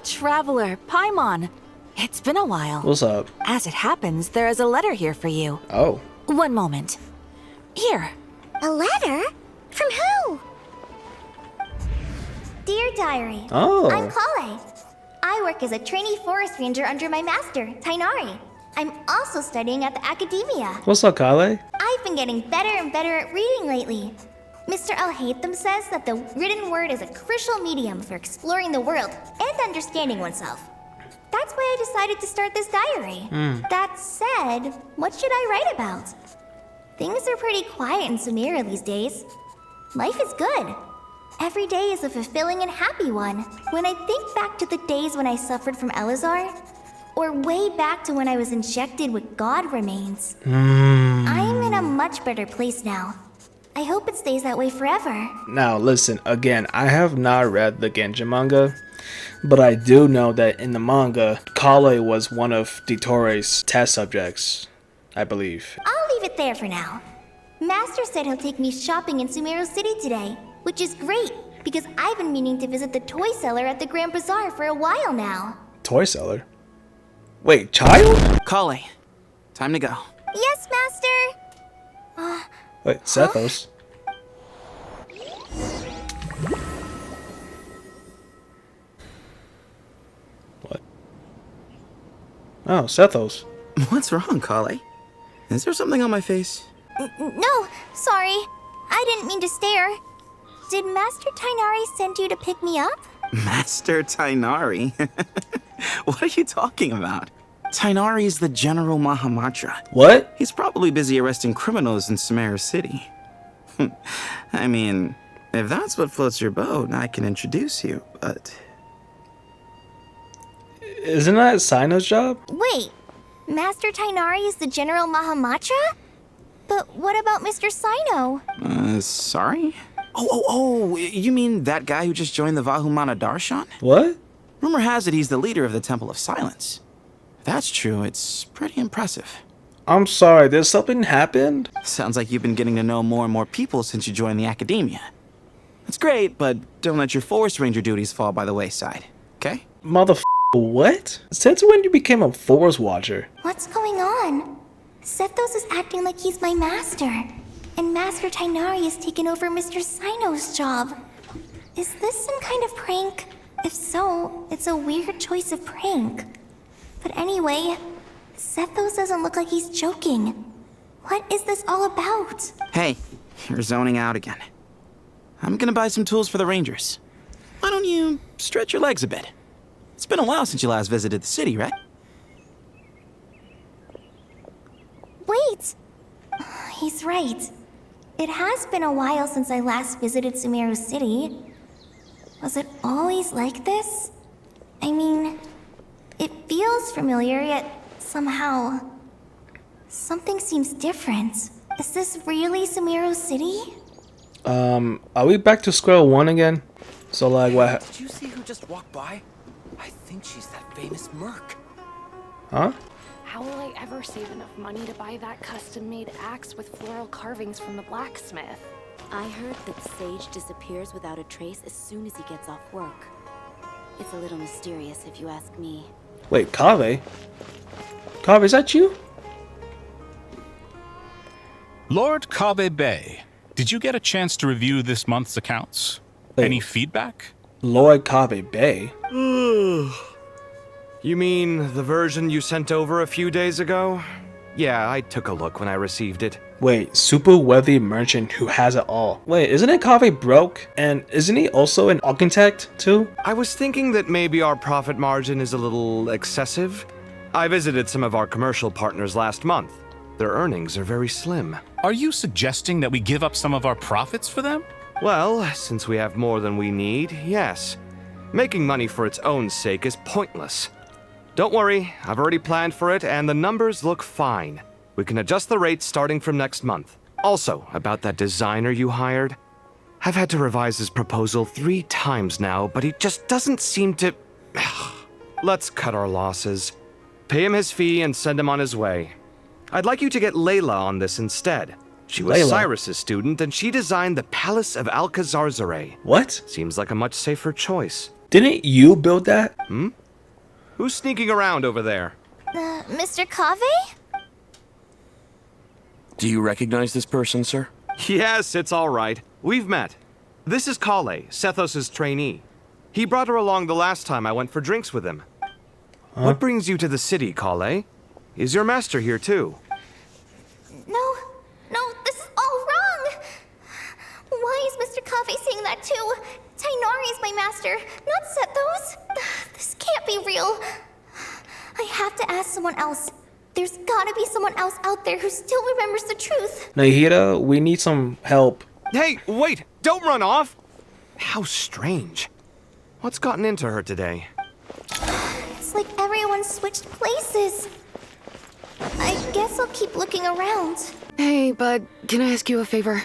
Traveler, Paimon. It's been a while. What's up? As it happens, there is a letter here for you. Oh. One moment. Here. A letter? From who? Dear Diary. Oh. I'm Kale. I work as a trainee forest ranger under my master, Tainari. I'm also studying at the academia. What's up, Kale? I've been getting better and better at reading lately. Mr. Al-Haytham says that the written word is a crucial medium for exploring the world and understanding oneself. That's why I decided to start this diary. That said, what should I write about? Things are pretty quiet in Sumeru these days. Life is good. Every day is a fulfilling and happy one. When I think back to the days when I suffered from Elazar, or way back to when I was injected with God remains, I am in a much better place now. I hope it stays that way forever. Now listen, again, I have not read the Genshin manga, but I do know that in the manga, Kale was one of Ditore's test subjects, I believe. I'll leave it there for now. Master said he'll take me shopping in Sumeru City today, which is great, because I've been meaning to visit the toy seller at the Grand Bazaar for a while now. Toy seller? Wait, child? Kale, time to go. Yes, Master! Wait, Sethos. What? Oh, Sethos. What's wrong, Kale? Is there something on my face? No, sorry. I didn't mean to stare. Did Master Tainari send you to pick me up? Master Tainari? What are you talking about? Tainari is the General Mahamatra. What? He's probably busy arresting criminals in Sumeru City. I mean, if that's what floats your boat, I can introduce you, but... Isn't that Sino's job? Wait, Master Tainari is the General Mahamatra? But what about Mr. Sino? Sorry? Oh, you mean that guy who just joined the Vahumana Darshan? What? Rumor has it he's the leader of the Temple of Silence. If that's true, it's pretty impressive. I'm sorry, there's something happened? Sounds like you've been getting to know more and more people since you joined the academia. That's great, but don't let your forest ranger duties fall by the wayside, okay? What? Since when you became a forest watcher? What's going on? Sethos is acting like he's my master, and Master Tainari has taken over Mr. Sino's job. Is this some kind of prank? If so, it's a weird choice of prank. But anyway, Sethos doesn't look like he's joking. What is this all about? Hey, you're zoning out again. I'm gonna buy some tools for the rangers. Why don't you stretch your legs a bit? It's been a while since you last visited the city, right? Wait! He's right. It has been a while since I last visited Sumeru City. Was it always like this? I mean, it feels familiar, yet somehow... something seems different. Is this really Sumeru City? Are we back to square one again? So like what? Did you see who just walked by? I think she's that famous merc. Huh? How will I ever save enough money to buy that custom-made axe with floral carvings from the blacksmith? I heard that Sage disappears without a trace as soon as he gets off work. It's a little mysterious if you ask me. Wait, Kave? Kave, is that you? Lord Kave Bay, did you get a chance to review this month's accounts? Wait. Any feedback? Lord Kave Bay? You mean the version you sent over a few days ago? Yeah, I took a look when I received it. Wait, super wealthy merchant who has it all. Wait, isn't it Kave broke? And isn't he also an architect too? I was thinking that maybe our profit margin is a little excessive. I visited some of our commercial partners last month. Their earnings are very slim. Are you suggesting that we give up some of our profits for them? Well, since we have more than we need, yes. Making money for its own sake is pointless. Don't worry, I've already planned for it and the numbers look fine. We can adjust the rates starting from next month. Also, about that designer you hired, I've had to revise his proposal 3 times now, but he just doesn't seem to... Let's cut our losses. Pay him his fee and send him on his way. I'd like you to get Layla on this instead. She was Layla? Cyrus's student and she designed the Palace of Alcazar. What? Seems like a much safer choice. Didn't you build that? Who's sneaking around over there? Mr. Kave? Do you recognize this person, sir? Yes, it's all right. We've met. This is Kale, Sethos' trainee. He brought her along the last time I went for drinks with him. What brings you to the city, Kale? Is your master here too? No, this is all wrong! Why is Mr. Kave saying that too? Tainari is my master, not Sethos. This can't be real. I have to ask someone else. There's gotta be someone else out there who still remembers the truth. Nahida, we need some help. Hey, wait! Don't run off! How strange. What's gotten into her today? It's like everyone switched places. I guess I'll keep looking around. Hey, bud, can I ask you a favor?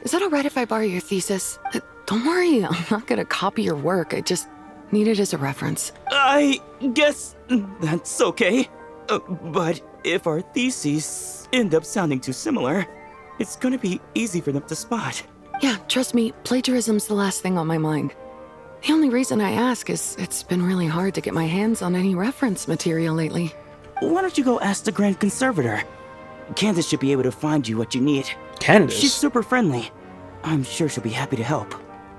Is that alright if I borrow your thesis? Don't worry, I'm not gonna copy your work. I just need it as a reference. I guess that's okay. But if our theses end up sounding too similar, it's gonna be easy for them to spot. Yeah, trust me, plagiarism's the last thing on my mind. The only reason I ask is it's been really hard to get my hands on any reference material lately. Why don't you go ask the Grand Conservator? Candace should be able to find you what you need. Candace? She's super friendly. I'm sure she'll be happy to help.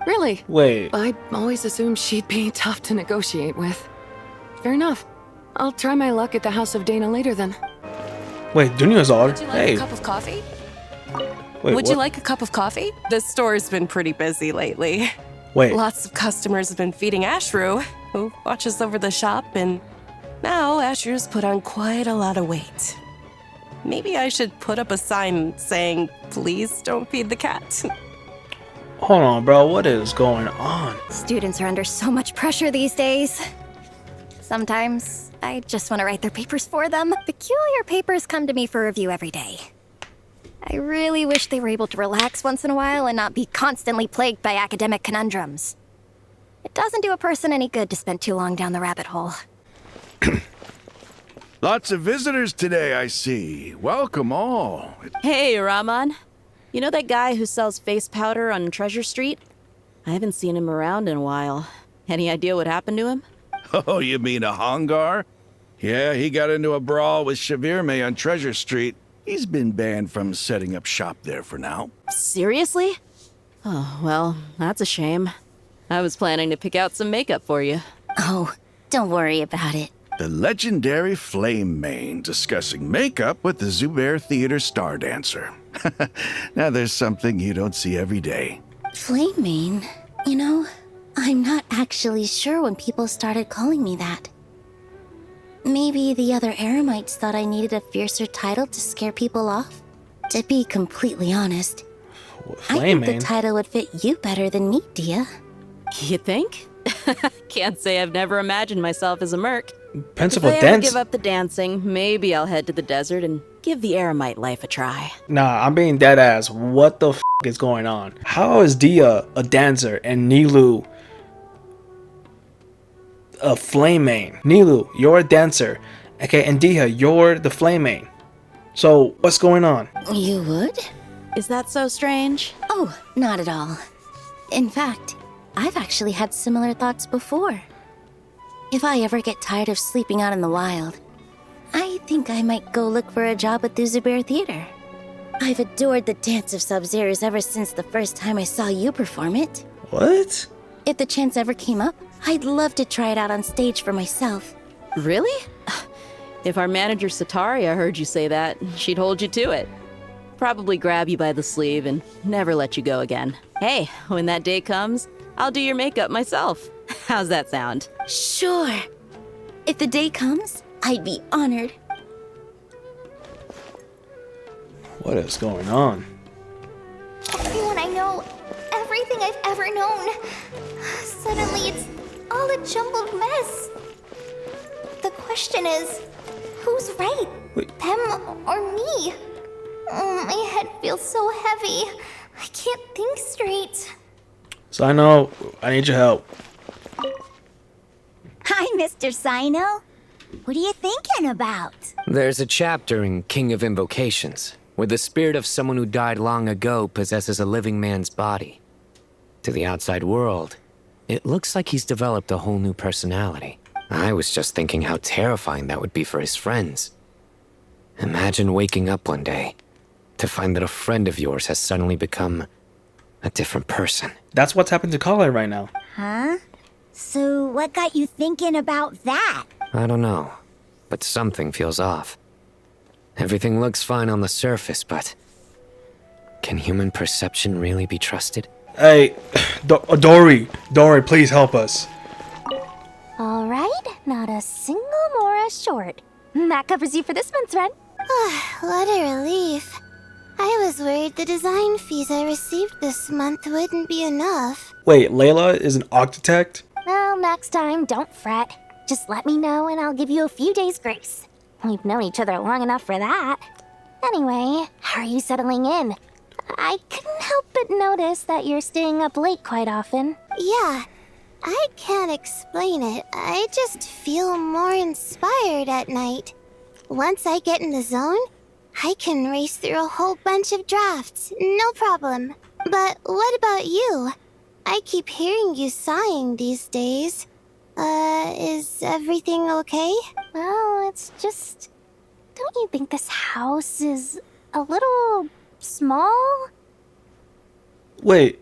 Really? Wait. I always assumed she'd be tough to negotiate with. Fair enough. I'll try my luck at the House of Dana later then. Wait, Dunya's all. Would you like Hey. a cup of coffee? Wait, Would you what? like a cup of coffee? The store's been pretty busy lately. Wait. Lots of customers have been feeding Ashru, who watches over the shop, and now Ashru's put on quite a lot of weight. Maybe I should put up a sign saying, please don't feed the cat. Hold on, bro. What is going on? Students are under so much pressure these days. Sometimes I just want to write their papers for them. Peculiar papers come to me for review every day. I really wish they were able to relax once in a while and not be constantly plagued by academic conundrums. It doesn't do a person any good to spend too long down the rabbit hole. Lots of visitors today, I see. Welcome all. Hey, Rahman. You know that guy who sells face powder on Treasure Street? I haven't seen him around in a while. Any idea what happened to him? Oh, you mean a Hongar? Yeah, he got into a brawl with Shavirme on Treasure Street. He's been banned from setting up shop there for now. Seriously? Oh, well, that's a shame. I was planning to pick out some makeup for you. Oh, don't worry about it. The legendary Flame Mane discussing makeup with the Zubair Theater star dancer. Now there's something you don't see every day. Flame Mane? You know, I'm not actually sure when people started calling me that. Maybe the other Eremites thought I needed a fiercer title to scare people off? To be completely honest, I think the title would fit you better than me, Dia. You think? Can't say I've never imagined myself as a merc. Principal If I ever Dance? give up the dancing, maybe I'll head to the desert and give the Eremite life a try. Nah, I'm being dead ass. What the is going on? How is Dia a dancer and Nilu a flame main? Nilu, you're a dancer. Okay, and Dia, you're the flame main. So, what's going on? You would? Is that so strange? Oh, not at all. In fact, I've actually had similar thoughts before. If I ever get tired of sleeping out in the wild, I think I might go look for a job at the Zubair Theater. I've adored the dance of Sub-Zeros ever since the first time I saw you perform it. What? If the chance ever came up, I'd love to try it out on stage for myself. Really? If our manager Sataria heard you say that, she'd hold you to it. Probably grab you by the sleeve and never let you go again. Hey, when that day comes, I'll do your makeup myself. How's that sound? Sure. If the day comes, I'd be honored. What is going on? Everyone I know, everything I've ever known. Suddenly it's all a jumbled mess. The question is, who's right? Them or me? My head feels so heavy. I can't think straight. So I know I need your help. Hi, Mr. Sino. What are you thinking about? There's a chapter in King of Invocations where the spirit of someone who died long ago possesses a living man's body. To the outside world, It looks like he's developed a whole new personality. I was just thinking how terrifying that would be for his friends. Imagine waking up one day to find that a friend of yours has suddenly become a different person. That's what's happened to Kale right now. Huh? So what got you thinking about that? I don't know, but something feels off. Everything looks fine on the surface, but can human perception really be trusted? Hey, Dory, please help us. Alright, not a single Mora short. That covers you for this month's rent. What a relief. I was worried the design fees I received this month wouldn't be enough. Wait, Layla is an architect? Well, next time, don't fret. Just let me know and I'll give you a few days' grace. We've known each other long enough for that. Anyway, how are you settling in? I couldn't help but notice that you're staying up late quite often. Yeah, I can't explain it. I just feel more inspired at night. Once I get in the zone, I can race through a whole bunch of drafts, no problem. But what about you? I keep hearing you sighing these days. Is everything okay? Well, it's just... Don't you think this house is a little small? Wait,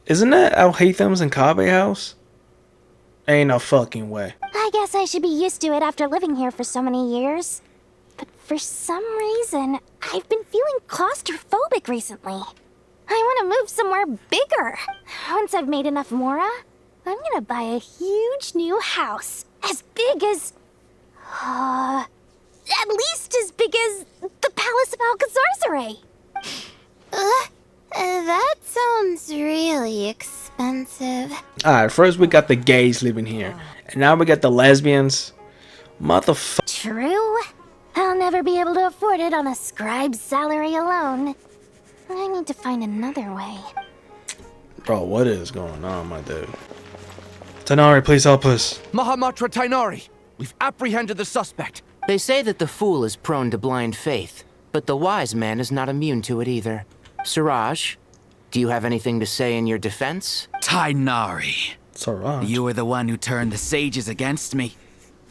isn't that Al Haytham's and Kabe house? Ain't no fucking way. I guess I should be used to it after living here for so many years. But for some reason, I've been feeling claustrophobic recently. I want to move somewhere bigger. Once I've made enough Mora, I'm gonna buy a huge new house. As big as... at least as big as the Palace of Alcazarzaray. That sounds really expensive. Alright, first we got the gays living here. And now we got the lesbians. Motherfucker. True. I'll never be able to afford it on a scribe's salary alone. I need to find another way. Bro, what is going on, my dude? Tanari, please help us. Mahamatra Tainari, we've apprehended the suspect. They say that the fool is prone to blind faith, but the wise man is not immune to it either. Suraj, do you have anything to say in your defense? Tainari. Suraj? You were the one who turned the sages against me.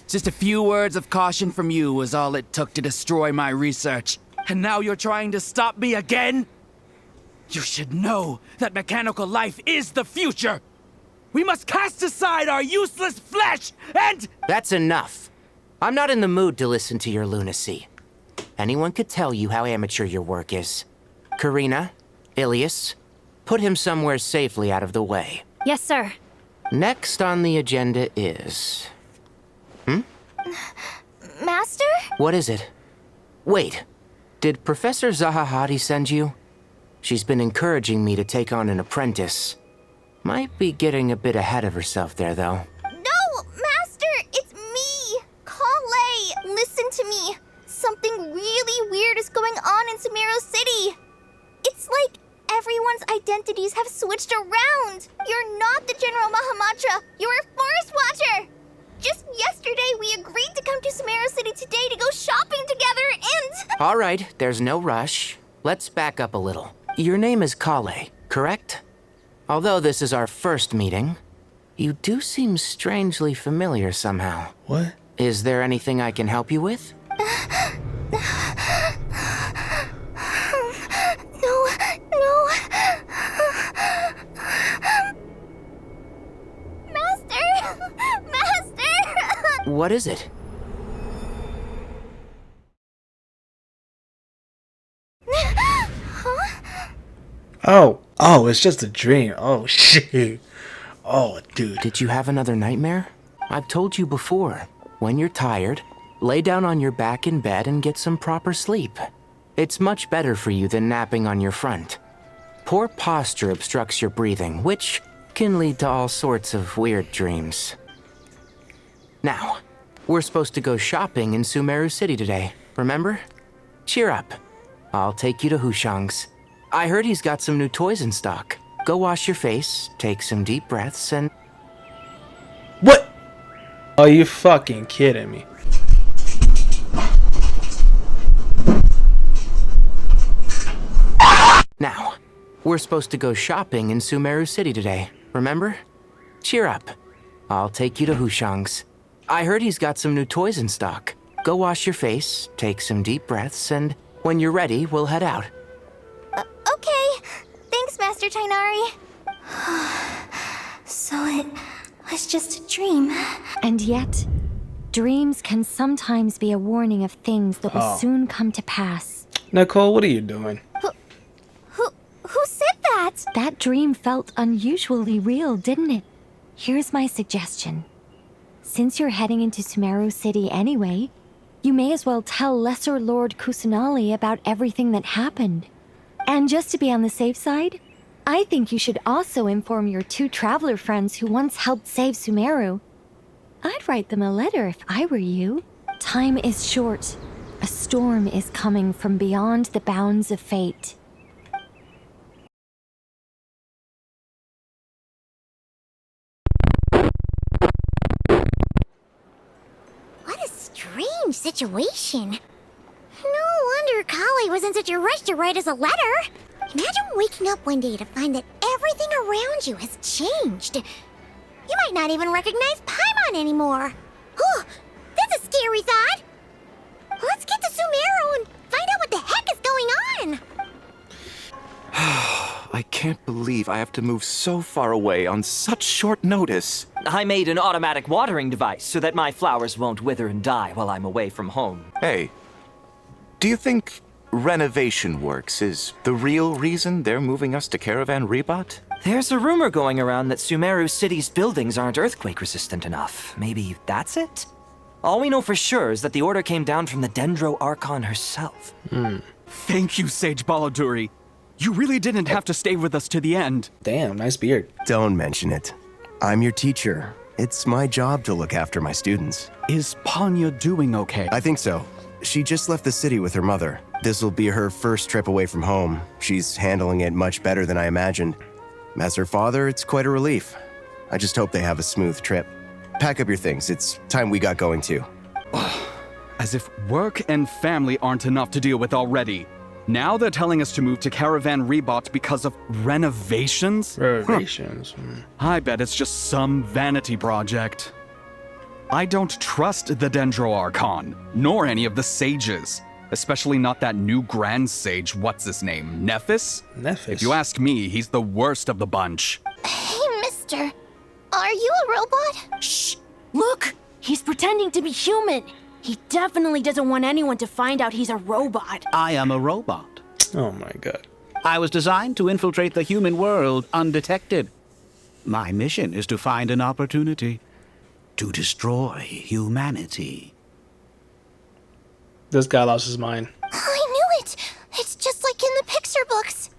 Just a few words of caution from you was all it took to destroy my research. And now you're trying to stop me again? You should know that mechanical life is the future! We must cast aside our useless flesh and— That's enough. I'm not in the mood to listen to your lunacy. Anyone could tell you how amateur your work is. Karina, Ilias, put him somewhere safely out of the way. Yes, sir. Next on the agenda is... Master? What is it? Wait, did Professor Zahahati send you? She's been encouraging me to take on an apprentice. Might be getting a bit ahead of herself there, though. No, Master, it's me! Kale, listen to me. Something really weird is going on in Sumeru City. It's like everyone's identities have switched around. You're not the General Mahamatra. You're a Forest Watcher. Just yesterday, we agreed to come to Sumeru City today to go shopping together and... All right, there's no rush. Let's back up a little. Your name is Kale, correct? Although this is our first meeting, you do seem strangely familiar somehow. What? Is there anything I can help you with? No. Master! What is it? Oh, it's just a dream. Oh, shit. Oh, dude. Did you have another nightmare? I've told you before. When you're tired, lay down on your back in bed and get some proper sleep. It's much better for you than napping on your front. Poor posture obstructs your breathing, which can lead to all sorts of weird dreams. Now, we're supposed to go shopping in Sumeru City today, remember? Cheer up. I'll take you to Hushang's. I heard he's got some new toys in stock. Go wash your face, take some deep breaths, and... What? Are you fucking kidding me? Now, we're supposed to go shopping in Sumeru City today, remember? cheer up. I'll take you to Hushang's. I heard he's got some new toys in stock. Go wash your face, take some deep breaths, and when you're ready, we'll head out. Okay. Thanks, Master Tainari. So it was just a dream. And yet, dreams can sometimes be a warning of things that will soon come to pass. Nicole, what are you doing? Who said that? That dream felt unusually real, didn't it? Here's my suggestion. Since you're heading into Sumeru City anyway, you may as well tell Lesser Lord Kusanali about everything that happened. And just to be on the safe side, I think you should also inform your 2 traveler friends who once helped save Sumeru. I'd write them a letter if I were you. Time is short. A storm is coming from beyond the bounds of fate. What a strange situation. No wonder Kali was in such a rush to write us a letter. Imagine waking up one day to find that everything around you has changed. You might not even recognize Paimon anymore. Oh, that's a scary thought. Let's get to Sumeru and find out what the heck is going on. I can't believe I have to move so far away on such short notice. I made an automatic watering device so that my flowers won't wither and die while I'm away from home. Hey, do you think renovation works is the real reason they're moving us to Caravan Rebot? There's a rumor going around that Sumeru City's buildings aren't earthquake resistant enough. Maybe that's it? All we know for sure is that the order came down from the Dendro Archon herself. Thank you, Sage Baladuri. You really didn't have to stay with us to the end. Damn, nice beard. Don't mention it. I'm your teacher. It's my job to look after my students. Is Panya doing okay? I think so. She just left the city with her mother. This'll be her first trip away from home. She's handling it much better than I imagined. As her father, it's quite a relief. I just hope they have a smooth trip. Pack up your things. It's time we got going too. As if work and family aren't enough to deal with already. Now they're telling us to move to Caravan Rebot because of renovations? Renovations? I bet it's just some vanity project. I don't trust the Dendro Archon, nor any of the sages. Especially not that new Grand Sage, what's his name, Nephis? Nephis? If you ask me, he's the worst of the bunch. Hey, mister. Are you a robot? Shh! Look! He's pretending to be human! He definitely doesn't want anyone to find out he's a robot. I am a robot. Oh my god. I was designed to infiltrate the human world undetected. My mission is to find an opportunity to destroy humanity. This guy lost his mind. I knew it! It's just like in the Pixar books.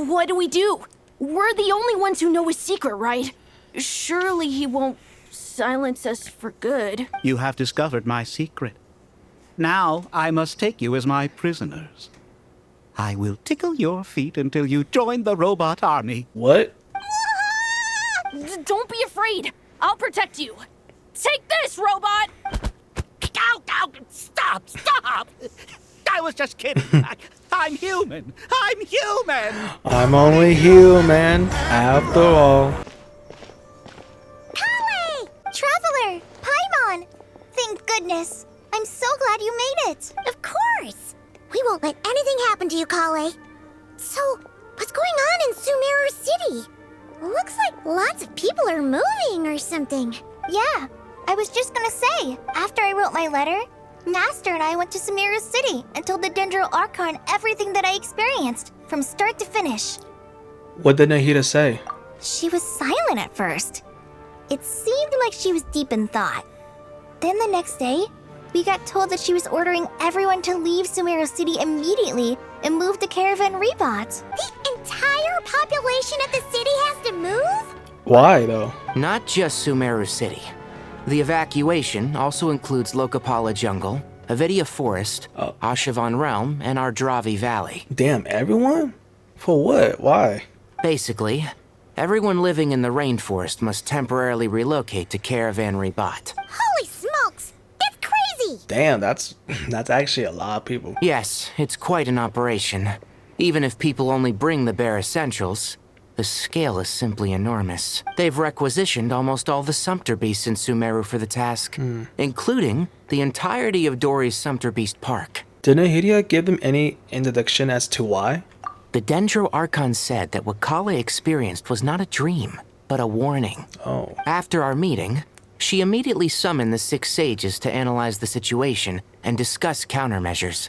What do we do? We're the only ones who know his secret, right? Surely he won't silence us for good. You have discovered my secret. Now I must take you as my prisoners. I will tickle your feet until you join the robot army. What? Don't be afraid. I'll protect you. Take this, robot! Ow, ow, stop! I was just kidding. I'm human. I'm human! I'm only human, after all. Kale! Traveler! Paimon! Thank goodness. I'm so glad you made it. Of course. We won't let anything happen to you, Kale. So, what's going on in Sumeru City? Looks like lots of people are moving or something. Yeah, I was just gonna say, after I wrote my letter, Master and I went to Sumeru City and told the Dendro Archon everything that I experienced, from start to finish. What did Nahida say? She was silent at first. It seemed like she was deep in thought. Then the next day, we got told that she was ordering everyone to leave Sumeru City immediately and move to Caravan Rebot. The entire population of the city has to move? Why, though? Not just Sumeru City. The evacuation also includes Lokapala Jungle, Avidia Forest, Ashavan Realm, and Ardravi Valley. Damn, everyone? For what? Why? Basically, everyone living in the rainforest must temporarily relocate to Caravan Rebot. Holy smokes! That's crazy! Damn, that's actually a lot of people. Yes, it's quite an operation. Even if people only bring the bare essentials, The scale is simply enormous. They've requisitioned almost all the Sumpter Beasts in Sumeru for the task, including the entirety of Dory's Sumpter Beast Park. Did Nahidia give them any introduction as to why? The Dendro Archon said that what Kale experienced was not a dream, but a warning. Oh. After our meeting, she immediately summoned the 6 sages to analyze the situation and discuss countermeasures.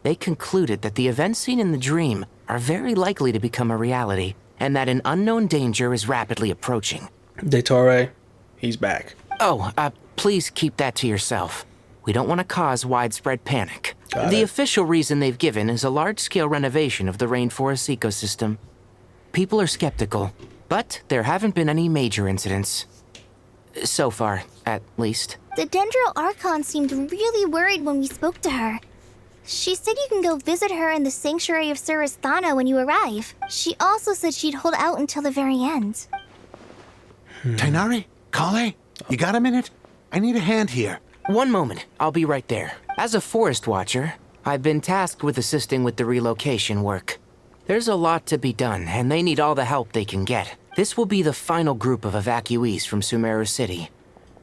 They concluded that the events seen in the dream are very likely to become a reality, and that an unknown danger is rapidly approaching. Detore, he's back. Oh, please keep that to yourself. We don't want to cause widespread panic. The official reason they've given is a large-scale renovation of the rainforest ecosystem. People are skeptical, but there haven't been any major incidents. So far, at least. The Dendro Archon seemed really worried when we spoke to her. She said you can go visit her in the Sanctuary of Surasthana when you arrive. She also said she'd hold out until the very end. Tainari? Kale? You got a minute? I need a hand here. One moment, I'll be right there. As a forest watcher, I've been tasked with assisting with the relocation work. There's a lot to be done, and they need all the help they can get. This will be the final group of evacuees from Sumeru City.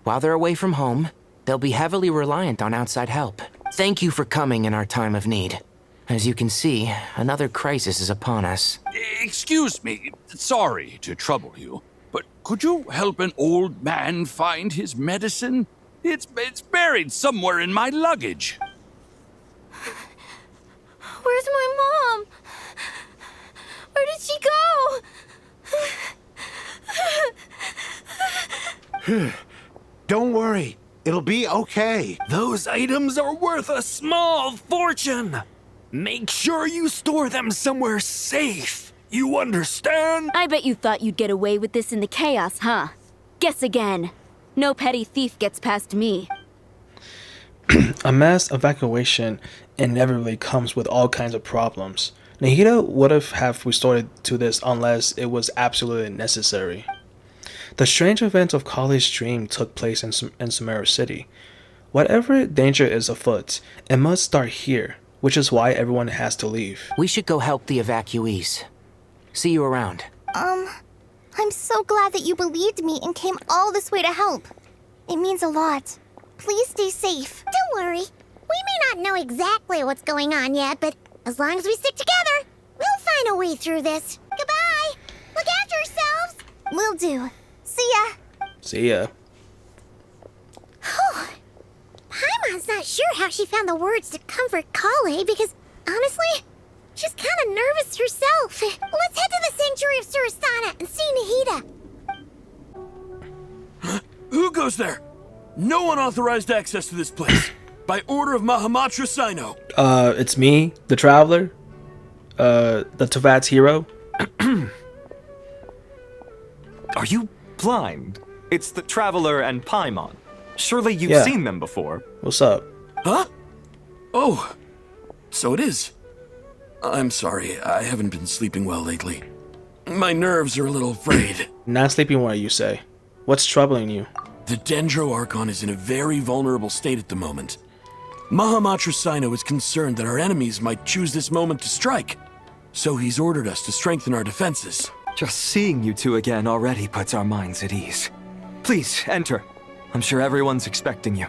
While they're away from home, they'll be heavily reliant on outside help. Thank you for coming in our time of need. As you can see, another crisis is upon us. Excuse me, sorry to trouble you, but could you help an old man find his medicine? It's buried somewhere in my luggage. Where's my mom? Where did she go? Don't worry. It'll be okay. Those items are worth a small fortune. Make sure you store them somewhere safe. You understand? I bet you thought you'd get away with this in the chaos, huh? Guess again. No petty thief gets past me. A mass evacuation inevitably comes with all kinds of problems. Nahida would have resorted to this unless it was absolutely necessary. The strange events of Kale's dream took place in Sumeru City. Whatever danger is afoot, it must start here, which is why everyone has to leave. We should go help the evacuees. See you around. I'm so glad that you believed me and came all this way to help. It means a lot. Please stay safe. Don't worry. We may not know exactly what's going on yet, but as long as we stick together, we'll find a way through this. Goodbye. Look after yourselves. Will do. See ya. See ya. Paimon's not sure how she found the words to comfort Kale because, honestly, she's kind of nervous herself. Let's head to the Sanctuary of Surasthana and see Nahida. Who goes there? No unauthorized access to this place. By order of Mahamatra Sino. It's me, the Traveler. The Tevat's hero. Are you blind? It's the Traveler and Paimon. Surely you've seen them before. What's up? Huh? Oh, so it is. I'm sorry, I haven't been sleeping well lately. My nerves are a little frayed. Not sleeping well, you say. What's troubling you? The Dendro Archon is in a very vulnerable state at the moment. Mahamatra Sino is concerned that our enemies might choose this moment to strike. So he's ordered us to strengthen our defenses. Just seeing you two again already puts our minds at ease. Please, enter. I'm sure everyone's expecting you.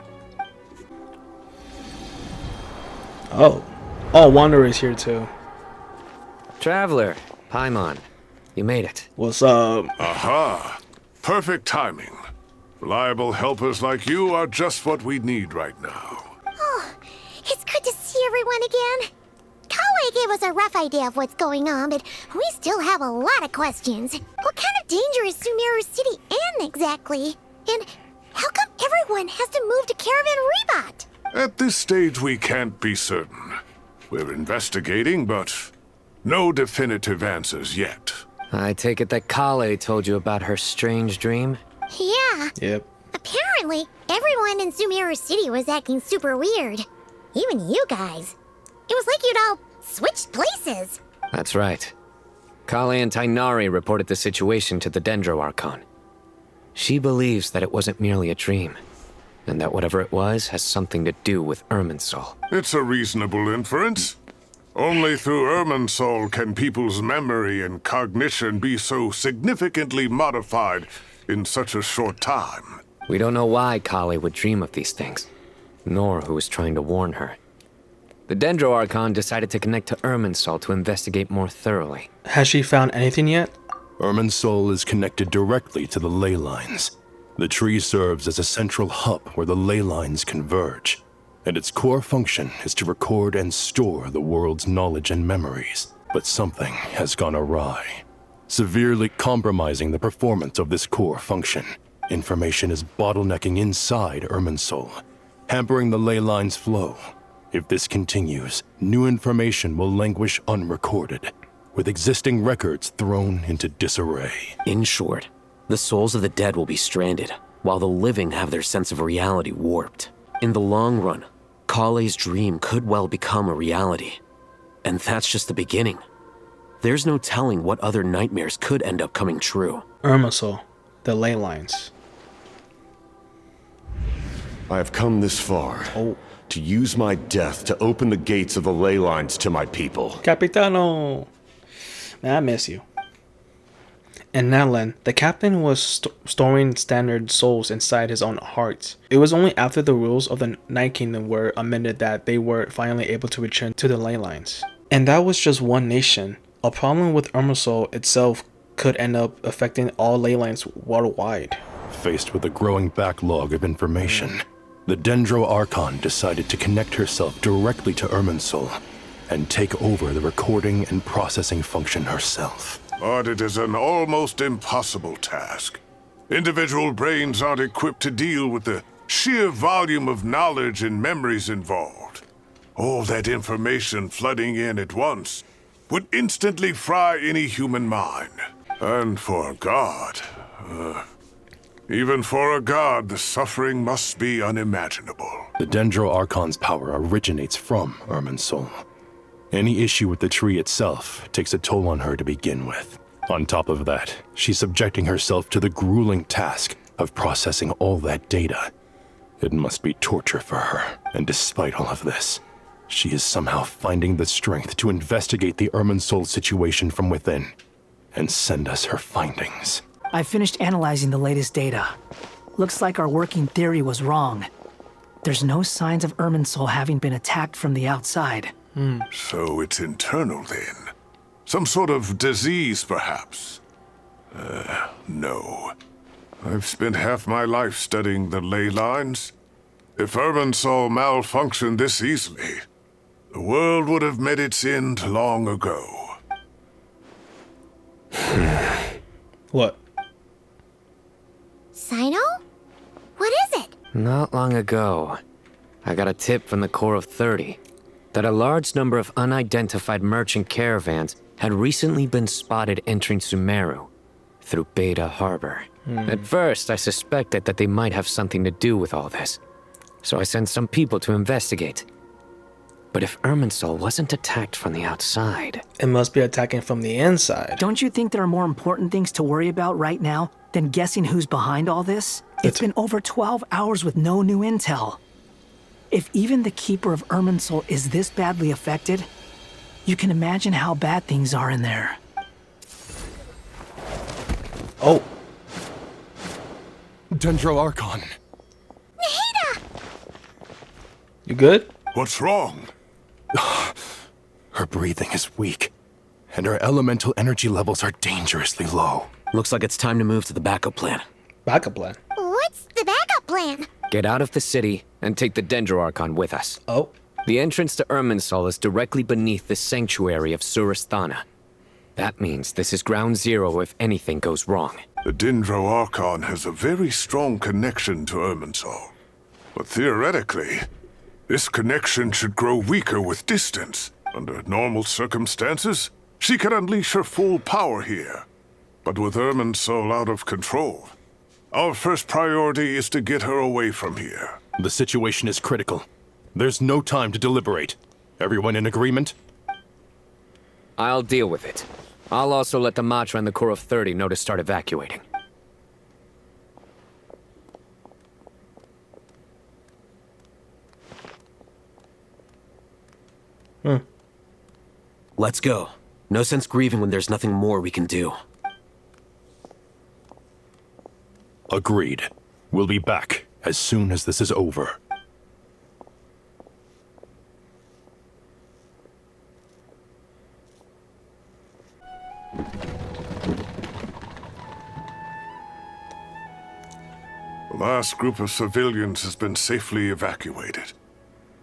Oh. Oh, Wanderer is here too. Traveler, Paimon, you made it. What's up? Aha! Perfect timing. Reliable helpers like you are just what we need right now. Oh, it's good to see everyone again. Kale gave us a rough idea of what's going on, but we still have a lot of questions. What kind of danger is Sumeru City in exactly? And how come everyone has to move to Caravan Rebot? At this stage, we can't be certain. We're investigating, but no definitive answers yet. I take it that Kale told you about her strange dream? Yeah. Yep. Apparently, everyone in Sumeru City was acting super weird. Even you guys. It was like you'd all switched places. That's right. Kale and Tainari reported the situation to the Dendro Archon. She believes that it wasn't merely a dream, and that whatever it was has something to do with Irminsul. It's a reasonable inference. Only through Irminsul can people's memory and cognition be so significantly modified in such a short time. We don't know why Kali would dream of these things, nor who was trying to warn her. The Dendro Archon decided to connect to Irminsul to investigate more thoroughly. Has she found anything yet? Irminsul is connected directly to the ley lines. The tree serves as a central hub where the ley lines converge, and its core function is to record and store the world's knowledge and memories. But something has gone awry, severely compromising the performance of this core function. Information is bottlenecking inside Irminsul, hampering the ley lines' flow. If this continues, new information will languish unrecorded, with existing records thrown into disarray. In short, the souls of the dead will be stranded, while the living have their sense of reality warped. In the long run, Kale's dream could well become a reality. And that's just the beginning. There's no telling what other nightmares could end up coming true. Irminsul, the ley lines. I have come this far to use my death to open the gates of the ley lines to my people. Capitano! Man, I miss you. In Natlan, the captain was storing standard souls inside his own heart. It was only after the rules of the Night Kingdom were amended that they were finally able to return to the ley lines. And that was just one nation. A problem with Irminsul itself could end up affecting all ley lines worldwide. Faced with a growing backlog of information, the Dendro Archon decided to connect herself directly to Irminsul and take over the recording and processing function herself. But it is an almost impossible task. Individual brains aren't equipped to deal with the sheer volume of knowledge and memories involved. All that information flooding in at once would instantly fry any human mind. And for a god, even for a god, the suffering must be unimaginable. The Dendro Archon's power originates from Irminsul. Any issue with the tree itself takes a toll on her to begin with. On top of that, she's subjecting herself to the grueling task of processing all that data. It must be torture for her, and despite all of this, she is somehow finding the strength to investigate the Irminsul situation from within and send us her findings. I finished analyzing the latest data. Looks like our working theory was wrong. There's no signs of Irminsul having been attacked from the outside. So it's internal then? Some sort of disease, perhaps? No. I've spent half my life studying the ley lines. If Irminsul malfunctioned this easily, the world would have met its end long ago. What? Sino? What is it? Not long ago, I got a tip from the Corps of 30 that a large number of unidentified merchant caravans had recently been spotted entering Sumeru through Beta Harbor. At first, I suspected that they might have something to do with all this, so I sent some people to investigate. But if Irminsul wasn't attacked from the outside... It must be attacking from the inside. Don't you think there are more important things to worry about right now than guessing who's behind all this? It's been over 12 hours with no new intel. If even the Keeper of Irminsul is this badly affected, you can imagine how bad things are in there. Oh. Dendro Archon. Nahida! You good? What's wrong? Her breathing is weak, and her elemental energy levels are dangerously low. Looks like it's time to move to the backup plan. Backup plan? What's the backup plan? Get out of the city and take the Dendro Archon with us. Oh. The entrance to Irminsul is directly beneath the sanctuary of Surasthana. That means this is ground zero if anything goes wrong. The Dendro Archon has a very strong connection to Irminsul. But theoretically, this connection should grow weaker with distance. Under normal circumstances, she can unleash her full power here. But with Irminsul out of control, our first priority is to get her away from here. The situation is critical. There's no time to deliberate. Everyone in agreement? I'll deal with it. I'll also let the Matra and the Corps of 30 know to start evacuating. Let's go. No sense grieving when there's nothing more we can do. Agreed. We'll be back as soon as this is over. The last group of civilians has been safely evacuated.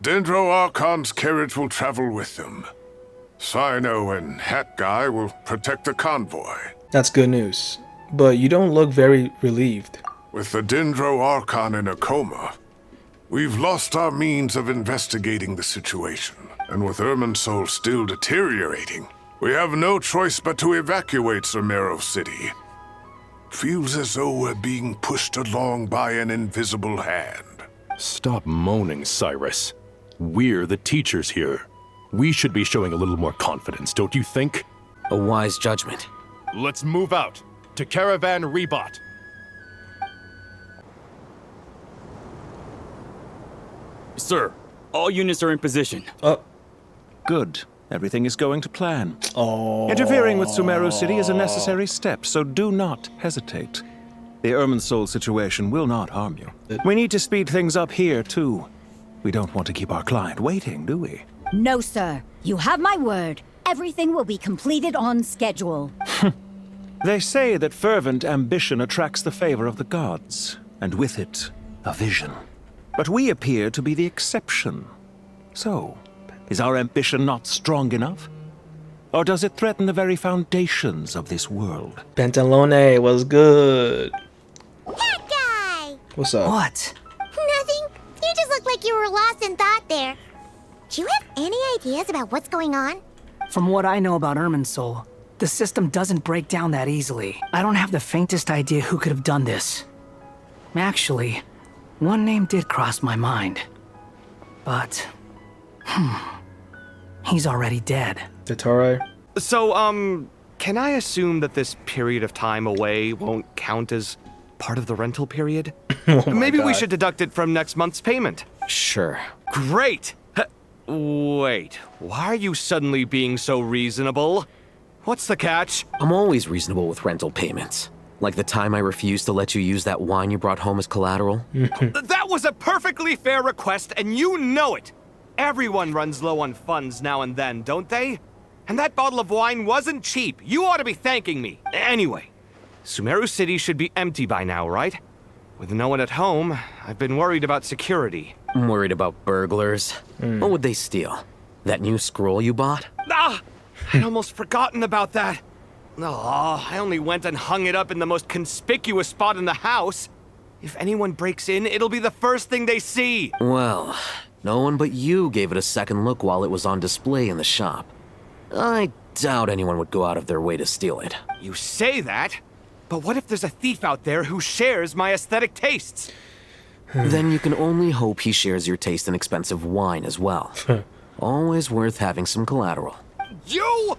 Dendro Archon's carriage will travel with them. Sino and Hat Guy will protect the convoy. That's good news. But you don't look very relieved. With the Dendro Archon in a coma, we've lost our means of investigating the situation. And with Irminsul still deteriorating, we have no choice but to evacuate Sumeru City. Feels as though we're being pushed along by an invisible hand. Stop moaning, Cyrus. We're the teachers here. We should be showing a little more confidence, don't you think? A wise judgment. Let's move out to Caravan Rebot. Sir, all units are in position. Good. Everything is going to plan. Oh. Interfering with Sumeru City is a necessary step, so do not hesitate. The Irminsul situation will not harm you. We need to speed things up here, too. We don't want to keep our client waiting, do we? No, sir. You have my word. Everything will be completed on schedule. They say that fervent ambition attracts the favor of the gods, and with it, a vision. But we appear to be the exception. So, is our ambition not strong enough? Or does it threaten the very foundations of this world? Pantalone was good. Hat Guy! What's up? What? Nothing. You just look like you were lost in thought there. Do you have any ideas about what's going on? From what I know about Irminsul, the system doesn't break down that easily. I don't have the faintest idea who could have done this. Actually, one name did cross my mind. But, he's already dead. Totoro? So, can I assume that this period of time away won't count as part of the rental period? Maybe we should deduct it from next month's payment. Sure. Great! Wait, why are you suddenly being so reasonable? What's the catch? I'm always reasonable with rental payments. Like the time I refused to let you use that wine you brought home as collateral. That was a perfectly fair request, and you know it! Everyone runs low on funds now and then, don't they? And that bottle of wine wasn't cheap. You ought to be thanking me. Anyway, Sumeru City should be empty by now, right? With no one at home, I've been worried about security. I'm worried about burglars. What would they steal? That new scroll you bought? Ah! I'd almost forgotten about that. Oh, I only went and hung it up in the most conspicuous spot in the house. If anyone breaks in, it'll be the first thing they see. Well, no one but you gave it a second look while it was on display in the shop. I doubt anyone would go out of their way to steal it. You say that, but what if there's a thief out there who shares my aesthetic tastes? Then you can only hope he shares your taste in expensive wine as well. Always worth having some collateral. You!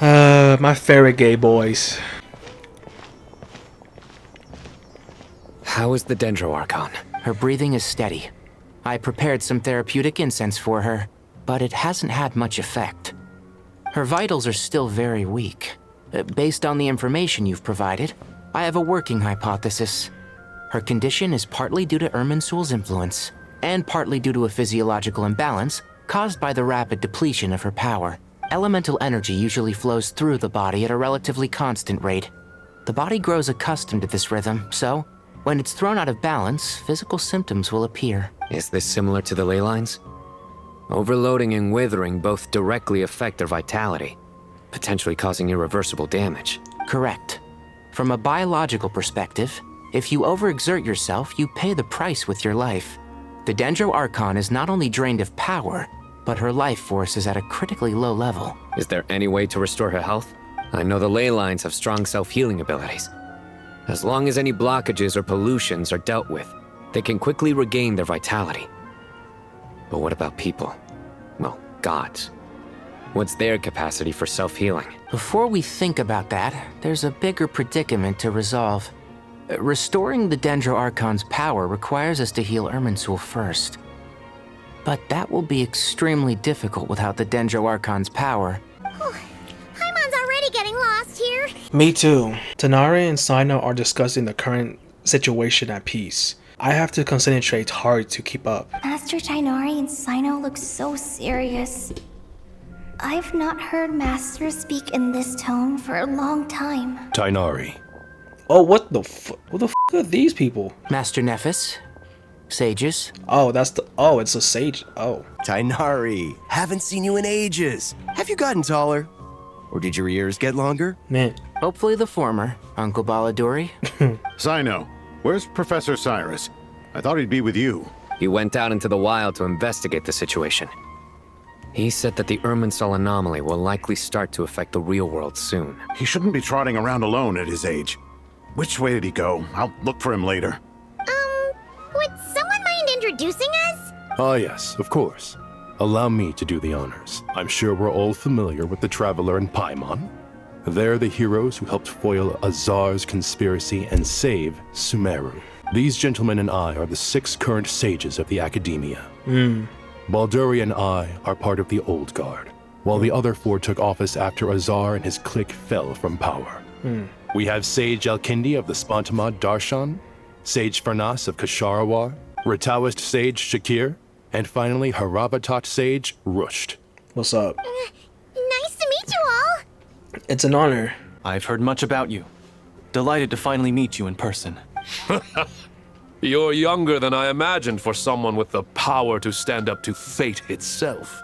My favorite gay boys. How is the Dendro Archon? Her breathing is steady. I prepared some therapeutic incense for her, but it hasn't had much effect. Her vitals are still very weak. Based on the information you've provided, I have a working hypothesis. Her condition is partly due to Irminsul's influence, and partly due to a physiological imbalance caused by the rapid depletion of her power. Elemental energy usually flows through the body at a relatively constant rate. The body grows accustomed to this rhythm, so when it's thrown out of balance, physical symptoms will appear. Is this similar to the ley lines? Overloading and withering both directly affect their vitality, potentially causing irreversible damage. Correct. From a biological perspective, if you overexert yourself, you pay the price with your life. The Dendro Archon is not only drained of power, but her life force is at a critically low level. Is there any way to restore her health? I know the ley lines have strong self-healing abilities. As long as any blockages or pollutions are dealt with, they can quickly regain their vitality. But what about people? Well, gods. What's their capacity for self-healing? Before we think about that, there's a bigger predicament to resolve. Restoring the Dendro Archon's power requires us to heal Irminsul first. But that will be extremely difficult without the Dendro Archon's power. Paimon's already getting lost here. Me too. Tanari and Sino are discussing the current situation at peace. I have to concentrate hard to keep up. Master Tainari and Sino look so serious. I've not heard Master speak in this tone for a long time. Tainari. Oh, what the are these people? Master Nephis. Sages. Oh, it's a sage. Oh. Tainari, haven't seen you in ages. Have you gotten taller? Or did your ears get longer? Man. Hopefully the former, Uncle Baladuri. Sino, where's Professor Cyrus? I thought he'd be with you. He went out into the wild to investigate the situation. He said that the Irminsul anomaly will likely start to affect the real world soon. He shouldn't be trotting around alone at his age. Which way did he go? I'll look for him later. Would someone mind introducing us? Ah yes, of course. Allow me to do the honors. I'm sure we're all familiar with the Traveler and Paimon. They're the heroes who helped foil Azar's conspiracy and save Sumeru. These gentlemen and I are the 6 current sages of the Academia. Balduri and I are part of the Old Guard, while the other 4 took office after Azar and his clique fell from power. We have Sage Alkindi of the Spontamad Darshan, Sage Fernas of Kasharawar, Rataoist Sage Shakir, and finally Haravatat Sage Rusht. What's up? Nice to meet you all. It's an honor. I've heard much about you. Delighted to finally meet you in person. You're younger than I imagined for someone with the power to stand up to fate itself.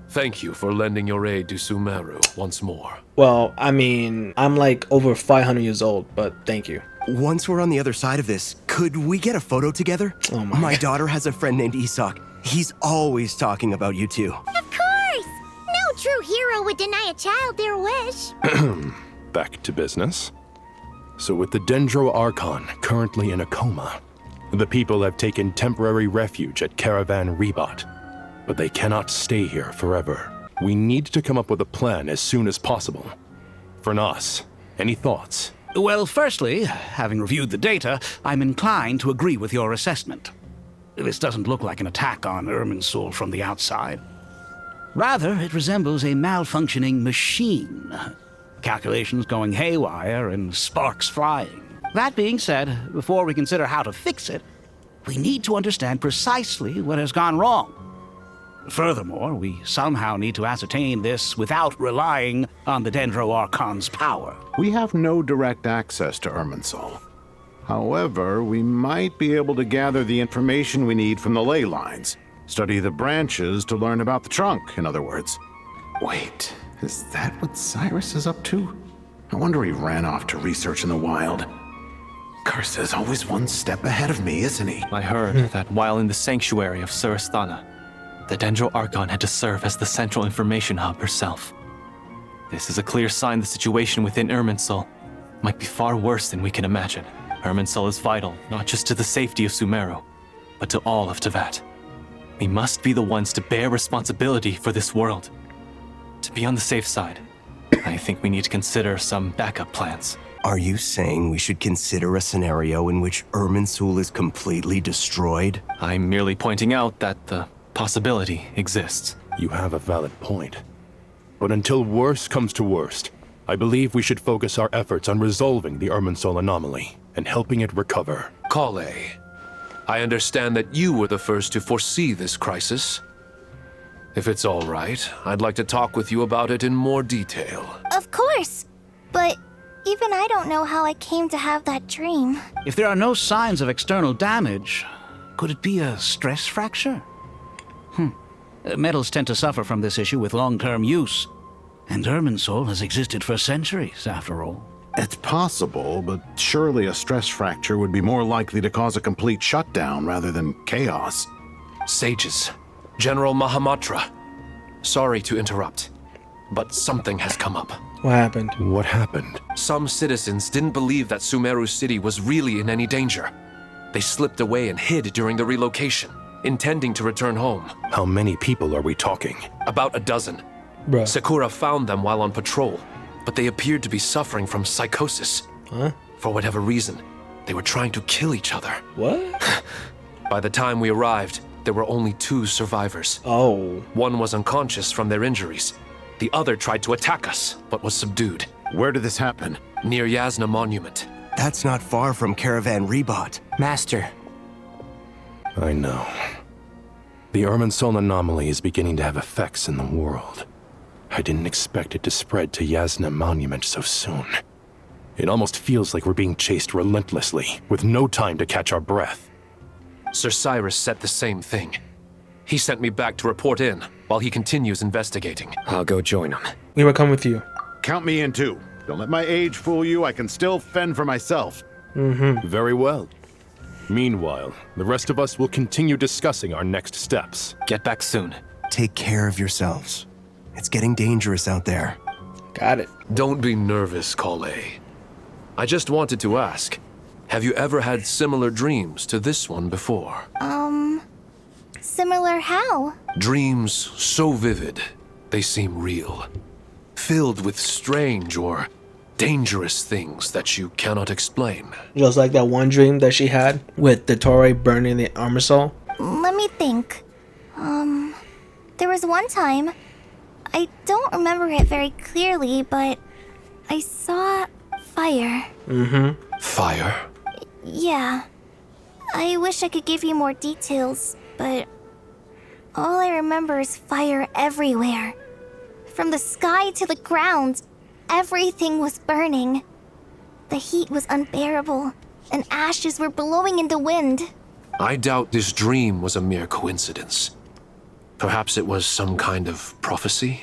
Thank you for lending your aid to Sumeru once more. Well, I mean, I'm like over 500 years old, but thank you. Once we're on the other side of this, could we get a photo together? Oh my daughter has a friend named Isak. He's always talking about you two. Of course! No true hero would deny a child their wish. Back to business. So with the Dendro Archon currently in a coma, the people have taken temporary refuge at Caravan Rebat. But they cannot stay here forever. We need to come up with a plan as soon as possible. Fernas, any thoughts? Well, firstly, having reviewed the data, I'm inclined to agree with your assessment. This doesn't look like an attack on Irminsul from the outside. Rather, it resembles a malfunctioning machine. Calculations going haywire and sparks flying. That being said, before we consider how to fix it, we need to understand precisely what has gone wrong. Furthermore, we somehow need to ascertain this without relying on the Dendro Archon's power. We have no direct access to Irminsul. However, we might be able to gather the information we need from the ley lines. Study the branches to learn about the trunk, in other words. Wait, is that what Cyrus is up to? I wonder he ran off to research in the wild. Curse always one step ahead of me, isn't he? I heard that while in the sanctuary of Surasthana, the Dendro Archon had to serve as the central information hub herself. This is a clear sign the situation within Irminsul might be far worse than we can imagine. Irminsul is vital, not just to the safety of Sumeru, but to all of Teyvat. We must be the ones to bear responsibility for this world. To be on the safe side, I think we need to consider some backup plans. Are you saying we should consider a scenario in which Irminsul is completely destroyed? I'm merely pointing out that the possibility exists. You have a valid point. But until worst comes to worst, I believe we should focus our efforts on resolving the Irminsul anomaly and helping it recover. Kale, I understand that you were the first to foresee this crisis. If it's all right, I'd like to talk with you about it in more detail. Of course, but even I don't know how I came to have that dream. If there are no signs of external damage, could it be a stress fracture? Metals tend to suffer from this issue with long-term use. And Irminsul has existed for centuries, after all. It's possible, but surely a stress fracture would be more likely to cause a complete shutdown rather than chaos. Sages, General Mahamatra, sorry to interrupt, but something has come up. What happened? What happened? Some citizens didn't believe that Sumeru City was really in any danger. They slipped away and hid during the relocation, intending to return home. How many people are we talking? About a dozen. Bruh. Sakura found them while on patrol, but they appeared to be suffering from psychosis. Huh? For whatever reason, they were trying to kill each other. What? By the time we arrived, there were only 2 survivors. Oh. One was unconscious from their injuries. The other tried to attack us, but was subdued. Where did this happen? Near Yasna Monument. That's not far from Caravan Rebot. Master. I know. The Irminsul anomaly is beginning to have effects in the world. I didn't expect it to spread to Yasna Monument so soon. It almost feels like we're being chased relentlessly, with no time to catch our breath. Sir Cyrus said the same thing. He sent me back to report in, while he continues investigating. I'll go join him. We will come with you. Count me in too. Don't let my age fool you. I can still fend for myself. Very well. Meanwhile, the rest of us will continue discussing our next steps. Get back soon. Take care of yourselves. It's getting dangerous out there. Got it. Don't be nervous, Collei. I just wanted to ask, have you ever had similar dreams to this one before? Similar how? Dreams so vivid, they seem real. Filled with strange or dangerous things that you cannot explain. Just like that one dream that she had with the Torre burning the Irminsul. Let me think. There was one time, I don't remember it very clearly, but I saw fire. Fire? Yeah. I wish I could give you more details, but all I remember is fire everywhere. From the sky to the ground, everything was burning. The heat was unbearable, and ashes were blowing in the wind. I doubt this dream was a mere coincidence. Perhaps it was some kind of prophecy?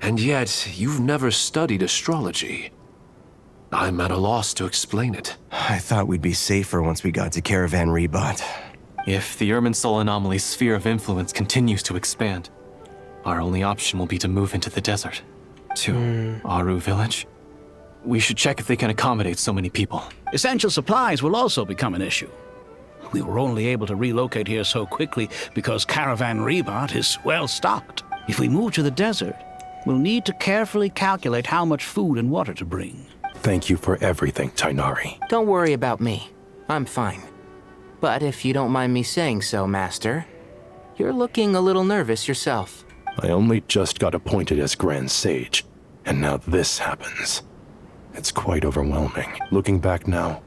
And yet, you've never studied astrology. I'm at a loss to explain it. I thought we'd be safer once we got to Caravan Rebot. If the Irminsul anomaly's sphere of influence continues to expand, our only option will be to move into the desert. To Aru village. We should check if they can accommodate so many people. Essential supplies will also become an issue. We were only able to relocate here so quickly because Caravan Rebot is well stocked. If we move to the desert, we'll need to carefully calculate how much food and water to bring. Thank you for everything, Tainari. Don't worry about me. I'm fine. But if you don't mind me saying so, Master, you're looking a little nervous yourself. I only just got appointed as Grand Sage, and now this happens. It's quite overwhelming. Looking back now,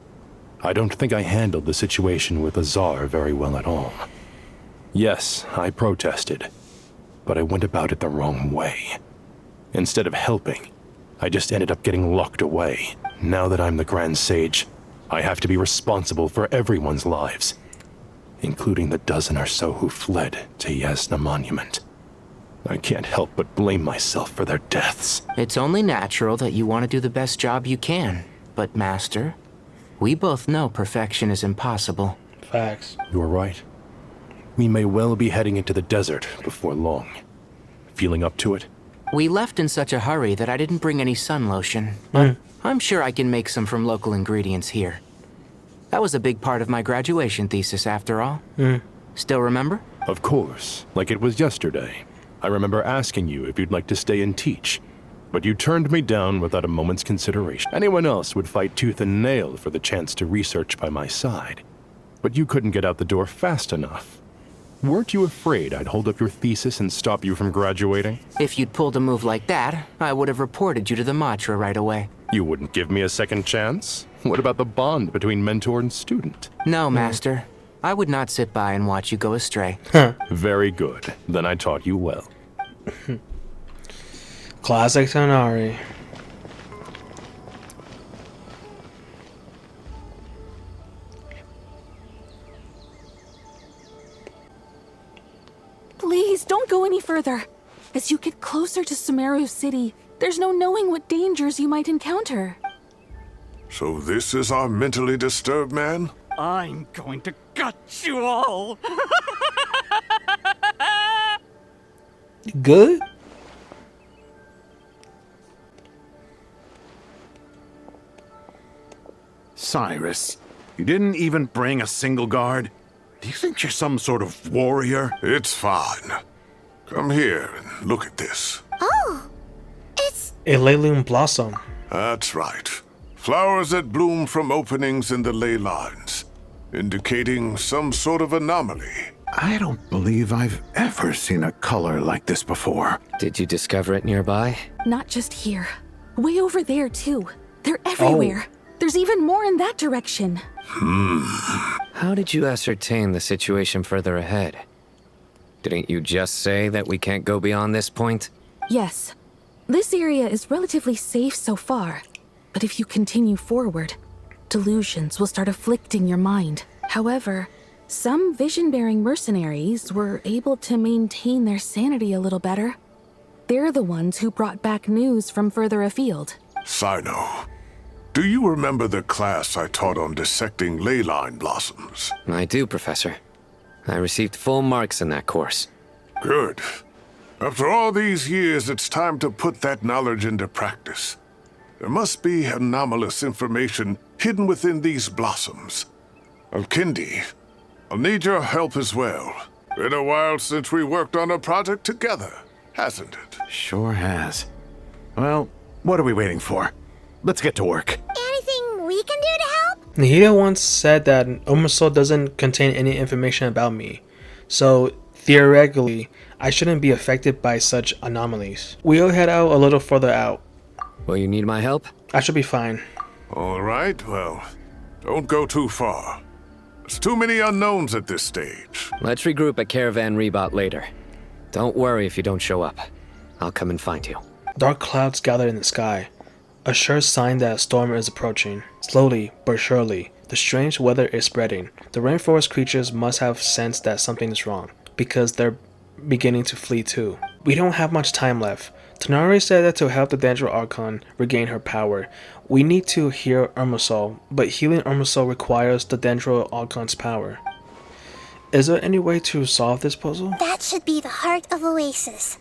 I don't think I handled the situation with Azar very well at all. Yes, I protested, but I went about it the wrong way. Instead of helping, I just ended up getting locked away. Now that I'm the Grand Sage, I have to be responsible for everyone's lives, including the dozen or so who fled to Yasna Monument. I can't help but blame myself for their deaths. It's only natural that you want to do the best job you can. But, Master, we both know perfection is impossible. Facts. You're right. We may well be heading into the desert before long. Feeling up to it? We left in such a hurry that I didn't bring any sun lotion, but I'm sure I can make some from local ingredients here. That was a big part of my graduation thesis, after all. Still remember? Of course, like it was yesterday. I remember asking you if you'd like to stay and teach, but you turned me down without a moment's consideration. Anyone else would fight tooth and nail for the chance to research by my side, but you couldn't get out the door fast enough. Weren't you afraid I'd hold up your thesis and stop you from graduating? If you'd pulled a move like that, I would have reported you to the Matra right away. You wouldn't give me a second chance? What about the bond between mentor and student? No, Master. I would not sit by and watch you go astray. Very good. Then I taught you well. Classic Tonari. Please, don't go any further. As you get closer to Sumeru City, there's no knowing what dangers you might encounter. So this is our mentally disturbed man? I'm going to gut you all. Good? Cyrus, you didn't even bring a single guard? Do you think you're some sort of warrior? It's fine. Come here and look at this. Oh, it's... A Leyline blossom. That's right. Flowers that bloom from openings in the ley lines, indicating some sort of anomaly. I don't believe I've ever seen a color like this before. Did you discover it nearby? Not just here. Way over there, too. They're everywhere. There's even more in that direction. How did you ascertain the situation further ahead? Didn't you just say that we can't go beyond this point? Yes. This area is relatively safe so far. But if you continue forward, delusions will start afflicting your mind. However, some vision-bearing mercenaries were able to maintain their sanity a little better. They're the ones who brought back news from further afield. Sino, do you remember the class I taught on dissecting leyline blossoms? I do, Professor. I received full marks in that course. Good. After all these years, it's time to put that knowledge into practice. There must be anomalous information hidden within these blossoms. Alkindi, I'll need your help as well. Been a while since we worked on a project together, hasn't it? Sure has. Well, what are we waiting for? Let's get to work. Anything we can do to help? Nahida once said that Irminsul doesn't contain any information about me, so theoretically, I shouldn't be affected by such anomalies. We'll head out a little further out. Will you need my help? I should be fine. All right, well, don't go too far. There's too many unknowns at this stage. Let's regroup at Caravan Rebot later. Don't worry if you don't show up. I'll come and find you. Dark clouds gather in the sky, a sure sign that a storm is approaching. Slowly but surely, the strange weather is spreading. The rainforest creatures must have sensed that something is wrong, because they're beginning to flee too. We don't have much time left. Tonari said that to help the Dendro Archon regain her power, we need to heal Irminsul, but healing Irminsul requires the Dendro Archon's power. Is there any way to solve this puzzle? That should be the heart of Oasis.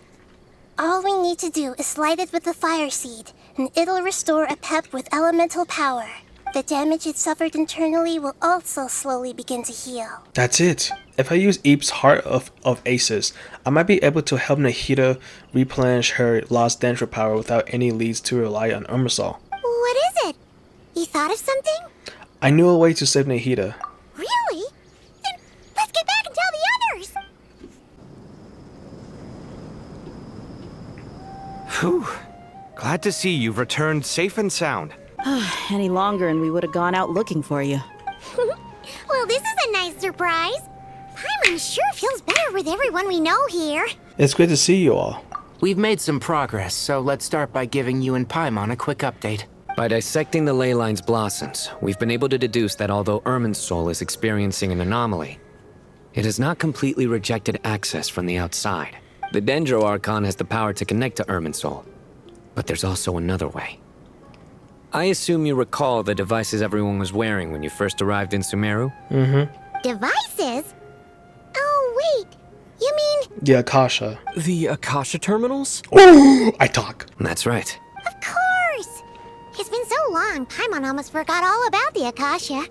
All we need to do is light it with the fire seed, and it'll restore a pep with elemental power. The damage it suffered internally will also slowly begin to heal. That's it. If I use Eep's Heart of Aces, I might be able to help Nahida replenish her lost Dendro power without any leads to rely on Irminsul. What is it? You thought of something? I knew a way to save Nahida. Really? Then let's get back and tell the others! Whew. Glad to see you've returned safe and sound. Any longer and we would have gone out looking for you. Well, this is a nice surprise. Paimon sure feels better with everyone we know here. It's great to see you all. We've made some progress, so let's start by giving you and Paimon a quick update. By dissecting the ley line's blossoms, we've been able to deduce that although Irminsul is experiencing an anomaly, it has not completely rejected access from the outside. The Dendro Archon has the power to connect to Irminsul, but there's also another way. I assume you recall the devices everyone was wearing when you first arrived in Sumeru? Devices? Oh, wait. You mean... The Akasha. The Akasha terminals? Oh, I talk. That's right. Of course! It's been so long, Paimon almost forgot all about the Akasha.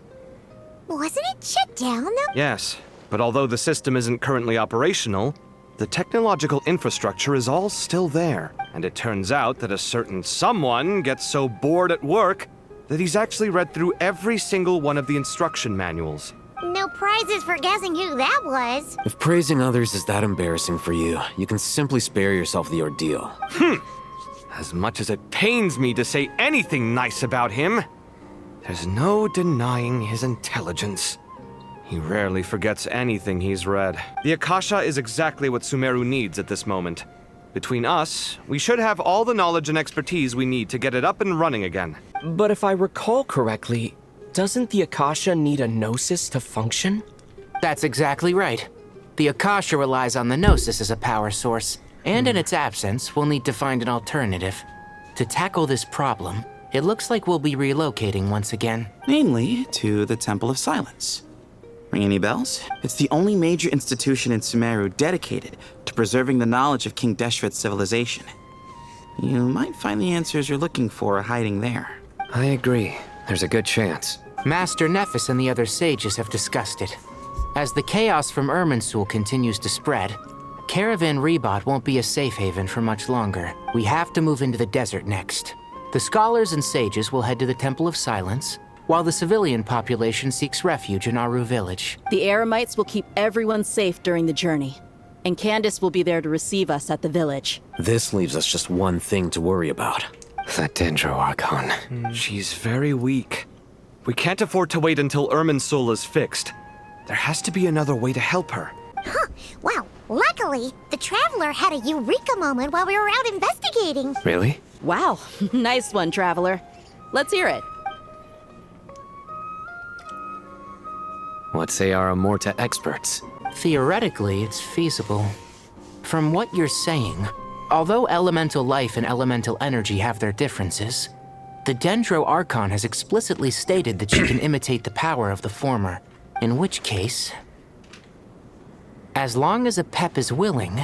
Wasn't it shut down, though? Yes, but although the system isn't currently operational, the technological infrastructure is all still there. And it turns out that a certain someone gets so bored at work that he's actually read through every single one of the instruction manuals. No prizes for guessing who that was. If praising others is that embarrassing for you, you can simply spare yourself the ordeal. As much as it pains me to say anything nice about him, there's no denying his intelligence. He rarely forgets anything he's read. The Akasha is exactly what Sumeru needs at this moment. Between us, we should have all the knowledge and expertise we need to get it up and running again. But if I recall correctly, doesn't the Akasha need a Gnosis to function? That's exactly right. The Akasha relies on the Gnosis as a power source, and in its absence, we'll need to find an alternative. To tackle this problem, it looks like we'll be relocating once again. Namely, to the Temple of Silence. Ring any bells? It's the only major institution in Sumeru dedicated to preserving the knowledge of King Deshret's civilization. You might find the answers you're looking for hiding there. I agree. There's a good chance. Master Nephis and the other sages have discussed it. As the chaos from Irminsul continues to spread, Caravan Rebot won't be a safe haven for much longer. We have to move into the desert next. The scholars and sages will head to the Temple of Silence, while the civilian population seeks refuge in Aru village. The Eremites will keep everyone safe during the journey, and Candace will be there to receive us at the village. This leaves us just one thing to worry about. That Dendro Archon. She's very weak. We can't afford to wait until Irminsul is fixed. There has to be another way to help her. Huh. Wow. Luckily, the Traveler had a eureka moment while we were out investigating. Really? Wow. Nice one, Traveler. Let's hear it. What say our Amorta experts? Theoretically, it's feasible. From what you're saying, although elemental life and elemental energy have their differences, the Dendro Archon has explicitly stated that she can imitate the power of the former, in which case, as long as Apep is willing,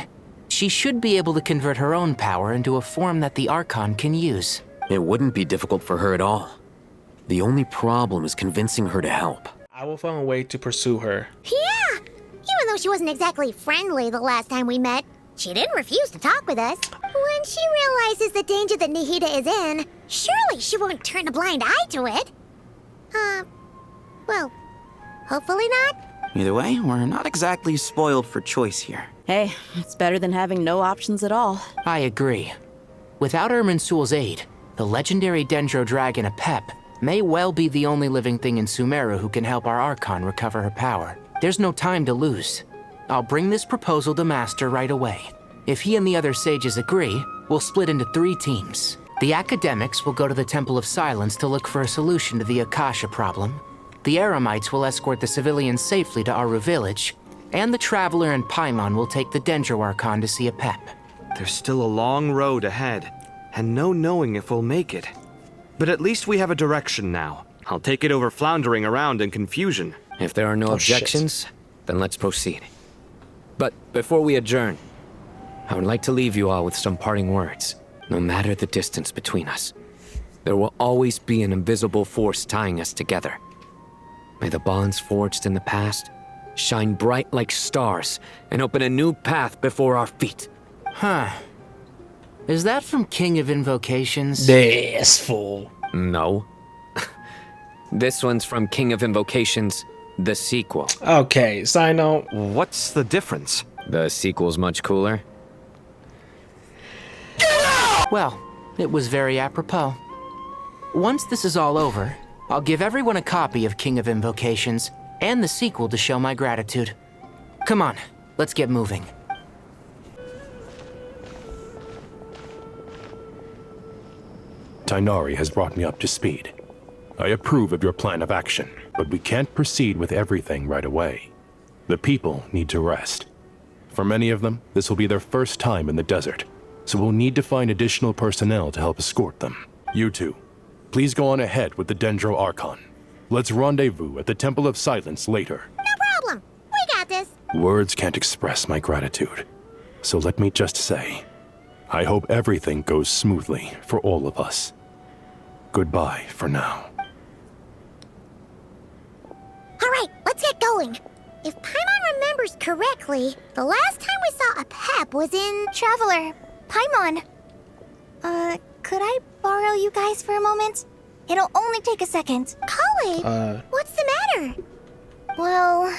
she should be able to convert her own power into a form that the Archon can use. It wouldn't be difficult for her at all. The only problem is convincing her to help. I will find a way to pursue her. Yeah! Even though she wasn't exactly friendly the last time we met, she didn't refuse to talk with us. When she realizes the danger that Nahida is in, surely she won't turn a blind eye to it. Well, hopefully not. Either way, we're not exactly spoiled for choice here. Hey, it's better than having no options at all. I agree. Without Irminsul's aid, the legendary Dendro dragon Apep may well be the only living thing in Sumeru who can help our Archon recover her power. There's no time to lose. I'll bring this proposal to Master right away. If he and the other sages agree, we'll split into 3 teams. The academics will go to the Temple of Silence to look for a solution to the Akasha problem. The Eremites will escort the civilians safely to Aru village, and the Traveler and Paimon will take the Dendro Archon to see Apep. There's still a long road ahead, and no knowing if we'll make it. But at least we have a direction now. I'll take it over floundering around in confusion. If there are no objections, then let's proceed. But before we adjourn, I would like to leave you all with some parting words. No matter the distance between us, there will always be an invisible force tying us together. May the bonds forged in the past shine bright like stars and open a new path before our feet. Huh. Is that from King of Invocations? This fool. No. This one's from King of Invocations, the sequel. Okay, side note. What's the difference? The sequel's much cooler. Well, it was very apropos. Once this is all over, I'll give everyone a copy of King of Invocations and the sequel to show my gratitude. Come on, let's get moving. Tainari has brought me up to speed. I approve of your plan of action, but we can't proceed with everything right away. The people need to rest. For many of them, this will be their first time in the desert, so we'll need to find additional personnel to help escort them. You two, please go on ahead with the Dendro Archon. Let's rendezvous at the Temple of Silence later. No problem. We got this. Words can't express my gratitude, so let me just say, I hope everything goes smoothly for all of us. Goodbye for now. All right, let's get going. If Paimon remembers correctly, the last time we saw Apep was in... Traveler, Paimon. Could I borrow you guys for a moment? It'll only take a second. Kale, what's the matter? Well,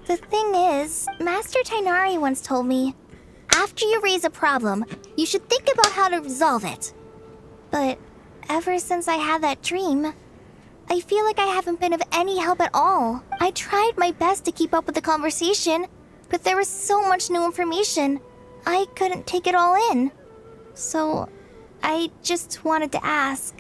the thing is, Master Tainari once told me, after you raise a problem, you should think about how to resolve it. But ever since I had that dream, I feel like I haven't been of any help at all. I tried my best to keep up with the conversation, but there was so much new information, I couldn't take it all in. So, I just wanted to ask,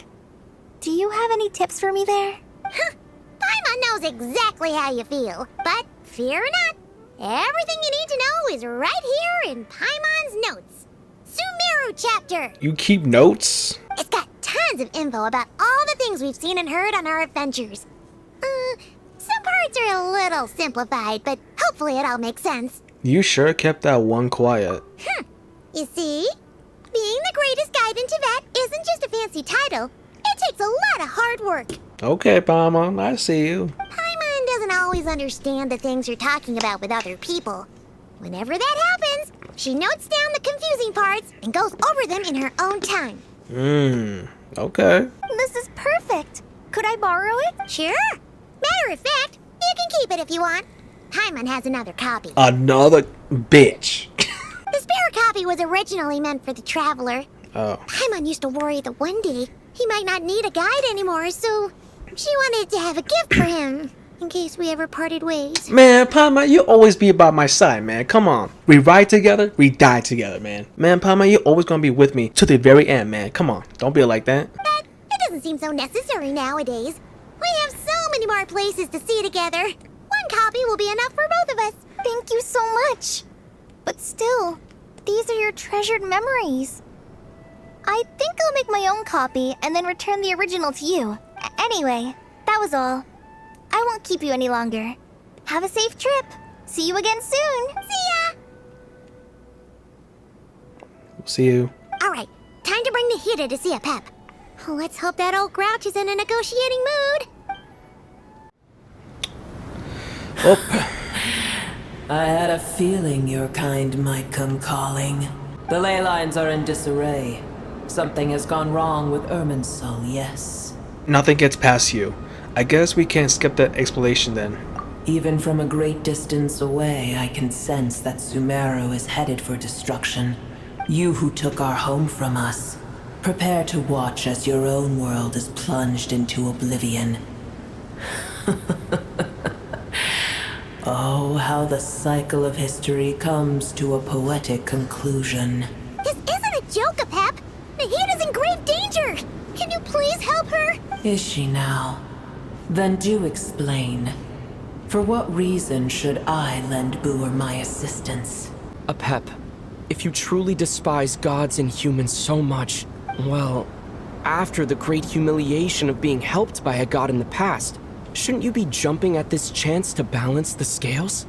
do you have any tips for me there? Paimon knows exactly how you feel, but fear not. Everything you need to know is right here in Paimon's notes. Sumeru chapter. You keep notes? It's got tons of info about all the things we've seen and heard on our adventures. Some parts are a little simplified, but hopefully it all makes sense. You sure kept that one quiet. You see? Being the greatest guide in Tibet isn't just a fancy title. It takes a lot of hard work. Okay, Paimon, I see you. Paimon doesn't always understand the things you're talking about with other people. Whenever that happens, she notes down the confusing parts and goes over them in her own time. Okay. This is perfect. Could I borrow it? Sure. Matter of fact, you can keep it if you want. Paimon has another copy. Another bitch. The spare copy was originally meant for the traveler. Oh. Paimon used to worry that one day he might not need a guide anymore, so she wanted to have a gift for him in case we ever parted ways. Man, Paimon, you always be by my side, man. Come on. We ride together, we die together, man. Man, Paimon, you always gonna be with me to the very end, man. Come on. Don't be like that. But it doesn't seem so necessary nowadays. We have so many more places to see together. One copy will be enough for both of us. Thank you so much. But still, these are your treasured memories. I think I'll make my own copy and then return the original to you. Anyway, that was all. I won't keep you any longer. Have a safe trip. See you again soon. See ya! See you. Alright, time to bring the Hida to see a Pep. Let's hope that old grouch is in a negotiating mood. Oh. I had a feeling your kind might come calling. The ley lines are in disarray. Something has gone wrong with Irminsul, yes. Nothing gets past you. I guess we can't skip the explanation then. Even from a great distance away, I can sense that Sumeru is headed for destruction. You who took our home from us, prepare to watch as your own world is plunged into oblivion. Oh, how the cycle of history comes to a poetic conclusion. This isn't a joke, Pep. Nahida's in grave danger. Can you please help her? Is she now? Then do explain. For what reason should I lend Boer my assistance? Apep, if you truly despise gods and humans so much, well, after the great humiliation of being helped by a god in the past, shouldn't you be jumping at this chance to balance the scales?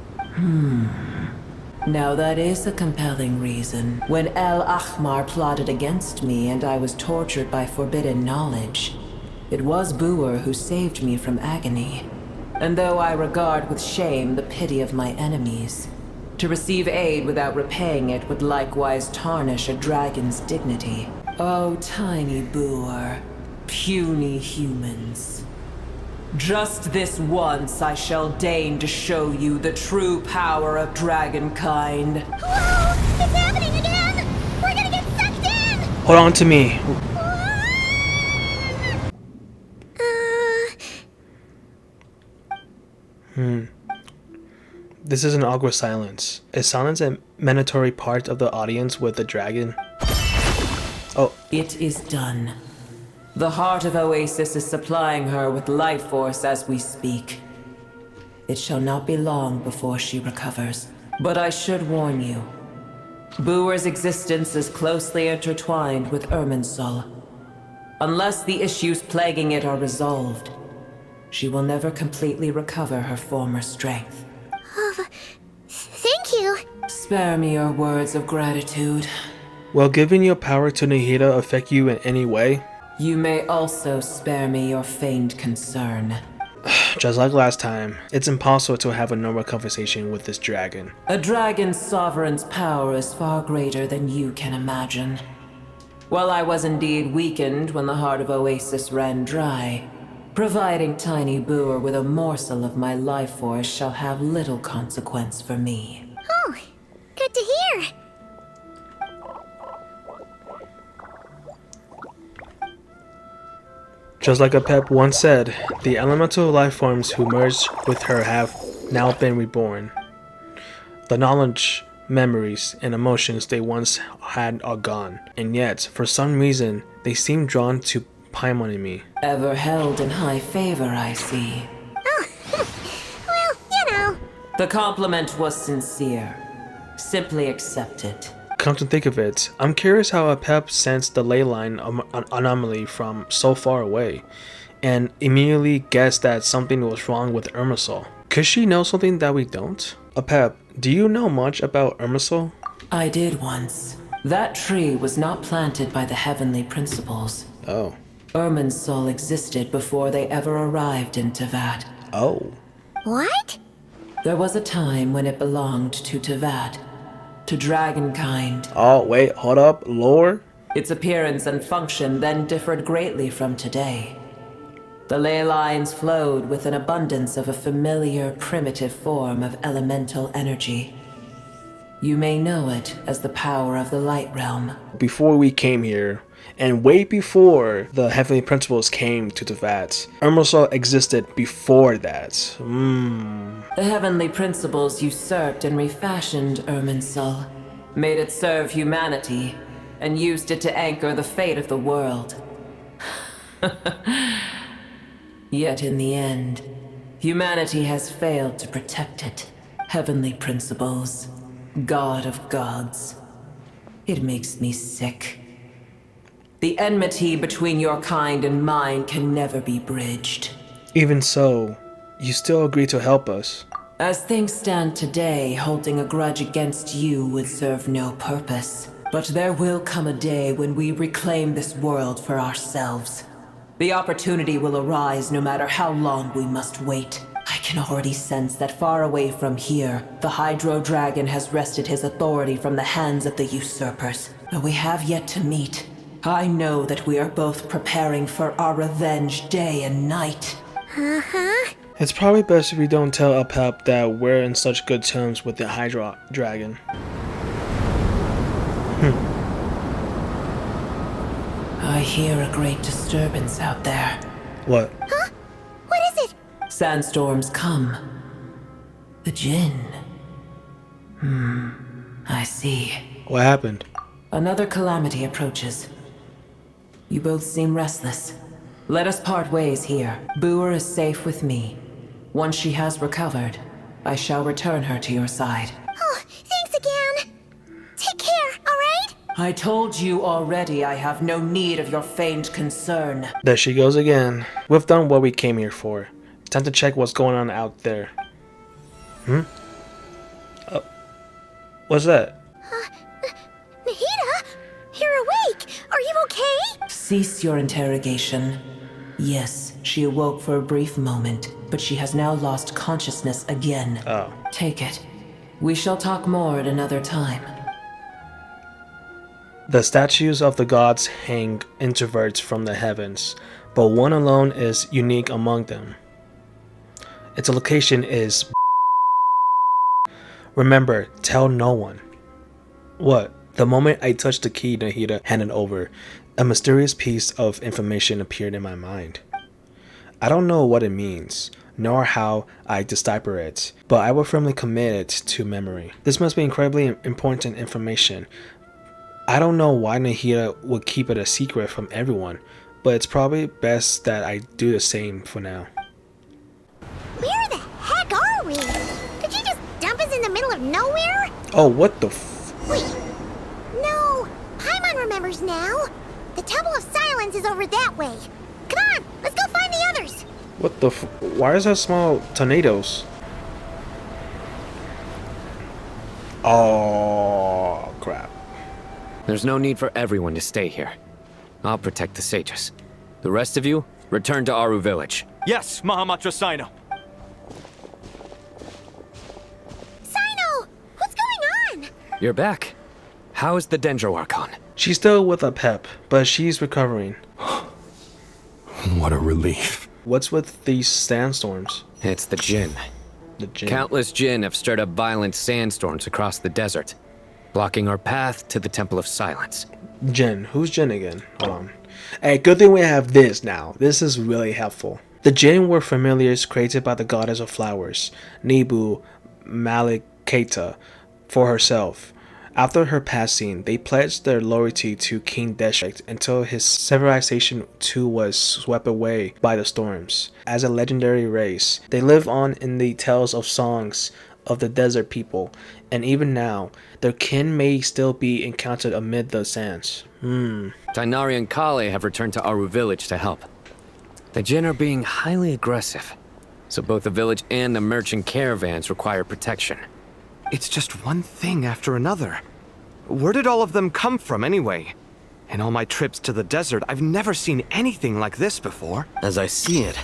Now that is a compelling reason. When El Ahmar plotted against me and I was tortured by forbidden knowledge, it was Boer who saved me from agony. And though I regard with shame the pity of my enemies, to receive aid without repaying it would likewise tarnish a dragon's dignity. Oh, tiny Boer, puny humans. Just this once I shall deign to show you the true power of dragonkind. Whoa! It's happening again! We're gonna get sucked in! Hold on to me. This is an awkward silence. Is silence a mandatory part of the audience with the dragon? Oh. It is done. The heart of Oasis is supplying her with life force as we speak. It shall not be long before she recovers. But I should warn you. Boer's existence is closely intertwined with Irminsul. Unless the issues plaguing it are resolved, she will never completely recover her former strength. Oh, thank you. Spare me your words of gratitude. Will giving your power to Nahida affect you in any way? You may also spare me your feigned concern. Just like last time, it's impossible to have a normal conversation with this dragon. A dragon's sovereign's power is far greater than you can imagine. While I was indeed weakened when the heart of Oasis ran dry, providing tiny Boer with a morsel of my life force shall have little consequence for me. Oh, good to hear. Just like Apep once said, the elemental life forms who merged with her have now been reborn. The knowledge, memories, and emotions they once had are gone, and yet, for some reason, they seem drawn to Paimon and me. Ever held in high favor, I see. Oh, well, you know. The compliment was sincere. Simply accept it. Come to think of it, I'm curious how Apep sensed the ley line anomaly from so far away, and immediately guessed that something was wrong with Irminsul. Could she know something that we don't? Apep, do you know much about Irminsul? I did once. That tree was not planted by the heavenly principles. Oh. Irminsul existed before they ever arrived in Tevat. Oh. What? There was a time when it belonged to Tevat, to dragonkind. Oh, wait, hold up, lore? Its appearance and function then differed greatly from today. The ley lines flowed with an abundance of a familiar, primitive form of elemental energy. You may know it as the power of the Light Realm. Before we came here, and way before the Heavenly Principles came to Teyvat, Irminsul existed before that. The Heavenly Principles usurped and refashioned Irminsul, made it serve humanity, and used it to anchor the fate of the world. Yet in the end, humanity has failed to protect it. Heavenly Principles, God of gods. It makes me sick. The enmity between your kind and mine can never be bridged. Even so, you still agree to help us. As things stand today, holding a grudge against you would serve no purpose. But there will come a day when we reclaim this world for ourselves. The opportunity will arise no matter how long we must wait. I can already sense that far away from here, the Hydro Dragon has wrested his authority from the hands of the usurpers. Though we have yet to meet, I know that we are both preparing for our revenge day and night. It's probably best if we don't tell Uphep that we're in such good terms with the Hydro Dragon. I hear a great disturbance out there. What? Huh? What is it? Sandstorms come. The Jinn. I see. What happened? Another calamity approaches. You both seem restless. Let us part ways here. Boer is safe with me. Once she has recovered, I shall return her to your side. Oh, thanks again. Take care, alright? I told you already I have no need of your feigned concern. There she goes again. We've done what we came here for. Time to check what's going on out there. What's that? Nahida? You're awake. Are you okay? Cease your interrogation. Yes, she awoke for a brief moment, but she has now lost consciousness again. Oh. Take it. We shall talk more at another time. The statues of the gods hang introverts from the heavens, but one alone is unique among them. Its location is... Remember, tell no one. What? The moment I touched the key Nahida handed over, a mysterious piece of information appeared in my mind. I don't know what it means, nor how I decipher it, but I will firmly commit it to memory. This must be incredibly important information. I don't know why Nahida would keep it a secret from everyone, but it's probably best that I do the same for now. Where the heck are we? Did you just dump us in the middle of nowhere? Oh, what the Wait. No. Paimon remembers now. The Temple of Silence is over that way. Come on, let's go find the others. What the why is there small tornadoes? Oh, crap. There's no need for everyone to stay here. I'll protect the sages. The rest of you, return to Aru village. Yes, Mahamatra Sino. Sino! What's going on? You're back. How is the Dendro Archon? She's still with Uphep, but she's recovering. What a relief. What's with these sandstorms? It's the Jinn. The Jinn. Countless Jinn have stirred up violent sandstorms across the desert, blocking our path to the Temple of Silence. Jinn. Who's Jinn again? Hold on. Hey, good thing we have this now. This is really helpful. The Jinn were familiars created by the goddess of flowers, Nebu Maliketa, for herself. After her passing, they pledged their loyalty to King Deshret until his civilization too was swept away by the storms. As a legendary race, they live on in the tales of songs of the desert people, and even now, their kin may still be encountered amid the sands. Tainari and Kale have returned to Aru village to help. The Jinn are being highly aggressive, so both the village and the merchant caravans require protection. It's just one thing after another. Where did all of them come from anyway? In all my trips to the desert, I've never seen anything like this before. As I see it,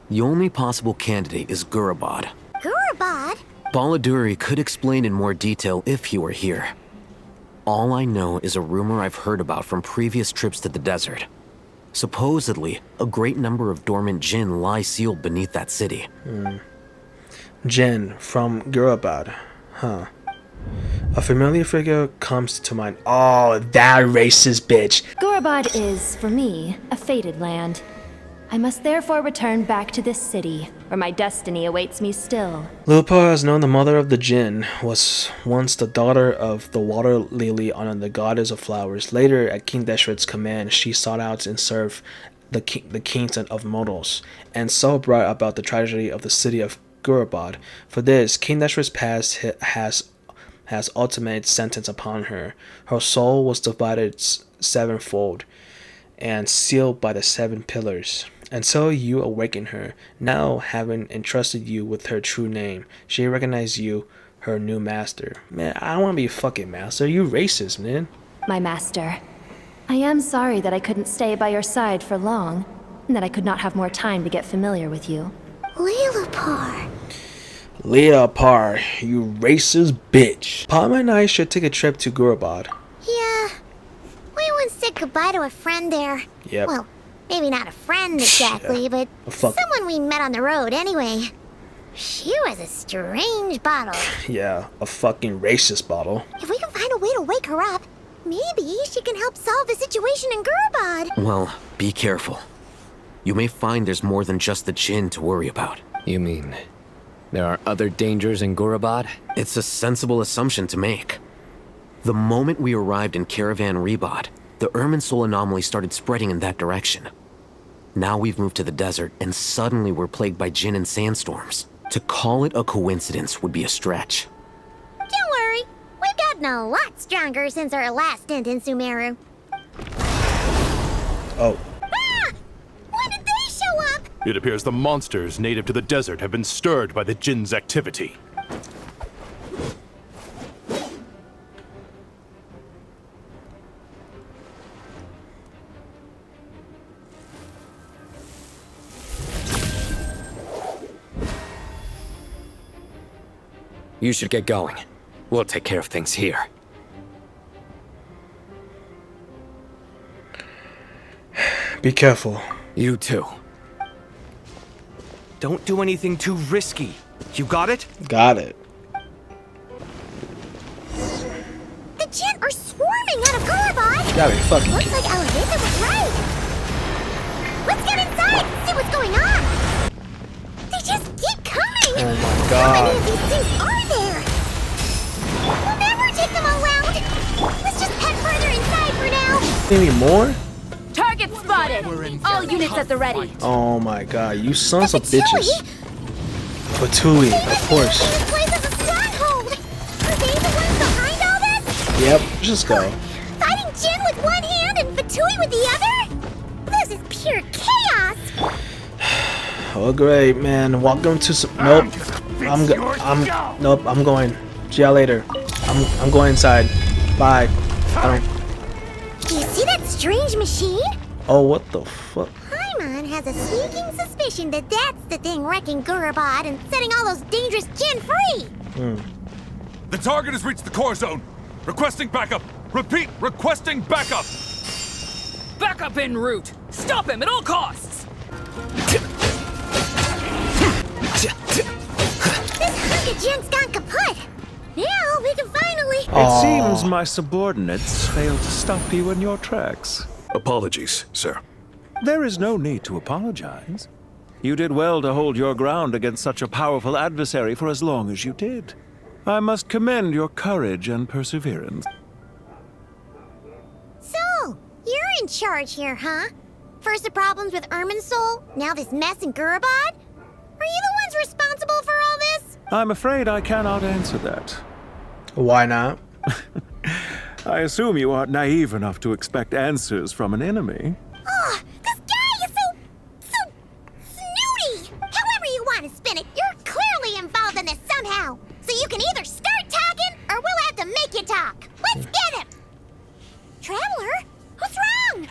the only possible candidate is Gurabad. Gurabad? Baladuri could explain in more detail if he were here. All I know is a rumor I've heard about from previous trips to the desert. Supposedly, a great number of dormant Jinn lie sealed beneath that city. Jinn from Gurabad. Huh. A familiar figure comes to mind. Oh, that racist bitch. Gurabad is, for me, a fated land. I must therefore return back to this city, where my destiny awaits me still. Lupar has known the mother of the Jinn, was once the daughter of the water lily on the goddess of flowers. Later, at King Deshret's command, she sought out and served the kings of mortals, and so brought about the tragedy of the city of Gurabad. For this, King Deshret's past has ultimate sentence upon her. Her soul was divided sevenfold and sealed by the 7 pillars. Until you awaken her, now having entrusted you with her true name, she recognizes you, her new master. Man, I don't want to be a fucking master. You racist, man. My master, I am sorry that I couldn't stay by your side for long, and that I could not have more time to get familiar with you. Leelapar. Leopard, you racist bitch. Palma and I should take a trip to Gurabad. Yeah. We once said goodbye to a friend there. Yep. Well, maybe not a friend exactly, but fuck. someone we met on the road anyway. She was a strange bottle. Yeah, a fucking racist bottle. If we can find a way to wake her up, maybe she can help solve the situation in Gurabad. Well, be careful. You may find there's more than just the Jinn to worry about. You mean there are other dangers in Gurabad? It's a sensible assumption to make. The moment we arrived in Caravan Rebod, the Irminsul anomaly started spreading in that direction. Now we've moved to the desert, and suddenly we're plagued by Jinn and sandstorms. To call it a coincidence would be a stretch. Don't worry, we've gotten a lot stronger since our last stint in Sumeru. Oh. Ah! When did they show up? It appears the monsters native to the desert have been stirred by the Jinn's activity. You should get going. We'll take care of things here. Be careful. You too. Don't do anything too risky. You got it? Got it. The Jinn are swarming out of Gurabad! Gotta be fucking Looks like Alhita was right! Let's get inside and see what's going on! They just keep coming! Oh my How god. many of these things are there? We'll never take them all round! Let's just head further inside for now! Any more? Target spotted! All units at the ready. Oh my god, you sons of bitches. Fatui, of course. This place is a stronghold! Are they the ones behind all this? Yep, just go. Fighting Jinn with one hand and Fatui with the other? This is pure chaos! Oh great, man. Welcome to some. Nope. Nope. I'm going. See ya later. I'm going inside. Bye. I don't. Do you see that strange machine? Oh, what the fuck? Paimon has a sneaking suspicion that that's the thing wrecking Gurabad and setting all those dangerous Jinn free. The target has reached the core zone. Requesting backup. Repeat, requesting backup. Backup en route. Stop him at all costs. This hunk of Jinn's gone kaput. Now we can finally... It seems my subordinates failed to stop you in your tracks. Apologies, sir. There is no need to apologize. You did well to hold your ground against such a powerful adversary for as long as you did. I must commend your courage and perseverance. So, you're in charge here, huh? First the problems with Irminsul, now this mess in Gurabad? Are you the ones responsible for all this? I'm afraid I cannot answer that. Why not? I assume you aren't naive enough to expect answers from an enemy. Oh, this guy is so snooty! However you want to spin it, you're clearly involved in this somehow. So you can either start talking, or we'll have to make you talk. Let's get him! Traveler, what's wrong?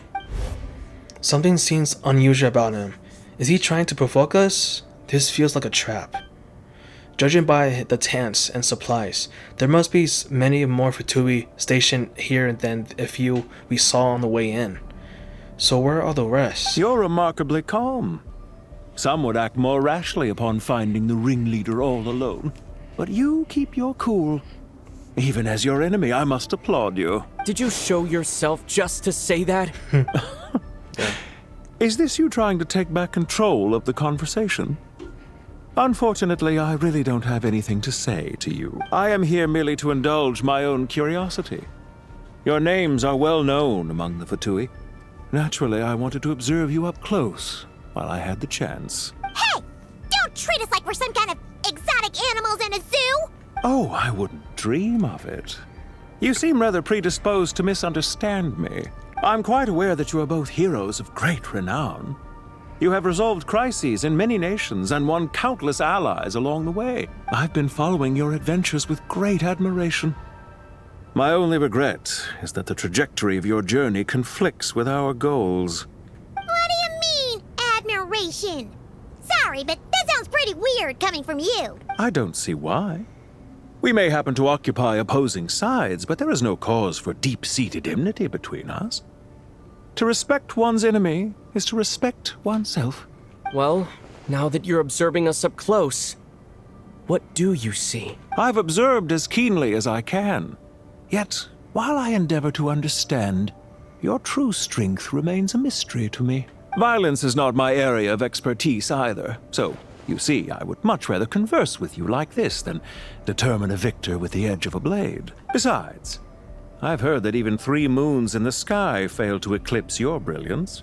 Something seems unusual about him. Is he trying to provoke us? This feels like a trap. Judging by the tents and supplies, there must be many more Fatui stationed here than a few we saw on the way in. So where are the rest? You're remarkably calm. Some would act more rashly upon finding the ringleader all alone. But you keep your cool. Even as your enemy, I must applaud you. Did you show yourself just to say that? Is this you trying to take back control of the conversation? Unfortunately, I really don't have anything to say to you. I am here merely to indulge my own curiosity. Your names are well known among the Fatui. Naturally, I wanted to observe you up close while I had the chance. Hey! Don't treat us like we're some kind of exotic animals in a zoo! Oh, I wouldn't dream of it. You seem rather predisposed to misunderstand me. I'm quite aware that you are both heroes of great renown. You have resolved crises in many nations and won countless allies along the way. I've been following your adventures with great admiration. My only regret is that the trajectory of your journey conflicts with our goals. What do you mean, admiration? Sorry, but that sounds pretty weird coming from you. I don't see why. We may happen to occupy opposing sides, but there is no cause for deep-seated enmity between us. To respect one's enemy is to respect oneself. Well, now that you're observing us up close, what do you see? I've observed as keenly as I can. Yet, while I endeavor to understand, your true strength remains a mystery to me. Violence is not my area of expertise either, so, you see, I would much rather converse with you like this than determine a victor with the edge of a blade. Besides, I've heard that even 3 moons in the sky fail to eclipse your brilliance.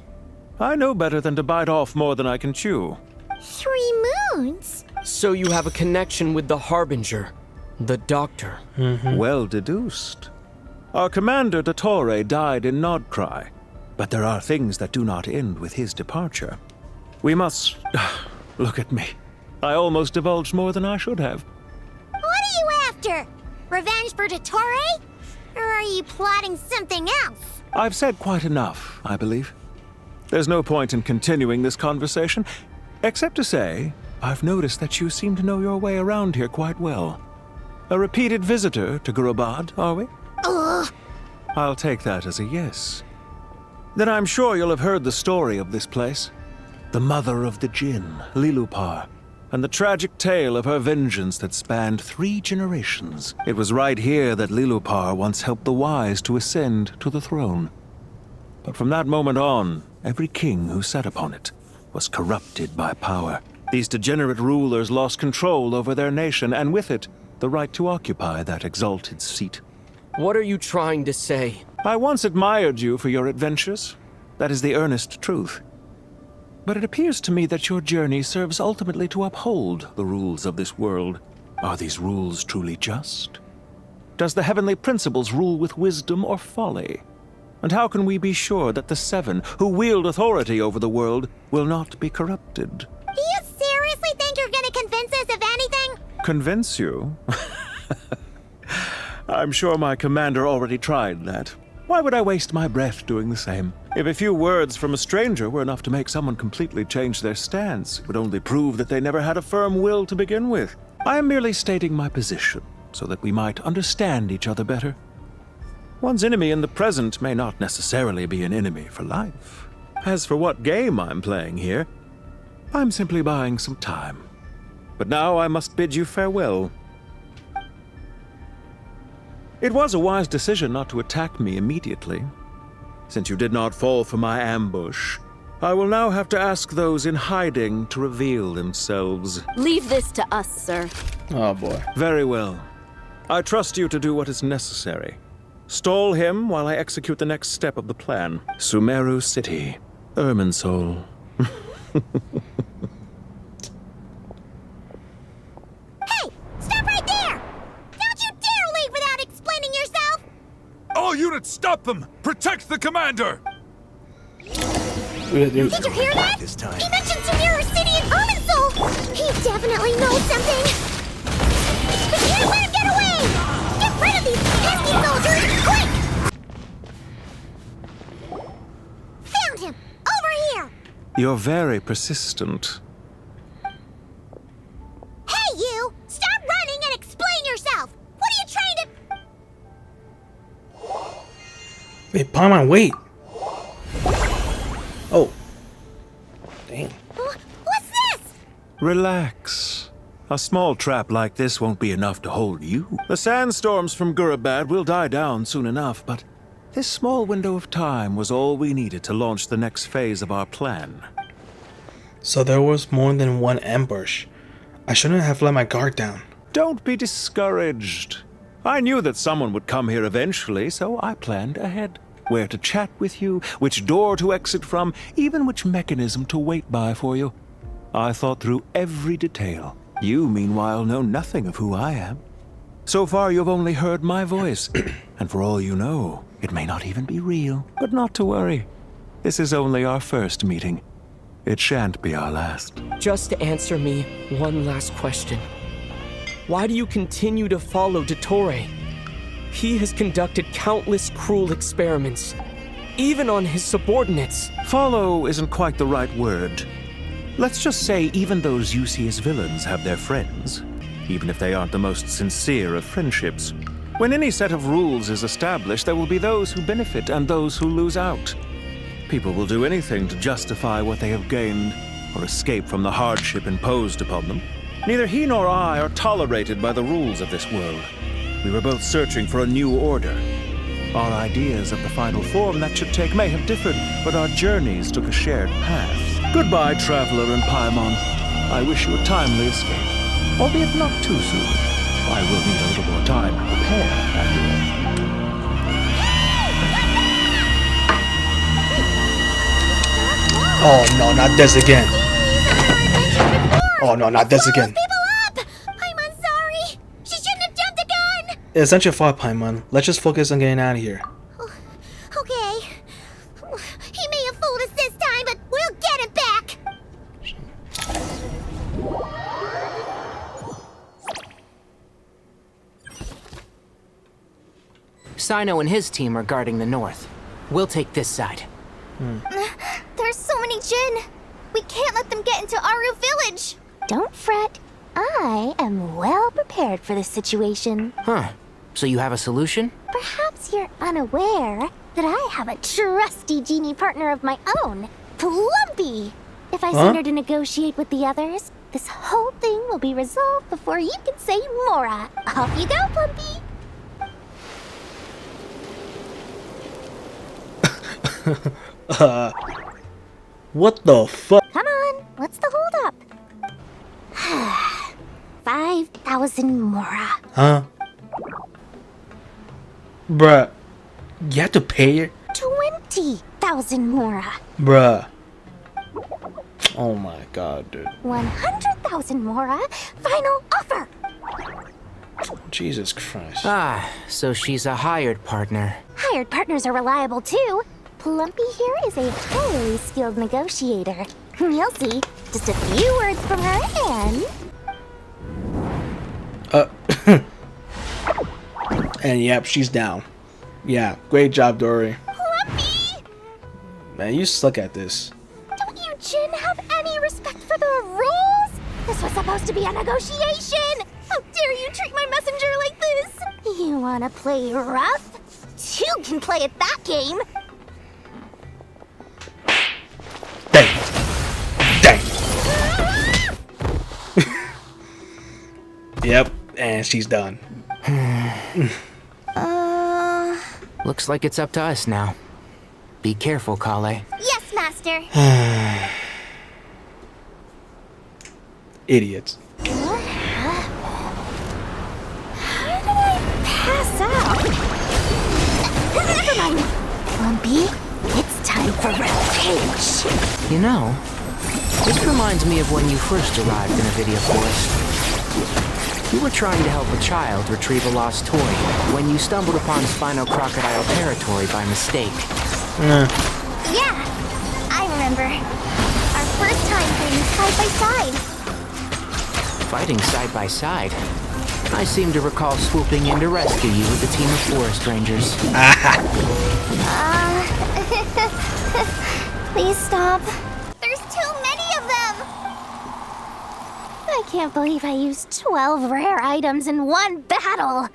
I know better than to bite off more than I can chew. 3 moons? So you have a connection with the Harbinger, the Doctor. Well deduced. Our commander, Dottore, died in Nodcry, but there are things that do not end with his departure. We must... Look at me. I almost divulged more than I should have. What are you after? Revenge for Dottore? Or are you plotting something else? I've said quite enough, I believe. There's no point in continuing this conversation, except to say, I've noticed that you seem to know your way around here quite well. A repeated visitor to Gurabad, are we? Ugh. I'll take that as a yes. Then I'm sure you'll have heard the story of this place. The mother of the Jinn, Lilupar, and the tragic tale of her vengeance that spanned 3 generations. It was right here that Lilupar once helped the wise to ascend to the throne. But from that moment on, every king who sat upon it was corrupted by power. These degenerate rulers lost control over their nation, and with it, the right to occupy that exalted seat. What are you trying to say? I once admired you for your adventures. That is the earnest truth. But it appears to me that your journey serves ultimately to uphold the rules of this world. Are these rules truly just? Does the heavenly principles rule with wisdom or folly? And how can we be sure that the 7 who wield authority over the world will not be corrupted? Do you seriously think you're gonna convince us of anything? Convince you? I'm sure my commander already tried that. Why would I waste my breath doing the same? If a few words from a stranger were enough to make someone completely change their stance, it would only prove that they never had a firm will to begin with. I am merely stating my position, so that we might understand each other better. One's enemy in the present may not necessarily be an enemy for life. As for what game I'm playing here, I'm simply buying some time. But now I must bid you farewell. It was a wise decision not to attack me immediately. Since you did not fall for my ambush, I will now have to ask those in hiding to reveal themselves. Leave this to us, sir. Oh boy. Very well. I trust you to do what is necessary. Stall him while I execute the next step of the plan. Sumeru City, Irminsul. Hey! Stop right there! Don't you dare leave without explaining yourself! All units, stop them! Protect the commander! Did you hear that? This time. He mentioned Sumeru City and Irminsul! He definitely knows something! We can't let him get away! Get rid of these pesky soldiers, quick! Found him! Over here! You're very persistent. Hey, you! Stop running and explain yourself! What are you trying to... Wait, Paimon, wait! Oh. Damn. What's this? Relax. A small trap like this won't be enough to hold you. The sandstorms from Gurabad will die down soon enough, but this small window of time was all we needed to launch the next phase of our plan. So there was more than one ambush. I shouldn't have let my guard down. Don't be discouraged. I knew that someone would come here eventually, so I planned ahead. Where to chat with you, which door to exit from, even which mechanism to wait by for you. I thought through every detail. You, meanwhile, know nothing of who I am. So far, you've only heard my voice, and for all you know, it may not even be real. But not to worry. This is only our first meeting. It shan't be our last. Just answer me one last question. Why do you continue to follow Dottore? He has conducted countless cruel experiments, even on his subordinates. Follow isn't quite the right word. Let's just say even those you see as villains have their friends, even if they aren't the most sincere of friendships. When any set of rules is established, there will be those who benefit and those who lose out. People will do anything to justify what they have gained or escape from the hardship imposed upon them. Neither he nor I are tolerated by the rules of this world. We were both searching for a new order. Our ideas of the final form that should take may have differed, but our journeys took a shared path. Goodbye, traveler and Paimon. I wish you a timely escape, albeit not too soon. I will need a little more time to prepare, after all. Oh no, not this again. Oh no, not this again. I'm sorry. She shouldn't have jumped the gun. It's not your fault, Paimon. Let's just focus on getting out of here. Okay. He may have fooled us this time, but we'll get him back. Sino and his team are guarding the north. We'll take this side. There's so many Jin. We can't let them get into Aru Village. Don't fret. I am well prepared for this situation. Huh. So you have a solution? Perhaps you're unaware that I have a trusty genie partner of my own, Plumpy. If I send her to negotiate with the others, this whole thing will be resolved before you can say Mora. Off you go, Plumpy. What the fuck? Come on, what's the holdup? 5,000 Mora. Huh? Bruh. You have to pay her? 20,000 Mora. Bruh. Oh my god, dude. 100,000 Mora. Final offer. Jesus Christ. Ah, so she's a hired partner. Hired partners are reliable too. Plumpy here is a highly skilled negotiator. You'll see. Just a few words from her and... And yep, she's down. Yeah, great job, Dory. Plumpy! Man, you suck at this. Don't you Jin have any respect for the rules? This was supposed to be a negotiation! How dare you treat my messenger like this? You wanna play rough? Two can play at that game. Yep, and she's done. Looks like it's up to us now. Be careful, Kale. Yes, Master. Idiots. How did I pass out? Never mind. Plumpy, it's time for rampage. You know, this reminds me of when you first arrived in a video forest. You were trying to help a child retrieve a lost toy when you stumbled upon Spino Crocodile territory by mistake. Yeah, I remember. Our first time fighting side by side. Fighting side by side? I seem to recall swooping in to rescue you with a team of forest rangers. Please stop. There's too many of them. I can't believe I used 12 rare items in one battle.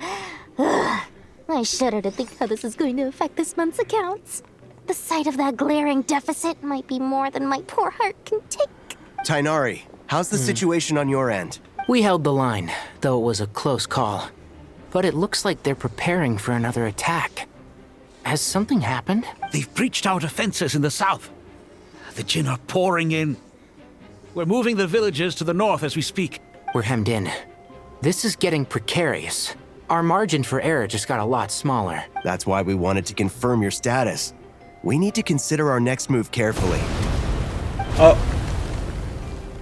Ugh. I shudder to think how this is going to affect this month's accounts. The sight of that glaring deficit might be more than my poor heart can take. Tainari, how's the situation on your end? We held the line, though it was a close call. But it looks like they're preparing for another attack. Has something happened? They've breached our defenses in the south. The Jinn are pouring in. We're moving the villagers to the north as we speak. We're hemmed in. This is getting precarious. Our margin for error just got a lot smaller. That's why we wanted to confirm your status. We need to consider our next move carefully. Oh.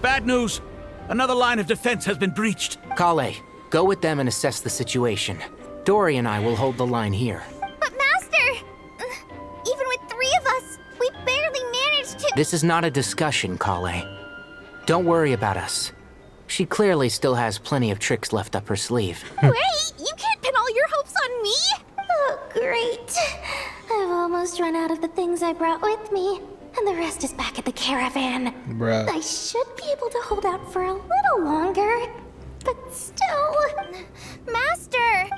Bad news. Another line of defense has been breached. Kale, go with them and assess the situation. Dory and I will hold the line here. But Master! Even with 3 of us, we barely managed to— This is not a discussion, Kale. Don't worry about us. She clearly still has plenty of tricks left up her sleeve. Wait! You can't pin all your hopes on me! Oh, great. I've almost run out of the things I brought with me, and the rest is back at the caravan. Bruh. I should be able to hold out for a little longer, but still... Master!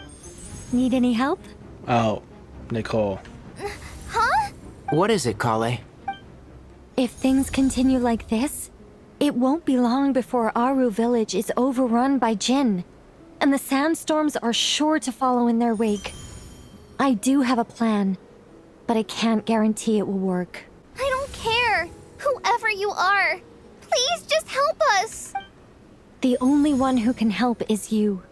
Need any help? Oh, Nicole. Huh? What is it, Kale? If things continue like this, it won't be long before Aru village is overrun by Jinn, and the sandstorms are sure to follow in their wake. I do have a plan, but I can't guarantee it will work. I don't care. Whoever you are, please just help us. The only one who can help is you.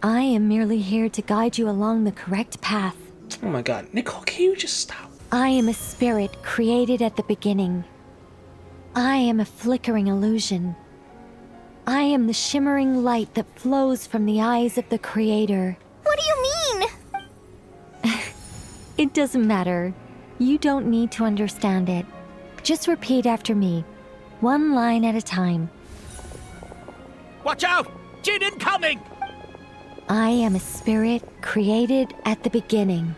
I am merely here to guide you along the correct path. Oh my god, Nicole, can you just stop? I am a spirit created at the beginning. I am a flickering illusion. I am the shimmering light that flows from the eyes of the Creator. What do you mean? It doesn't matter. You don't need to understand it. Just repeat after me, one line at a time. Watch out! Jinn incoming! I am a spirit created at the beginning.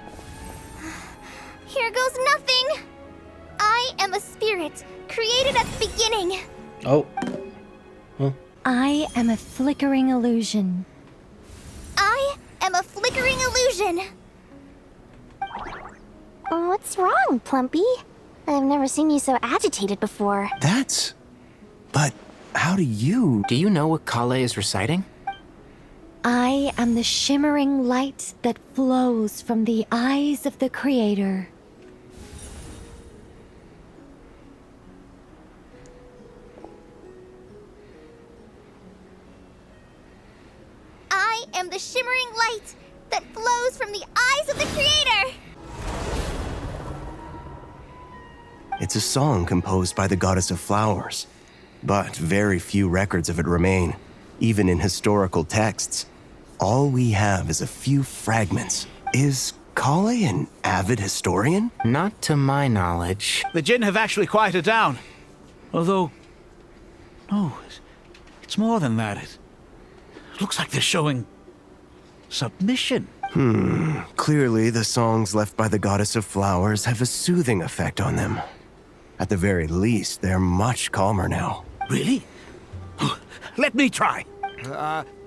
Here goes nothing. I am a spirit created at the beginning. Oh. Huh? I am a flickering illusion. I am a flickering illusion. What's wrong, Plumpy? I've never seen you so agitated before. But how do you... Do you know what Kale is reciting? I am the shimmering light that flows from the eyes of the Creator. I am the shimmering light that flows from the eyes of the Creator. It's a song composed by the goddess of flowers, but very few records of it remain, even in historical texts. All we have is a few fragments. Is Kale an avid historian? Not to my knowledge. The Jinn have actually quieted down. Although... no, it's more than that. It looks like they're showing... submission. Clearly the songs left by the goddess of flowers have a soothing effect on them. At the very least, they're much calmer now. Really? Let me try.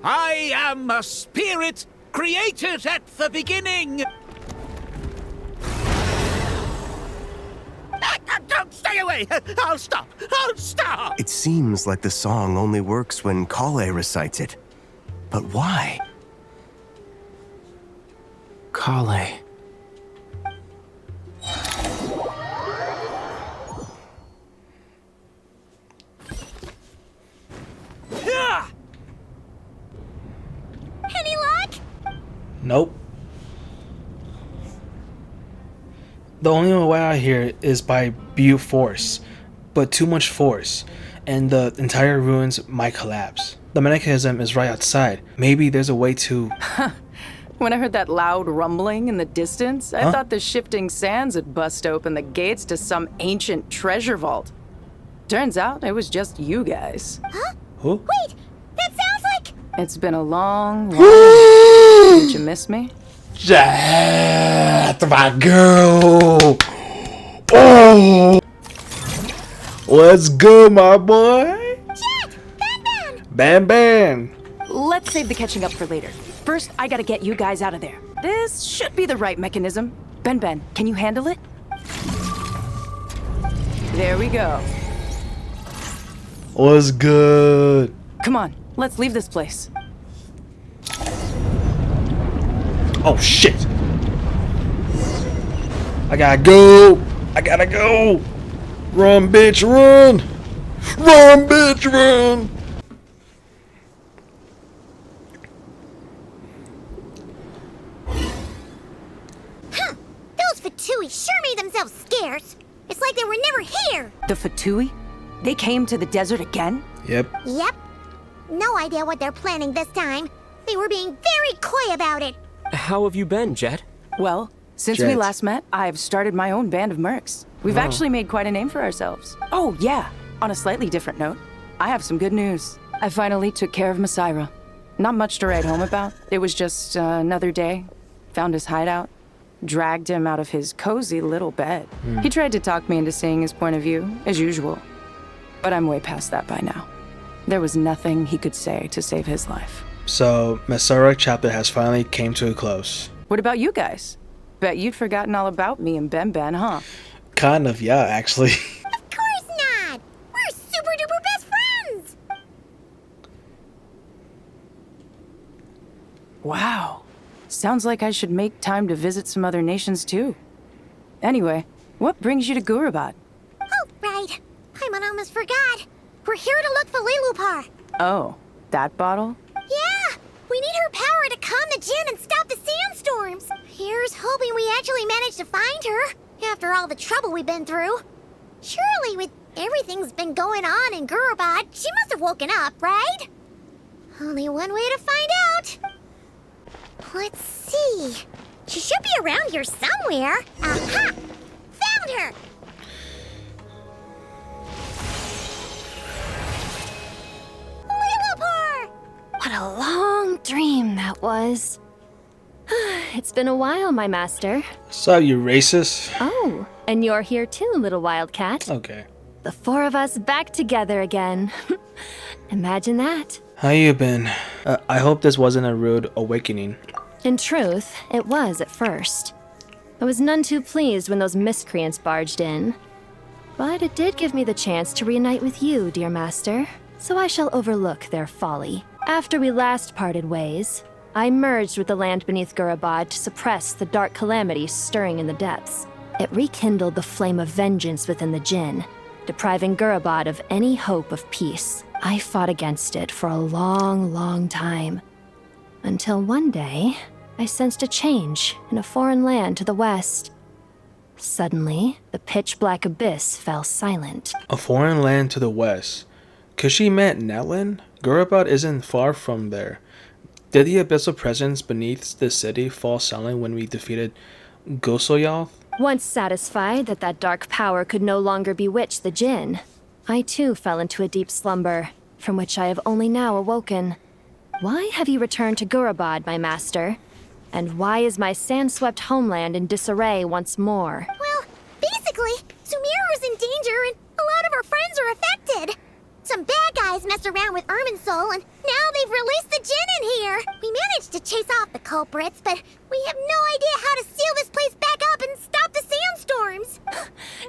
I am a spirit created at the beginning. Don't stay away! I'll stop! I'll stop! It seems like the song only works when Kale recites it. But why? Kale. Any luck? Nope. The only way out here is by brute force, but too much force, and the entire ruins might collapse. The mechanism is right outside. Maybe there's a way to... When I heard that loud rumbling in the distance, I thought the shifting sands had bust open the gates to some ancient treasure vault. Turns out it was just you guys. Huh? Who? Wait, that sounds like... It's been a long, long... Did you miss me? That's my girl! Oh! What's good, my boy? Jet! Ban! Ban Ban! Let's save the catching up for later. First, I gotta get you guys out of there. This should be the right mechanism. Ben, can you handle it? There we go. What's good? Come on, let's leave this place. Oh shit! I gotta go! I gotta go! Run, bitch, run! Run, bitch, run! Huh! Those fatui sure made themselves scarce. It's like they were never here. The fatui? They came to the desert again? Yep. Yep. No idea what they're planning this time. They were being very coy about it. How have you been, Jet? Well, since we last met, I've started my own band of mercs. We've actually made quite a name for ourselves. Oh, yeah. On a slightly different note, I have some good news. I finally took care of Masira. Not much to write home about. It was just another day. Found his hideout. Dragged him out of his cozy little bed. He tried to talk me into seeing his point of view, as usual. But I'm way past that by now. There was nothing he could say to save his life. So, Masara chapter has finally came to a close. What about you guys? Bet you'd forgotten all about me and Ben Ben, huh? Kind of, yeah, actually. Of course not! We're super duper best friends! Wow. Sounds like I should make time to visit some other nations too. Anyway, what brings you to Gurabad? Oh, right. I almost forgot. We're here to look for Lilupar. Oh, that bottle? Yeah! We need her power to calm the Jinn and stop the sandstorms. Here's hoping we actually manage to find her, after all the trouble we've been through. Surely with everything's been going on in Gurabad, she must have woken up, right? Only one way to find out. Let's see. She should be around here somewhere. Aha! Found her! Lilupar! What a long dream that was. It's been a while, my master. So, you racist? Oh, and you're here too, little wildcat. Okay. The four of us back together again. Imagine that. How you been? I hope this wasn't a rude awakening. In truth, it was at first. I was none too pleased when those miscreants barged in. But it did give me the chance to reunite with you, dear master, so I shall overlook their folly. After we last parted ways, I merged with the land beneath Gurabad to suppress the dark calamity stirring in the depths. It rekindled the flame of vengeance within the Jinn, depriving Gurabad of any hope of peace. I fought against it for a long, long time. Until one day, I sensed a change in a foreign land to the west. Suddenly, the pitch-black abyss fell silent. A foreign land to the west. Cause she meant Netland? Gurabad isn't far from there. Did the abyssal presence beneath the city fall silent when we defeated Gosoyoth? Once satisfied that that dark power could no longer bewitch the Jinn, I too fell into a deep slumber, from which I have only now awoken. Why have you returned to Gurabad, my master? And why is my sand-swept homeland in disarray once more? Well, basically, Sumeru's in danger and a lot of our friends are affected. Some bad guys messed around with Irminsul and now they've released the Jinn in here. We managed to chase off the culprits, but we have no idea how to seal this place back up and stop the sandstorms.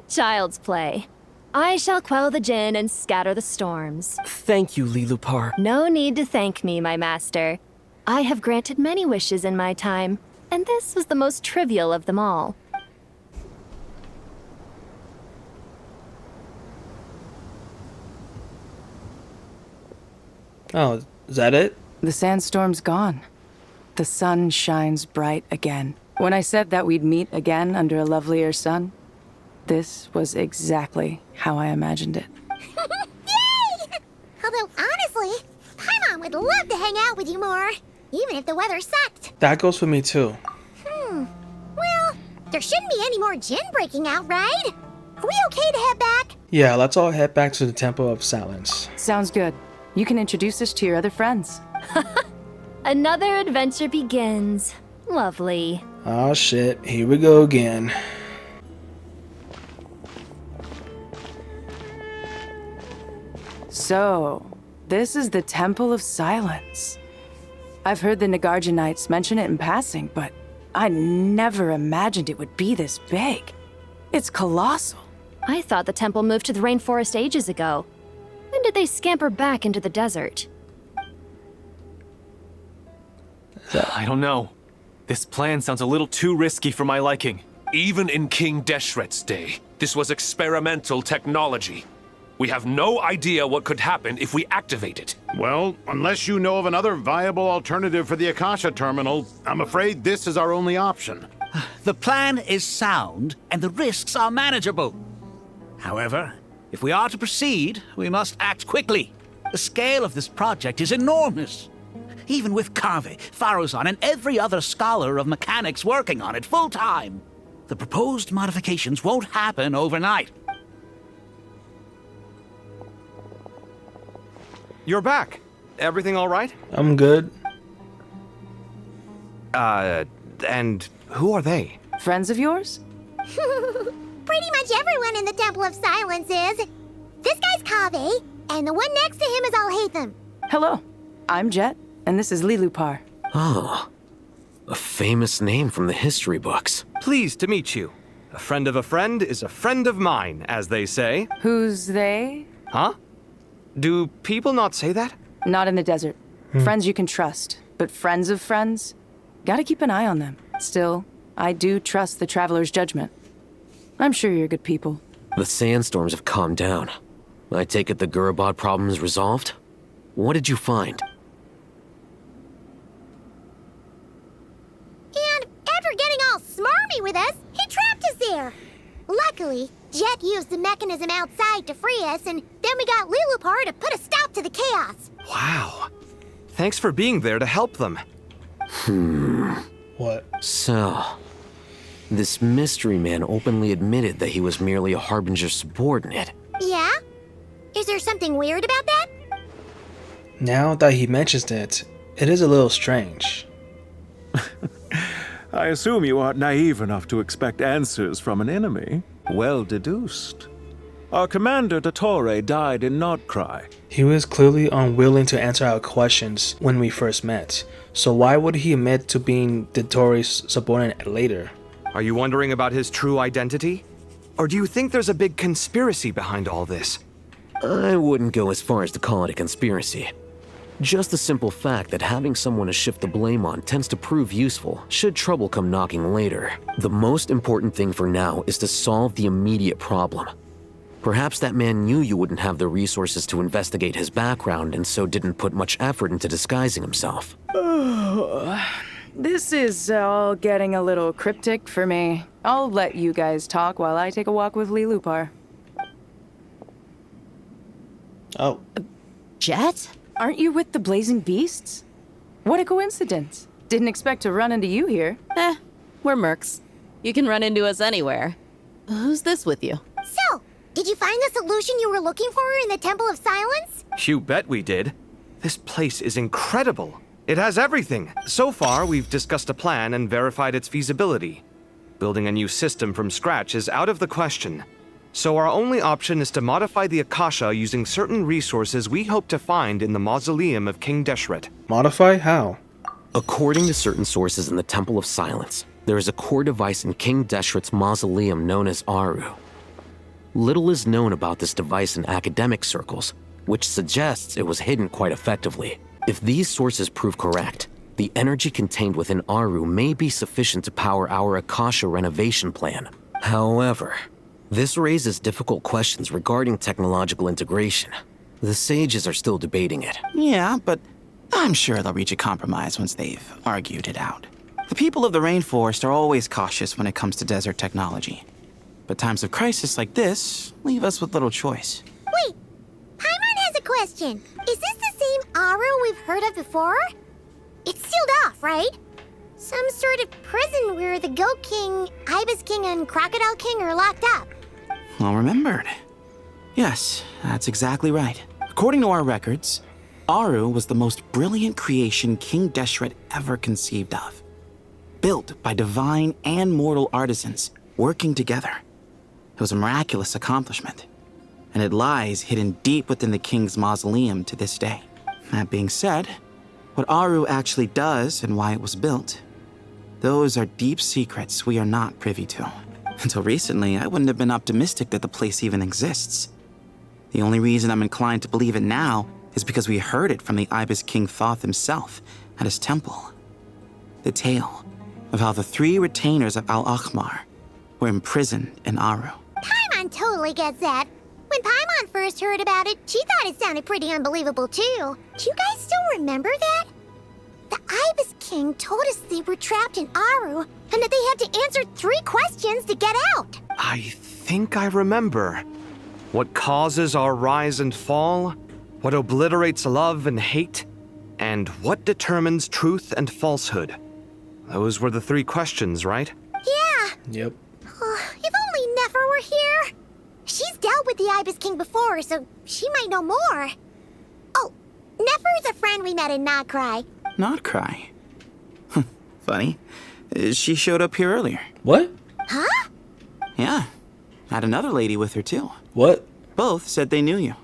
Child's play. I shall quell the Jinn and scatter the storms. Thank you, Lilupar. No need to thank me, my master. I have granted many wishes in my time, and this was the most trivial of them all. Oh, is that it? The sandstorm's gone. The sun shines bright again. When I said that we'd meet again under a lovelier sun, this was exactly how I imagined it. Yay! Although, honestly, Paimon would love to hang out with you more, even if the weather sucked. That goes for me too. Well, there shouldn't be any more Jinn breaking out, right? Are we okay to head back? Yeah, let's all head back to the Temple of Silence. Sounds good. You can introduce us to your other friends. Another adventure begins. Lovely. Oh shit, here we go again. So, this is the Temple of Silence. I've heard the Nagarjanites mention it in passing, but I never imagined it would be this big. It's colossal. I thought the temple moved to the rainforest ages ago. When did they scamper back into the desert? I don't know. This plan sounds a little too risky for my liking. Even in King Deshret's day, this was experimental technology. We have no idea what could happen if we activate it. Well, unless you know of another viable alternative for the Akasha terminal, I'm afraid this is our only option. The plan is sound, and the risks are manageable. However, if we are to proceed, we must act quickly. The scale of this project is enormous. Even with Kave, Faruzan, and every other scholar of mechanics working on it full-time, the proposed modifications won't happen overnight. You're back. Everything all right? I'm good. And who are they? Friends of yours? Pretty much everyone in the Temple of Silence is. This guy's Kave, and the one next to him is Alhaitham. Hello, I'm Jet, and this is Lilupar. Oh, a famous name from the history books. Pleased to meet you. A friend of a friend is a friend of mine, as they say. Who's they? Huh? Do people not say that? Not in the desert. Friends you can trust, but friends of friends? Gotta keep an eye on them. Still, I do trust the Traveler's judgment. I'm sure you're good people. The sandstorms have calmed down. I take it the Gurabad problem is resolved? What did you find? And after getting all smarmy with us, he trapped us there. Luckily, Jet used the mechanism outside to free us, and then we got Lilupar to put a stop to the chaos. Wow. Thanks for being there to help them. What? So, this mystery man openly admitted that he was merely a Harbinger's subordinate. Yeah? Is there something weird about that? Now that he mentions it, it is a little strange. I assume you aren't naive enough to expect answers from an enemy. Well deduced. Our commander, Dottore, died in Nordcry. He was clearly unwilling to answer our questions when we first met, so why would he admit to being Dottore's subordinate later? Are you wondering about his true identity? Or do you think there's a big conspiracy behind all this? I wouldn't go as far as to call it a conspiracy. Just the simple fact that having someone to shift the blame on tends to prove useful should trouble come knocking later. The most important thing for now is to solve the immediate problem. Perhaps that man knew you wouldn't have the resources to investigate his background and so didn't put much effort into disguising himself. This is all getting a little cryptic for me. I'll let you guys talk while I take a walk with Lilupar. Oh. Jet? Aren't you with the Blazing Beasts? What a coincidence. Didn't expect to run into you here. We're mercs. You can run into us anywhere. Who's this with you? So, did you find the solution you were looking for in the Temple of Silence? You bet we did. This place is incredible. It has everything. So far, we've discussed a plan and verified its feasibility. Building a new system from scratch is out of the question. So our only option is to modify the Akasha using certain resources we hope to find in the mausoleum of King Deshret. Modify? How? According to certain sources in the Temple of Silence, there is a core device in King Deshret's mausoleum known as Aru. Little is known about this device in academic circles, which suggests it was hidden quite effectively. If these sources prove correct, the energy contained within Aru may be sufficient to power our Akasha renovation plan. However, this raises difficult questions regarding technological integration. The sages are still debating it. Yeah, but I'm sure they'll reach a compromise once they've argued it out. The people of the rainforest are always cautious when it comes to desert technology. But times of crisis like this leave us with little choice. Wait, Paimon has a question. Is this the same Aru we've heard of before? It's sealed off, right? Some sort of prison where the Goat King, Ibis King, and Crocodile King are locked up. Well remembered. Yes, that's exactly right. According to our records, Aru was the most brilliant creation King Deshret ever conceived of. Built by divine and mortal artisans working together. It was a miraculous accomplishment, and it lies hidden deep within the king's mausoleum to this day. That being said, what Aru actually does and why it was built, those are deep secrets we are not privy to. Until recently, I wouldn't have been optimistic that the place even exists. The only reason I'm inclined to believe it now is because we heard it from the Ibis King Thoth himself at his temple. The tale of how the 3 retainers of Al-Akhmar were imprisoned in Aru. Paimon totally gets that. When Paimon first heard about it, she thought it sounded pretty unbelievable too. Do you guys still remember that? The Ibis King told us they were trapped in Aru and that they had to answer 3 questions to get out. I think I remember. What causes our rise and fall? What obliterates love and hate? And what determines truth and falsehood? Those were the 3 questions, right? Yeah. Yep. If only Nefer were here. She's dealt with the Ibis King before, so she might know more. Oh, Nefer's a friend we met in Notcry. Notcry? Funny. She showed up here earlier. What? Huh? Yeah. Had another lady with her, too. What? Both said they knew you.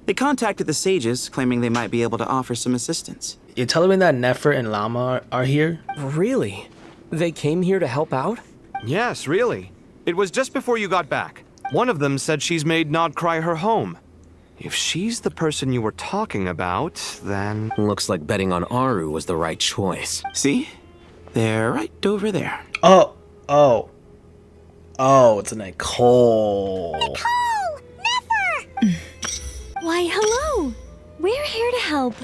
They contacted the sages, claiming they might be able to offer some assistance. You're telling me that Nefer and Lama are here? Really? They came here to help out? Yes, really. It was just before you got back. One of them said she's made Nodcry her home. If she's the person you were talking about, then... Looks like betting on Aru was the right choice. See? They're right over there. Oh, it's Nicole. Nicole! Nefer! Why, hello! We're here to help.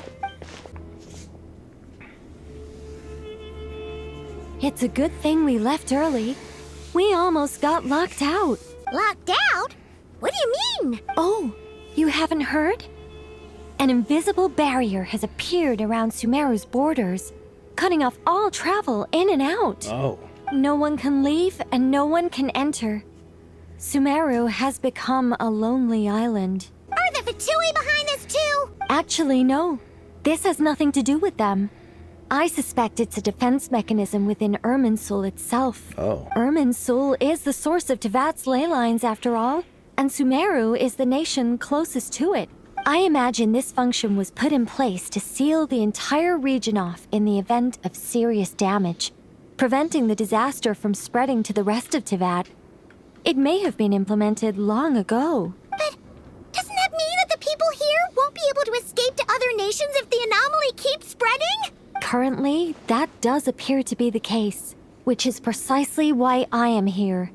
It's a good thing we left early. We almost got locked out. Locked out? What do you mean? Oh, you haven't heard? An invisible barrier has appeared around Sumeru's borders, cutting off all travel in and out. Oh. No one can leave and no one can enter. Sumeru has become a lonely island. Are the fatui behind this too? Actually, no. This has nothing to do with them. I suspect it's a defense mechanism within Irminsul itself. Oh. Irminsul is the source of Tevat's ley lines, after all, and Sumeru is the nation closest to it. I imagine this function was put in place to seal the entire region off in the event of serious damage, preventing the disaster from spreading to the rest of Tevat. It may have been implemented long ago. But doesn't that mean that the people here won't be able to escape to other nations if the anomaly keeps spreading? Currently, that does appear to be the case, which is precisely why I am here.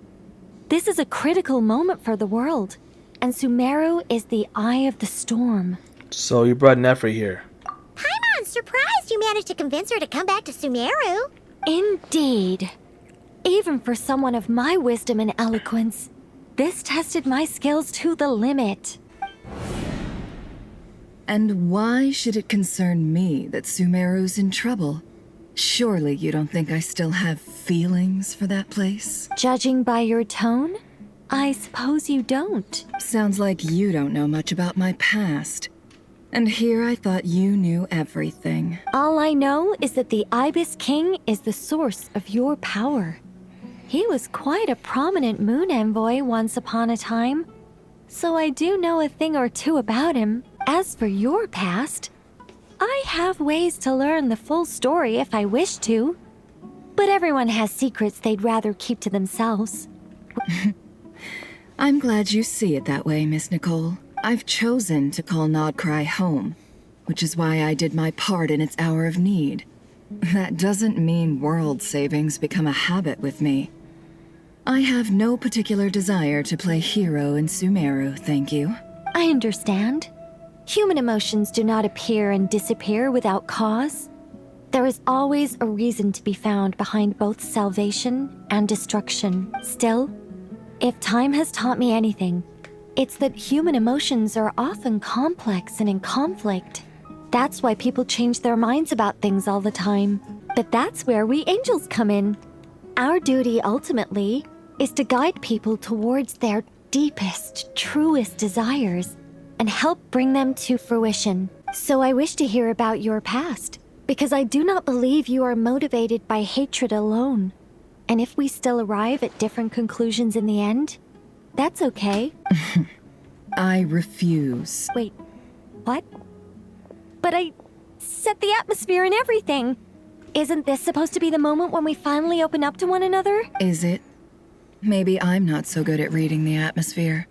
This is a critical moment for the world, and Sumeru is the eye of the storm. So you brought Nefer here. Paimon's surprised you managed to convince her to come back to Sumeru. Indeed. Even for someone of my wisdom and eloquence, this tested my skills to the limit. And why should it concern me that Sumeru's in trouble? Surely you don't think I still have feelings for that place? Judging by your tone, I suppose you don't. Sounds like you don't know much about my past. And here I thought you knew everything. All I know is that the Ibis King is the source of your power. He was quite a prominent moon envoy once upon a time, so I do know a thing or two about him. As for your past, I have ways to learn the full story if I wish to, but everyone has secrets they'd rather keep to themselves. I'm glad you see it that way, Miss Nicole. I've chosen to call Nodcry home, which is why I did my part in its hour of need. That doesn't mean world savings become a habit with me. I have no particular desire to play hero in Sumeru, thank you. I understand. Human emotions do not appear and disappear without cause. There is always a reason to be found behind both salvation and destruction. Still, if time has taught me anything, it's that human emotions are often complex and in conflict. That's why people change their minds about things all the time. But that's where we angels come in. Our duty, ultimately, is to guide people towards their deepest, truest desires and help bring them to fruition. So I wish to hear about your past, because I do not believe you are motivated by hatred alone. And if we still arrive at different conclusions in the end, that's okay. I refuse. Wait, what? But I set the atmosphere and everything. Isn't this supposed to be the moment when we finally open up to one another? Is it? Maybe I'm not so good at reading the atmosphere.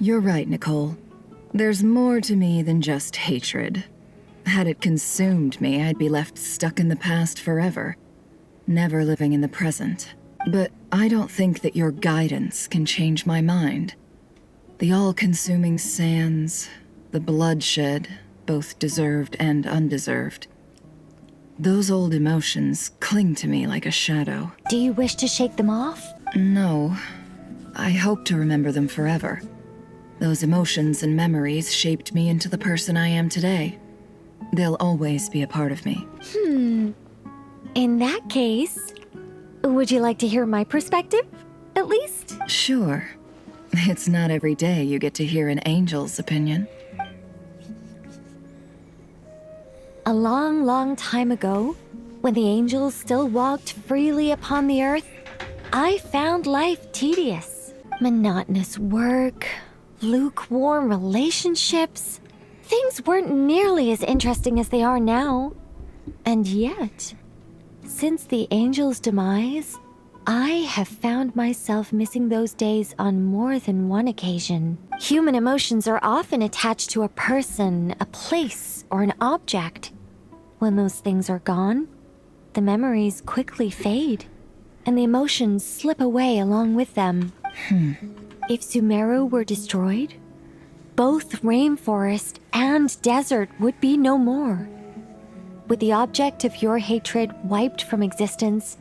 You're right, Nicole. There's more to me than just hatred. Had it consumed me, I'd be left stuck in the past forever, never living in the present. But I don't think that your guidance can change my mind. The all-consuming sands, the bloodshed, both deserved and undeserved. Those old emotions cling to me like a shadow. Do you wish to shake them off? No. I hope to remember them forever. Those emotions and memories shaped me into the person I am today. They'll always be a part of me. In that case, would you like to hear my perspective, at least? Sure. It's not every day you get to hear an angel's opinion. A long, long time ago, when the angels still walked freely upon the earth, I found life tedious. Monotonous work, lukewarm relationships. Things weren't nearly as interesting as they are now. And yet, since the angels' demise, I have found myself missing those days on more than one occasion. Human emotions are often attached to a person, a place, or an object. When those things are gone, the memories quickly fade, and the emotions slip away along with them. If Sumeru were destroyed, both rainforest and desert would be no more. With the object of your hatred wiped from existence,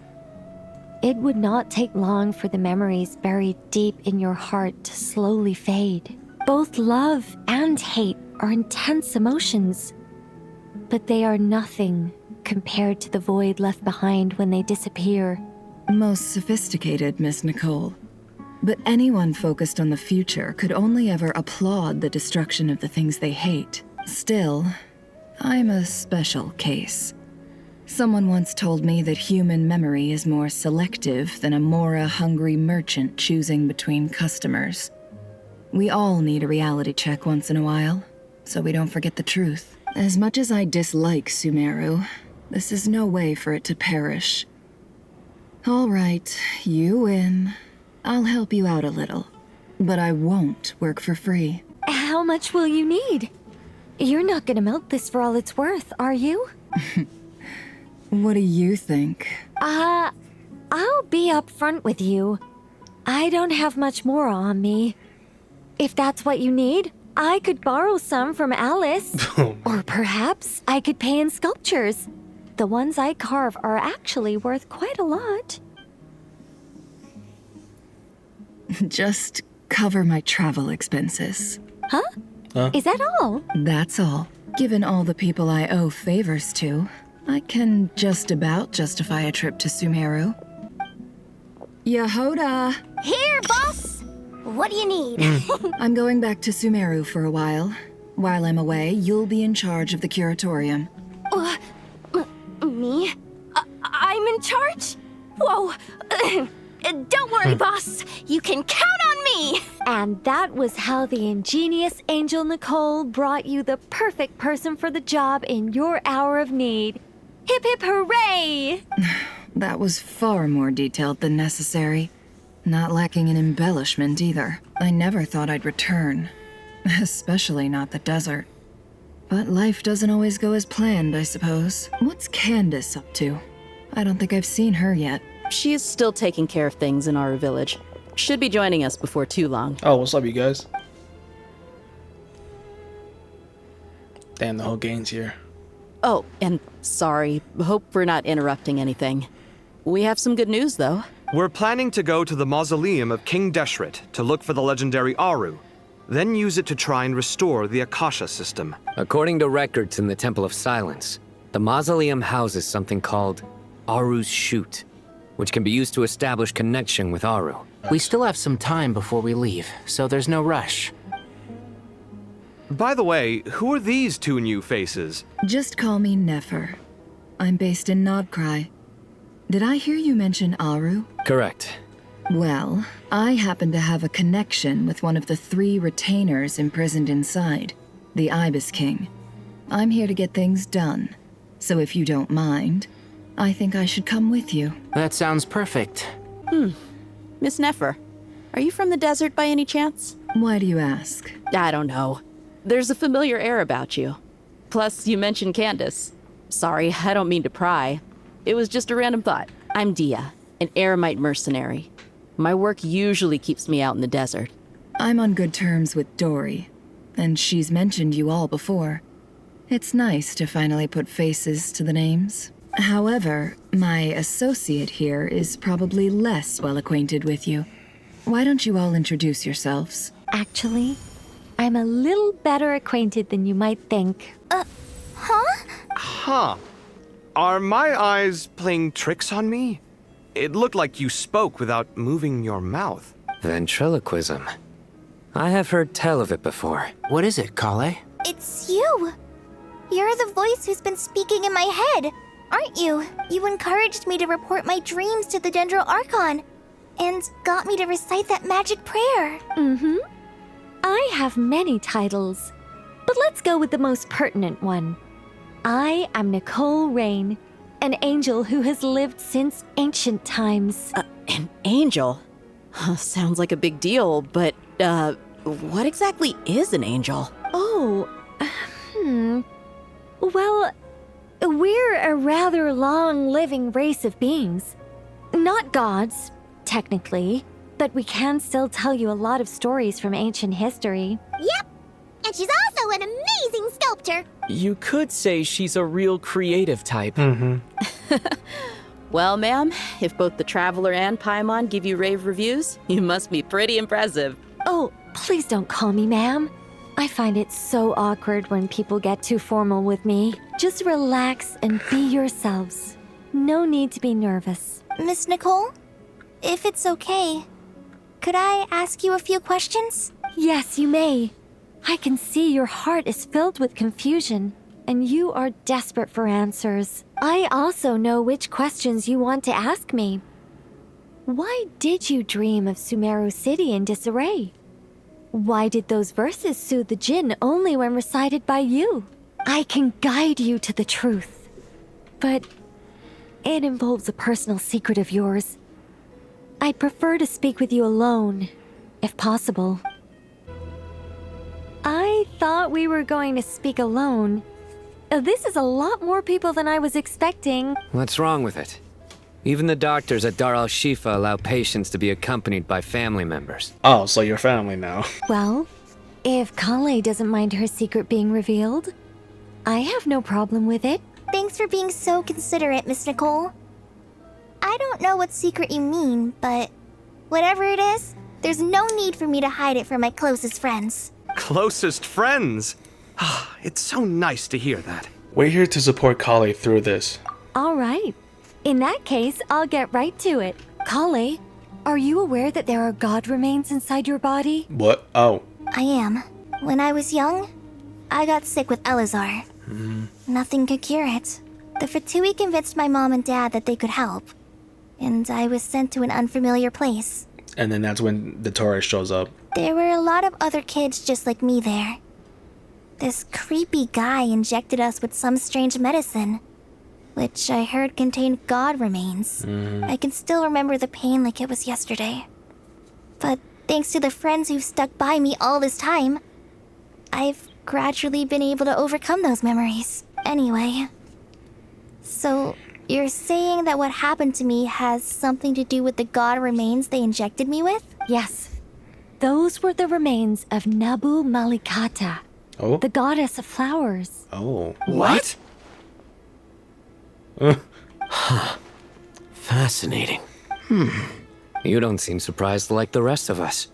it would not take long for the memories buried deep in your heart to slowly fade. Both love and hate are intense emotions, but they are nothing compared to the void left behind when they disappear. Most sophisticated, Miss Nicole. But anyone focused on the future could only ever applaud the destruction of the things they hate. Still, I'm a special case. Someone once told me that human memory is more selective than a Mora-hungry merchant choosing between customers. We all need a reality check once in a while, so we don't forget the truth. As much as I dislike Sumeru, this is no way for it to perish. All right, you win. I'll help you out a little, but I won't work for free. How much will you need? You're not gonna milk this for all it's worth, are you? What do you think? I'll be upfront with you. I don't have much more on me. If that's what you need, I could borrow some from Alice. Or perhaps I could pay in sculptures. The ones I carve are actually worth quite a lot. Just cover my travel expenses. Huh? Is that all? That's all. Given all the people I owe favors to, I can just about justify a trip to Sumeru. Yehoda! Here, boss! What do you need? I'm going back to Sumeru for a while. While I'm away, you'll be in charge of the curatorium. Me? I'm in charge? Whoa! Don't worry, boss. You can count on me! And that was how the ingenious Angel Nicole brought you the perfect person for the job in your hour of need. Hip hip hooray! That was far more detailed than necessary. Not lacking in embellishment either. I never thought I'd return. Especially not the desert. But life doesn't always go as planned, I suppose. What's Candace up to? I don't think I've seen her yet. She is still taking care of things in our village. Should be joining us before too long. Oh, what's up, you guys? Damn, the whole gang's here. Oh, and sorry. Hope we're not interrupting anything. We have some good news, though. We're planning to go to the mausoleum of King Deshret to look for the legendary Aru, then use it to try and restore the Akasha system. According to records in the Temple of Silence, the mausoleum houses something called Aru's Chute, which can be used to establish connection with Aru. We still have some time before we leave, so there's no rush. By the way, who are these two new faces? Just call me Nefer. I'm based in Nodcry. Did I hear you mention Aru? Correct. Well, I happen to have a connection with one of the 3 retainers imprisoned inside, the Ibis King. I'm here to get things done, so if you don't mind, I think I should come with you. That sounds perfect. Miss Nefer, are you from the desert by any chance? Why do you ask? I don't know. There's a familiar air about you. Plus, you mentioned Candace. Sorry, I don't mean to pry. It was just a random thought. I'm Dia, an Eremite mercenary. My work usually keeps me out in the desert. I'm on good terms with Dory, and she's mentioned you all before. It's nice to finally put faces to the names. However, my associate here is probably less well acquainted with you. Why don't you all introduce yourselves? Actually, I'm a little better acquainted than you might think. Huh. Are my eyes playing tricks on me? It looked like you spoke without moving your mouth. Ventriloquism. I have heard tell of it before. What is it, Kale? It's you! You're the voice who's been speaking in my head, aren't you? You encouraged me to report my dreams to the Dendro Archon, and got me to recite that magic prayer. Mm-hmm. I have many titles, but let's go with the most pertinent one. I am Nicole Rain, an angel who has lived since ancient times. An angel? Sounds like a big deal, but, what exactly is an angel? Oh, Well, we're a rather long-living race of beings. Not gods, technically, but we can still tell you a lot of stories from ancient history. Yep, and she's also an amazing sculptor. You could say she's a real creative type. Well, ma'am, if both the Traveler and Paimon give you rave reviews, you must be pretty impressive. Oh, please don't call me ma'am. I find it so awkward when people get too formal with me. Just relax and be yourselves. No need to be nervous. Miss Nicole, if it's okay, could I ask you a few questions? Yes, you may. I can see your heart is filled with confusion, and you are desperate for answers. I also know which questions you want to ask me. Why did you dream of Sumeru City in disarray? Why did those verses soothe the Jinn only when recited by you? I can guide you to the truth, but it involves a personal secret of yours. I'd prefer to speak with you alone, if possible. I thought we were going to speak alone. This is a lot more people than I was expecting. What's wrong with it? Even the doctors at Dar al-Shifa allow patients to be accompanied by family members. Oh, so you're family now. Well, if Kale doesn't mind her secret being revealed, I have no problem with it. Thanks for being so considerate, Miss Nicole. I don't know what secret you mean, but whatever it is, there's no need for me to hide it from my closest friends. Closest friends? It's so nice to hear that. We're here to support Kale through this. All right. In that case, I'll get right to it. Kale, are you aware that there are god remains inside your body? What? Oh. I am. When I was young, I got sick with Elazar. Nothing could cure it. The fatui convinced my mom and dad that they could help, and I was sent to an unfamiliar place. And then that's when the tourist shows up. There were a lot of other kids just like me there. This creepy guy injected us with some strange medicine, which I heard contained god remains. I can still remember the pain like it was yesterday. But thanks to the friends who've stuck by me all this time, I've gradually been able to overcome those memories. Anyway, so you're saying that what happened to me has something to do with the god remains they injected me with? Yes. Those were the remains of Nabu Malikata, the goddess of flowers. Oh. What? Fascinating. You don't seem surprised like the rest of us.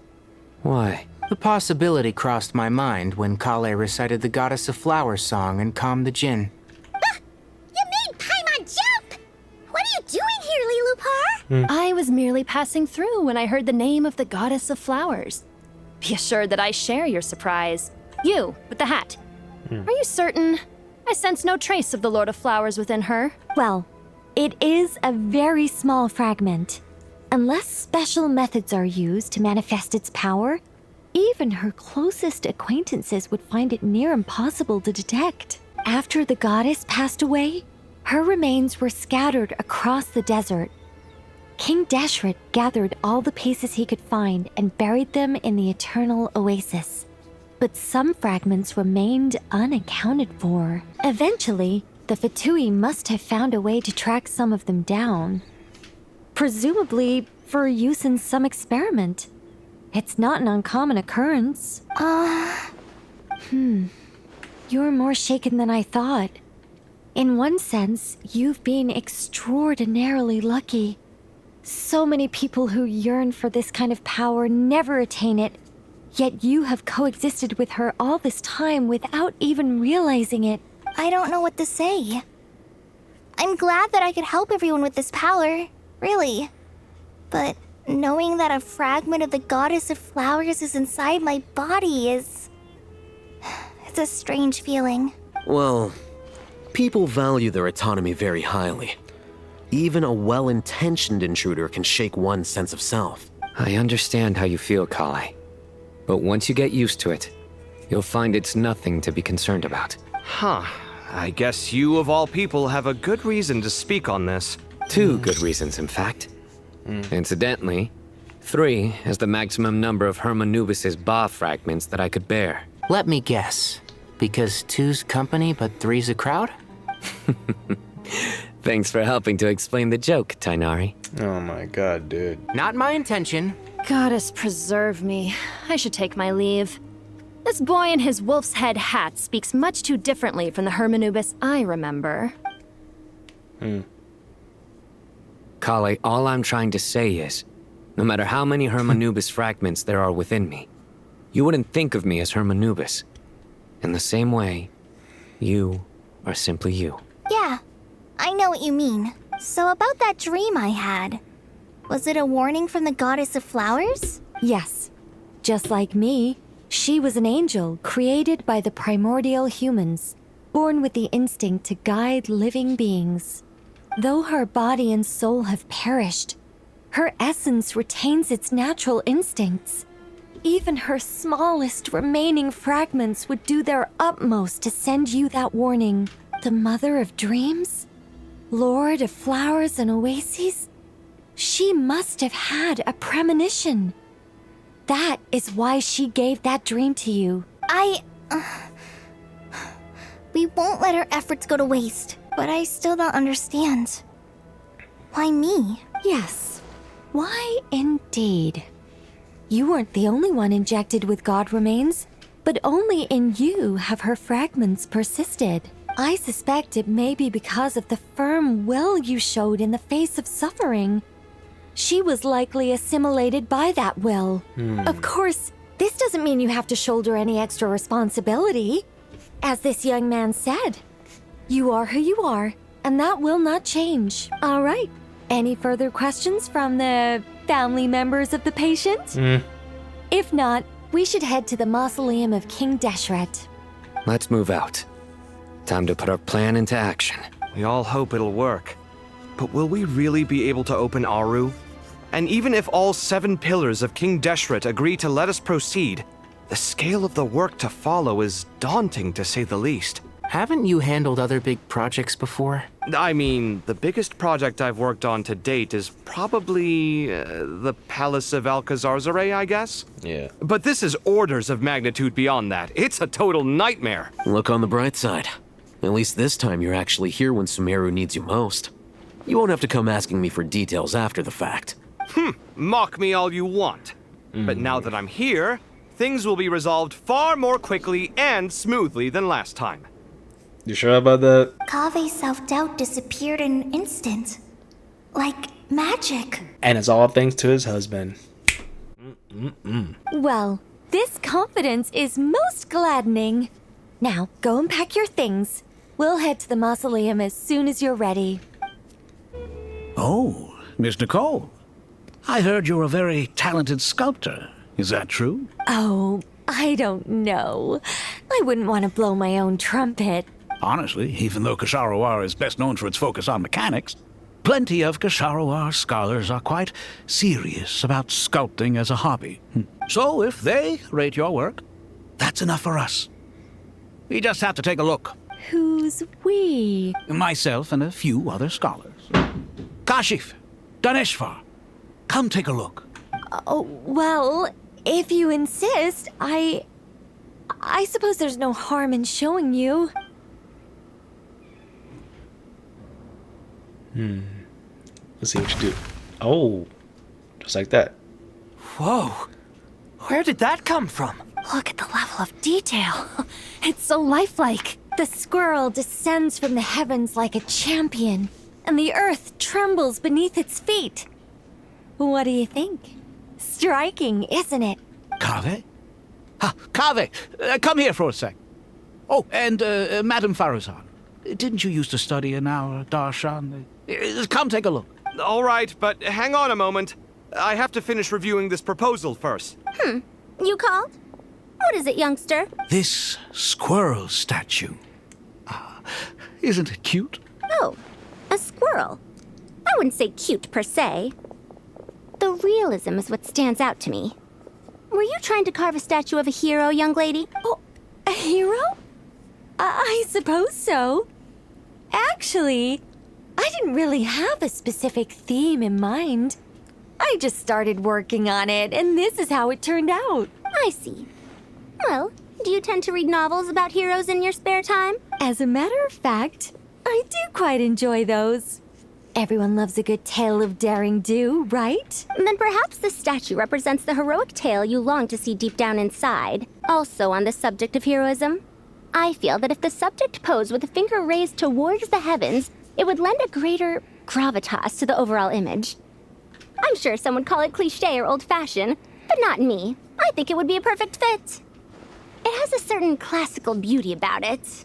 Why? The possibility crossed my mind when Kale recited the Goddess of Flowers song and calmed the Jinn. You made Paimon jump! What are you doing here, Lilupar? I was merely passing through when I heard the name of the Goddess of Flowers. Be assured that I share your surprise. You, with the hat. Are you certain? I sense no trace of the Lord of Flowers within her. Well, it is a very small fragment. Unless special methods are used to manifest its power, even her closest acquaintances would find it near impossible to detect. After the goddess passed away, her remains were scattered across the desert. King Deshret gathered all the pieces he could find and buried them in the Eternal Oasis. But some fragments remained unaccounted for. Eventually, the Fatui must have found a way to track some of them down. Presumably for use in some experiment. It's not an uncommon occurrence. You're more shaken than I thought. In one sense, you've been extraordinarily lucky. So many people who yearn for this kind of power never attain it, yet you have coexisted with her all this time without even realizing it. I don't know what to say. I'm glad that I could help everyone with this power, really. But knowing that a fragment of the Goddess of Flowers is inside my body is... it's a strange feeling. Well, people value their autonomy very highly. Even a well-intentioned intruder can shake one's sense of self. I understand how you feel, Kale. But once you get used to it, you'll find it's nothing to be concerned about. Huh. I guess you, of all people, have a good reason to speak on this. 2 good reasons, in fact. Incidentally, 3 is the maximum number of Hermanubis's Ba fragments that I could bear. Let me guess. Because 2's company, but 3's a crowd? Thanks for helping to explain the joke, Tainari. Oh my god, dude. Not my intention. Goddess preserve me. I should take my leave. This boy in his wolf's head hat speaks much too differently from the Hermanubis I remember. Kale, all I'm trying to say is, no matter how many Hermanubis fragments there are within me, you wouldn't think of me as Hermanubis. In the same way, you are simply you. Yeah, I know what you mean. So about that dream I had, was it a warning from the Goddess of Flowers? Yes. Just like me, she was an angel created by the primordial humans, born with the instinct to guide living beings. Though her body and soul have perished, her essence retains its natural instincts. Even her smallest remaining fragments would do their utmost to send you that warning. The Mother of Dreams? Lord of Flowers and Oases? She must have had a premonition. That is why she gave that dream to you. We won't let our efforts go to waste, but I still don't understand. Why me? Yes. Why indeed? You weren't the only one injected with God remains, but only in you have her fragments persisted. I suspect it may be because of the firm will you showed in the face of suffering. She was likely assimilated by that will. Of course, this doesn't mean you have to shoulder any extra responsibility. As this young man said, you are who you are, and that will not change. All right. Any further questions from the family members of the patient? If not, we should head to the mausoleum of King Deshret. Let's move out. Time to put our plan into action. We all hope it'll work. But will we really be able to open Aru? And even if all 7 pillars of King Deshret agree to let us proceed, the scale of the work to follow is daunting to say the least. Haven't you handled other big projects before? I mean, the biggest project I've worked on to date is probably the Palace of Alcazarzaray, I guess? Yeah. But this is orders of magnitude beyond that. It's a total nightmare. Look on the bright side. At least this time you're actually here when Sumeru needs you most. You won't have to come asking me for details after the fact. Mock me all you want. But now that I'm here, things will be resolved far more quickly and smoothly than last time. You sure about that? Kave's self-doubt disappeared in an instant. Like magic. And it's all thanks to his husband. Well, this confidence is most gladdening. Now, go and pack your things. We'll head to the mausoleum as soon as you're ready. Oh, Miss Nicole. I heard you're a very talented sculptor. Is that true? Oh, I don't know. I wouldn't want to blow my own trumpet. Honestly, even though Kasharawar is best known for its focus on mechanics, plenty of Kasharawar scholars are quite serious about sculpting as a hobby. So if they rate your work, that's enough for us. We just have to take a look. Who's we? Myself and a few other scholars. Kashif, Daneshvar, Come take a look. Oh, well, if you insist, I suppose there's no harm in showing you. Let's see what you do. Oh, just like that. Whoa. Where did that come from? Look at the level of detail. It's so lifelike. The squirrel descends from the heavens like a champion, and the earth trembles beneath its feet. What do you think? Striking, isn't it? Kaveh? Kaveh, come here for a sec. Oh, and Madame Faruzan, didn't you used to study in our darshan? Come take a look. All right, but hang on a moment. I have to finish reviewing this proposal first. You called? What is it, youngster? This squirrel statue. Isn't it cute? Oh, a squirrel. I wouldn't say cute per se. The realism is what stands out to me. Were you trying to carve a statue of a hero, young lady? Oh, a hero? I suppose so. Actually, I didn't really have a specific theme in mind. I just started working on it, and this is how it turned out. I see. Well, do you tend to read novels about heroes in your spare time? As a matter of fact, I do quite enjoy those. Everyone loves a good tale of daring do, right? Then perhaps this statue represents the heroic tale you long to see deep down inside. Also on the subject of heroism, I feel that if the subject posed with a finger raised towards the heavens, it would lend a greater gravitas to the overall image. I'm sure some would call it cliché or old-fashioned, but not me. I think it would be a perfect fit. It has a certain classical beauty about it.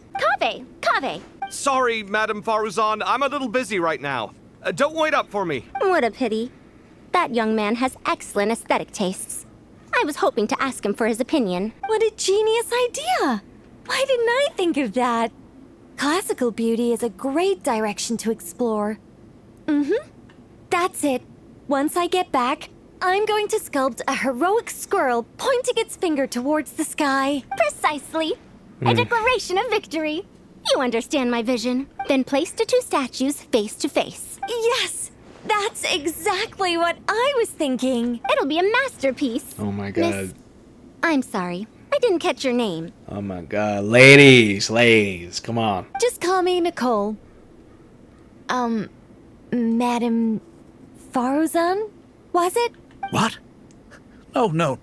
Kaveh! Sorry, Madame Faruzan, I'm a little busy right now. Don't wait up for me. What a pity. That young man has excellent aesthetic tastes. I was hoping to ask him for his opinion. What a genius idea! Why didn't I think of that? Classical beauty is a great direction to explore. That's it. Once I get back, I'm going to sculpt a heroic squirrel pointing its finger towards the sky. Precisely. A declaration of victory. You understand my vision. Then place the two statues face to face. Yes! That's exactly what I was thinking. It'll be a masterpiece. Oh my god. Miss... I'm sorry. I didn't catch your name. Oh my god. Ladies, come on. Just call me Nicole. Madame Faruzan? Was it? What? Oh, no.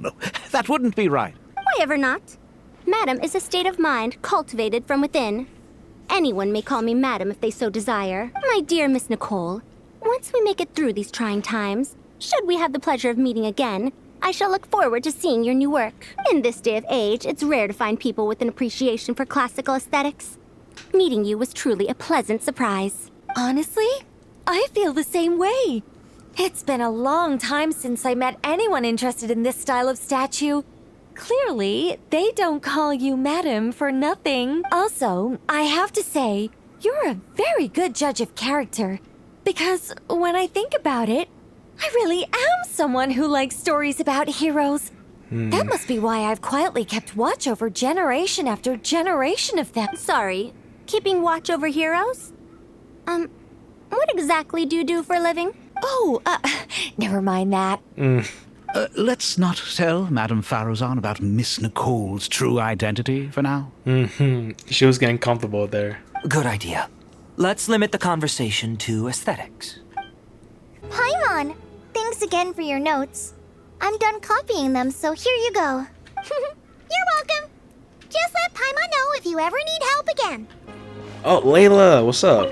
That wouldn't be right. Why ever not? Madam is a state of mind cultivated from within. Anyone may call me Madam if they so desire. My dear Miss Nicole, once we make it through these trying times, should we have the pleasure of meeting again, I shall look forward to seeing your new work. In this day of age, it's rare to find people with an appreciation for classical aesthetics. Meeting you was truly a pleasant surprise. Honestly, I feel the same way. It's been a long time since I met anyone interested in this style of statue. Clearly, they don't call you Madam for nothing. Also, I have to say, you're a very good judge of character. Because when I think about it, I really am someone who likes stories about heroes. That must be why I've quietly kept watch over generation after generation of them. Sorry, keeping watch over heroes? What exactly do you do for a living? Oh, never mind that. Let's not tell Madame Faruzan about Miss Nicole's true identity for now. She was getting comfortable there. Good idea. Let's limit the conversation to aesthetics. Paimon, thanks again for your notes. I'm done copying them, so here you go. You're welcome. Just let Paimon know if you ever need help again. Oh, Layla, what's up?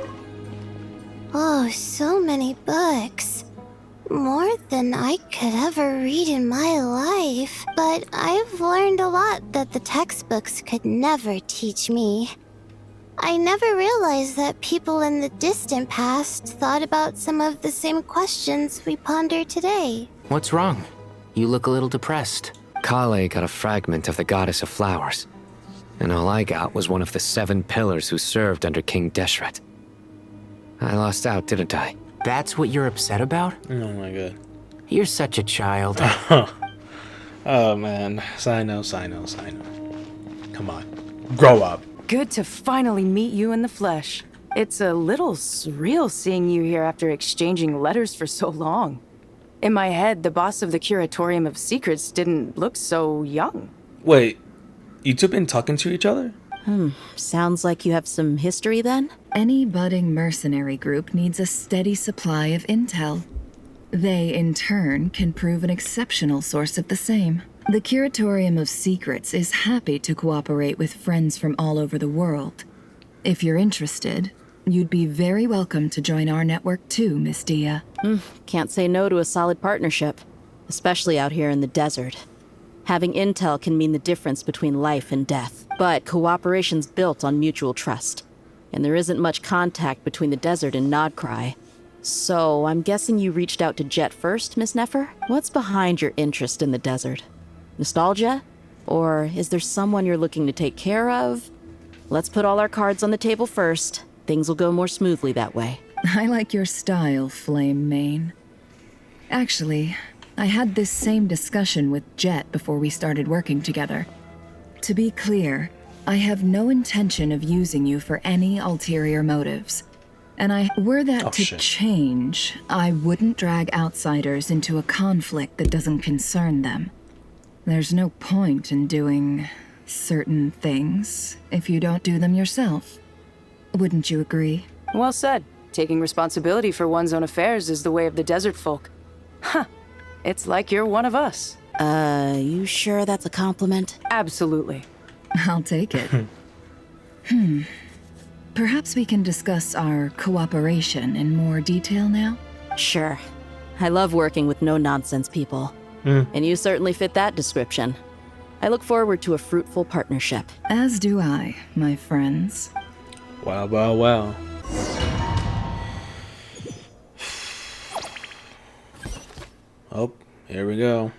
Oh, so many books. More than I could ever read in my life. But I've learned a lot that the textbooks could never teach me. I never realized that people in the distant past thought about some of the same questions we ponder today. What's wrong? You look a little depressed. Kale got a fragment of the goddess of flowers, and all I got was one of the 7 pillars who served under King Deshret. I lost out, didn't I? That's what you're upset about? Oh my god. You're such a child. Oh man. Sino. Come on. Grow up. Good to finally meet you in the flesh. It's a little surreal seeing you here after exchanging letters for so long. In my head, the boss of the Curatorium of Secrets didn't look so young. Wait, you two been talking to each other? Sounds like you have some history then? Any budding mercenary group needs a steady supply of intel. They, in turn, can prove an exceptional source of the same. The Curatorium of Secrets is happy to cooperate with friends from all over the world. If you're interested, you'd be very welcome to join our network too, Miss Dia. Can't say no to a solid partnership, especially out here in the desert. Having intel can mean the difference between life and death, but cooperation's built on mutual trust, and there isn't much contact between the desert and Nodcry. So, I'm guessing you reached out to Jet first, Miss Nefer? What's behind your interest in the desert? Nostalgia? Or is there someone you're looking to take care of? Let's put all our cards on the table first. Things will go more smoothly that way. I like your style, Flame Mane. Actually, I had this same discussion with Jet before we started working together. To be clear, I have no intention of using you for any ulterior motives. And were that to change, I wouldn't drag outsiders into a conflict that doesn't concern them. There's no point in doing certain things if you don't do them yourself. Wouldn't you agree? Well said. Taking responsibility for one's own affairs is the way of the desert folk. Huh. It's like you're one of us. You sure that's a compliment? Absolutely. I'll take it. Perhaps we can discuss our cooperation in more detail now? Sure. I love working with no-nonsense people. And you certainly fit that description. I look forward to a fruitful partnership. As do I, my friends. Wow, wow, wow. Oh, here we go.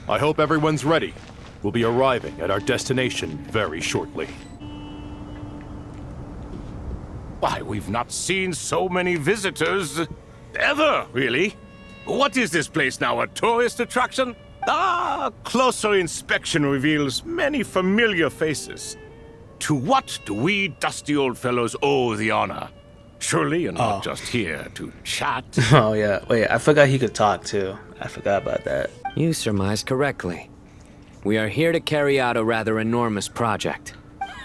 I hope everyone's ready. We'll be arriving at our destination very shortly. Why, we've not seen so many visitors ever, really. What is this place now, a tourist attraction? Closer inspection reveals many familiar faces. To what do we dusty old fellows owe the honor? Surely you're not just here to chat. Oh yeah, wait, I forgot he could talk too. I forgot about that. You surmised correctly. We are here to carry out a rather enormous project.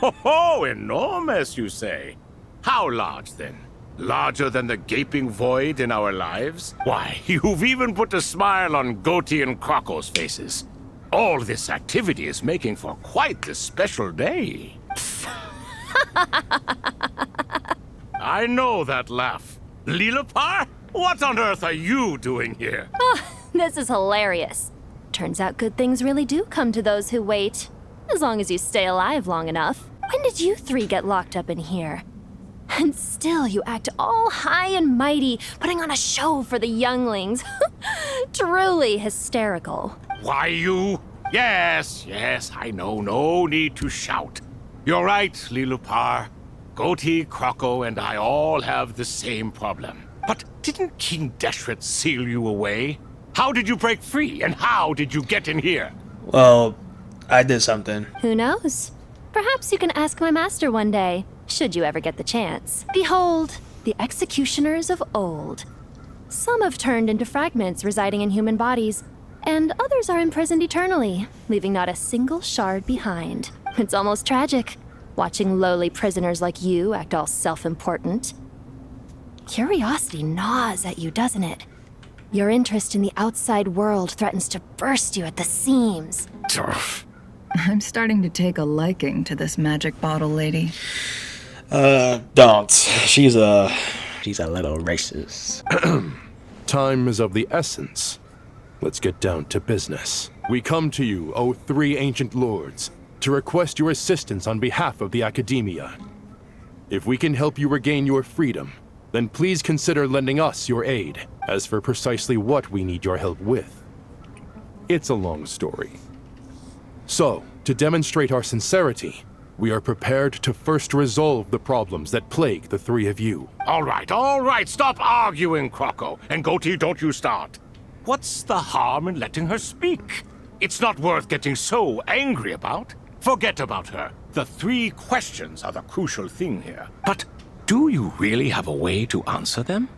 Ho, enormous, you say? How large, then? Larger than the gaping void in our lives? Why, you've even put a smile on Goatee and Crocco's faces. All this activity is making for quite the special day. I know that laugh. Lilipar? What on earth are you doing here? Oh, this is hilarious. Turns out good things really do come to those who wait. As long as you stay alive long enough. When did you three get locked up in here? And still you act all high and mighty, putting on a show for the younglings. Truly hysterical. Why, you? Yes, I know. No need to shout. You're right, Lilipar. Goatee, Crocco, and I all have the same problem. But didn't King Deshret seal you away? How did you break free, and how did you get in here? Well, I did something. Who knows? Perhaps you can ask my master one day, should you ever get the chance. Behold, the executioners of old. Some have turned into fragments residing in human bodies, and others are imprisoned eternally, leaving not a single shard behind. It's almost tragic, watching lowly prisoners like you act all self-important. Curiosity gnaws at you, doesn't it? Your interest in the outside world threatens to burst you at the seams. I'm starting to take a liking to this magic bottle lady. Don't. She's a little racist. Time is of the essence. Let's get down to business. We come to you, O three ancient lords, to request your assistance on behalf of the Academia. If we can help you regain your freedom, then please consider lending us your aid. As for precisely what we need your help with, it's a long story. So, to demonstrate our sincerity, we are prepared to first resolve the problems that plague the three of you. All right, stop arguing, Crocco. And Goatee, don't you start. What's the harm in letting her speak? It's not worth getting so angry about. Forget about her. The three questions are the crucial thing here. But do you really have a way to answer them?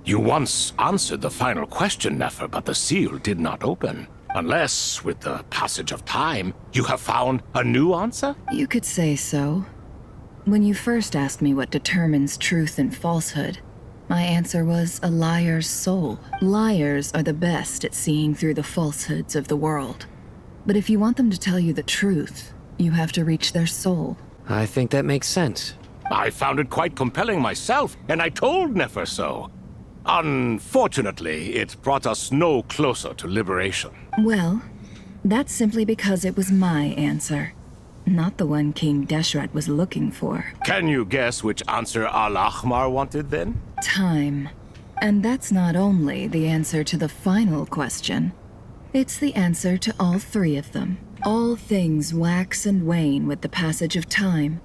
You once answered the final question, Nefer, but the seal did not open. Unless, with the passage of time, you have found a new answer? You could say so. When you first asked me what determines truth and falsehood, my answer was a liar's soul. Liars are the best at seeing through the falsehoods of the world. But if you want them to tell you the truth, you have to reach their soul. I think that makes sense. I found it quite compelling myself, and I told Nefer so. Unfortunately, it brought us no closer to liberation. Well, that's simply because it was my answer, not the one King Deshret was looking for. Can you guess which answer Al-Ahmar wanted then? Time. And that's not only the answer to the final question. It's the answer to all three of them. All things wax and wane with the passage of time.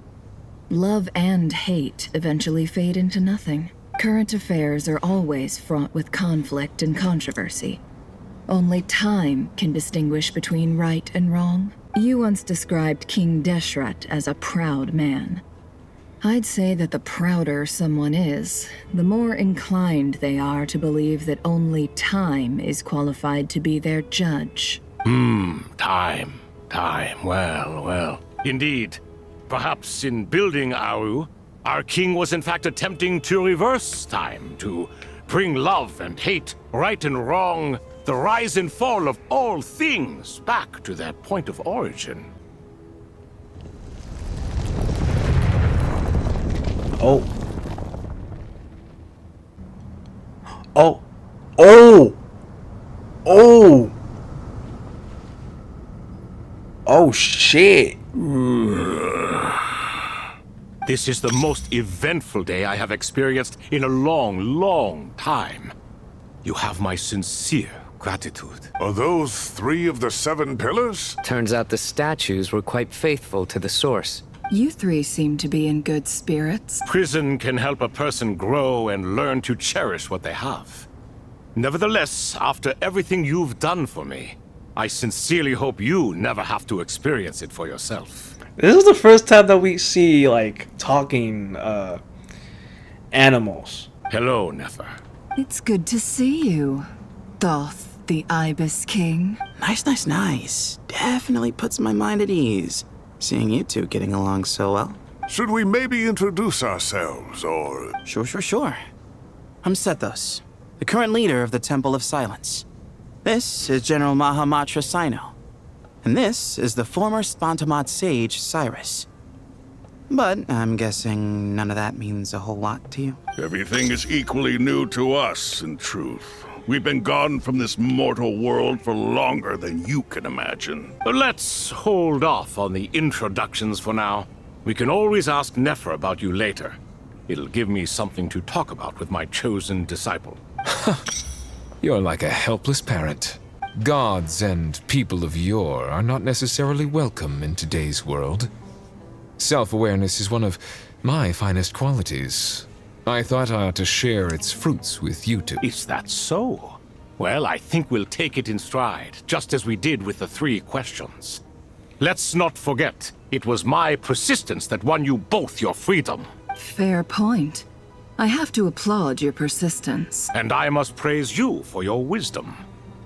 Love and hate eventually fade into nothing. Current affairs are always fraught with conflict and controversy. Only time can distinguish between right and wrong. You once described King Deshret as a proud man. I'd say that the prouder someone is, the more inclined they are to believe that only time is qualified to be their judge. Time. Well. Indeed. Perhaps in building Aru, our king was in fact attempting to reverse time, to bring love and hate, right and wrong, the rise and fall of all things back to their point of origin. Oh, shit. This is the most eventful day I have experienced in a long time. You have my sincere gratitude. Are those 3 of the 7 pillars? Turns out the statues were quite faithful to the source. You three seem to be in good spirits. Prison can help a person grow and learn to cherish what they have. Nevertheless, after everything you've done for me, I sincerely hope you never have to experience it for yourself. This is the first time that we see, like, talking, animals. Hello, Nefer. It's good to see you, Thoth, the Ibis King. Nice. Definitely puts my mind at ease, seeing you two getting along so well. Should we maybe introduce ourselves, or... Sure. I'm Sethos, the current leader of the Temple of Silence. This is General Mahamatra Sino. And this is the former Spantamot sage, Cyrus. But I'm guessing none of that means a whole lot to you. Everything is equally new to us, in truth. We've been gone from this mortal world for longer than you can imagine. Let's hold off on the introductions for now. We can always ask Nefer about you later. It'll give me something to talk about with my chosen disciple. You're like a helpless parent. Gods and people of yore are not necessarily welcome in today's world. Self-awareness is one of my finest qualities. I thought I ought to share its fruits with you two. Is that so? Well, I think we'll take it in stride, just as we did with the 3 questions. Let's not forget, it was my persistence that won you both your freedom. Fair point. I have to applaud your persistence. And I must praise you for your wisdom.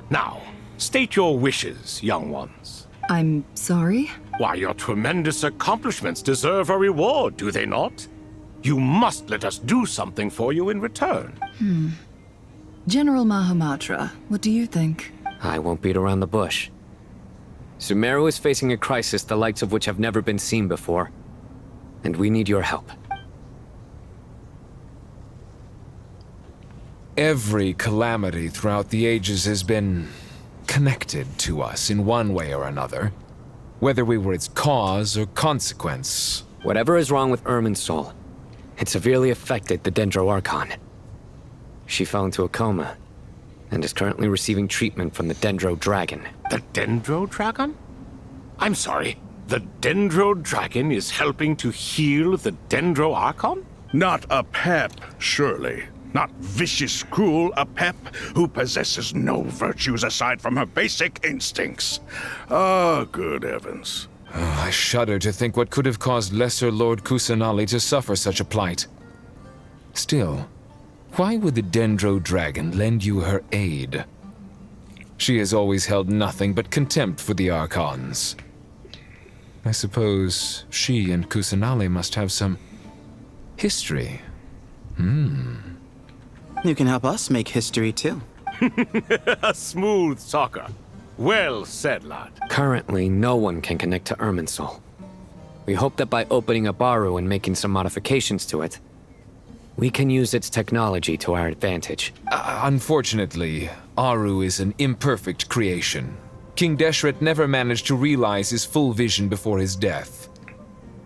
Now, state your wishes, young ones. I'm sorry? Why, your tremendous accomplishments deserve a reward, do they not? You must let us do something for you in return. General Mahamatra, what do you think? I won't beat around the bush. Sumeru is facing a crisis the likes of which have never been seen before. And we need your help. Every calamity throughout the ages has been connected to us in one way or another, whether we were its cause or consequence. Whatever is wrong with Irminsul, it severely affected the Dendro Archon. She fell into a coma and is currently receiving treatment from the Dendro Dragon. The Dendro Dragon? I'm sorry, the Dendro Dragon is helping to heal the Dendro Archon? Not a pep, surely. Not vicious, cruel a pep who possesses no virtues aside from her basic instincts. Ah, good heavens. I shudder to think what could have caused Lesser Lord Kusanali to suffer such a plight. Still, Why would the Dendro Dragon lend you her aid? She has always held nothing but contempt for the Archons. I suppose she and Kusanali must have some history. You can help us make history too. A smooth talker. Well said, lad. Currently, no one can connect to Irminsul. We hope that by opening up Aru and making some modifications to it, we can use its technology to our advantage. Unfortunately, Aru is an imperfect creation. King Deshret never managed to realize his full vision before his death.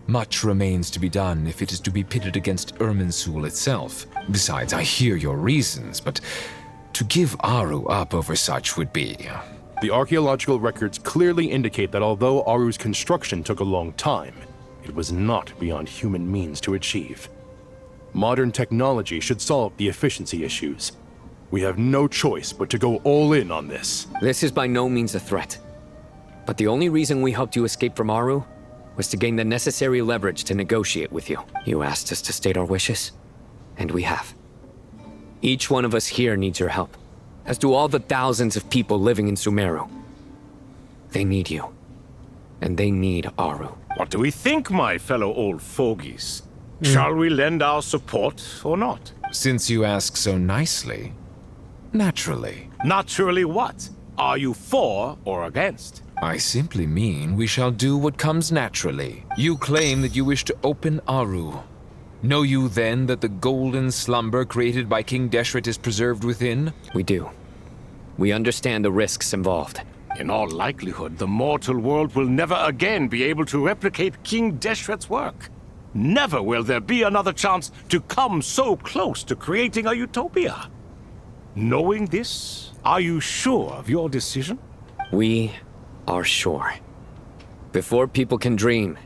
Much remains to be done if it is to be pitted against Irminsul itself. Besides, I hear your reasons, but to give Aru up over such would be... The archaeological records clearly indicate that although Aru's construction took a long time, it was not beyond human means to achieve. Modern technology should solve the efficiency issues. We have no choice but to go all in on this. This is by no means a threat. But the only reason we helped you escape from Aru was to gain the necessary leverage to negotiate with you. You asked us to state our wishes, and we have. Each one of us here needs your help, as do all the thousands of people living in Sumeru. They need you, and they need Aru. What do we think, my fellow old fogies? Shall we lend our support or not? Since you ask so nicely, naturally. Naturally what? Are you for or against? I simply mean we shall do what comes naturally. You claim that you wish to open Aru. Know you then that the golden slumber created by King Deshret is preserved within? We do. We understand the risks involved. In all likelihood, the mortal world will never again be able to replicate King Deshret's work. Never will there be another chance to come so close to creating a utopia. Knowing this, are you sure of your decision? We are sure. Before people can dream,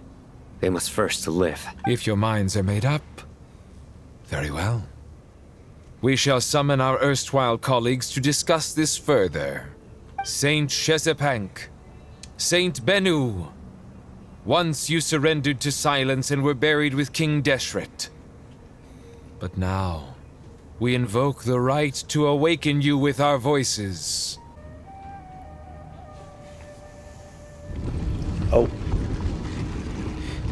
they must first live. If your minds are made up, very well. We shall summon our erstwhile colleagues to discuss this further. Saint Shezepank, Saint Bennu. Once you surrendered to silence and were buried with King Deshret. But now, we invoke the right to awaken you with our voices. Oh.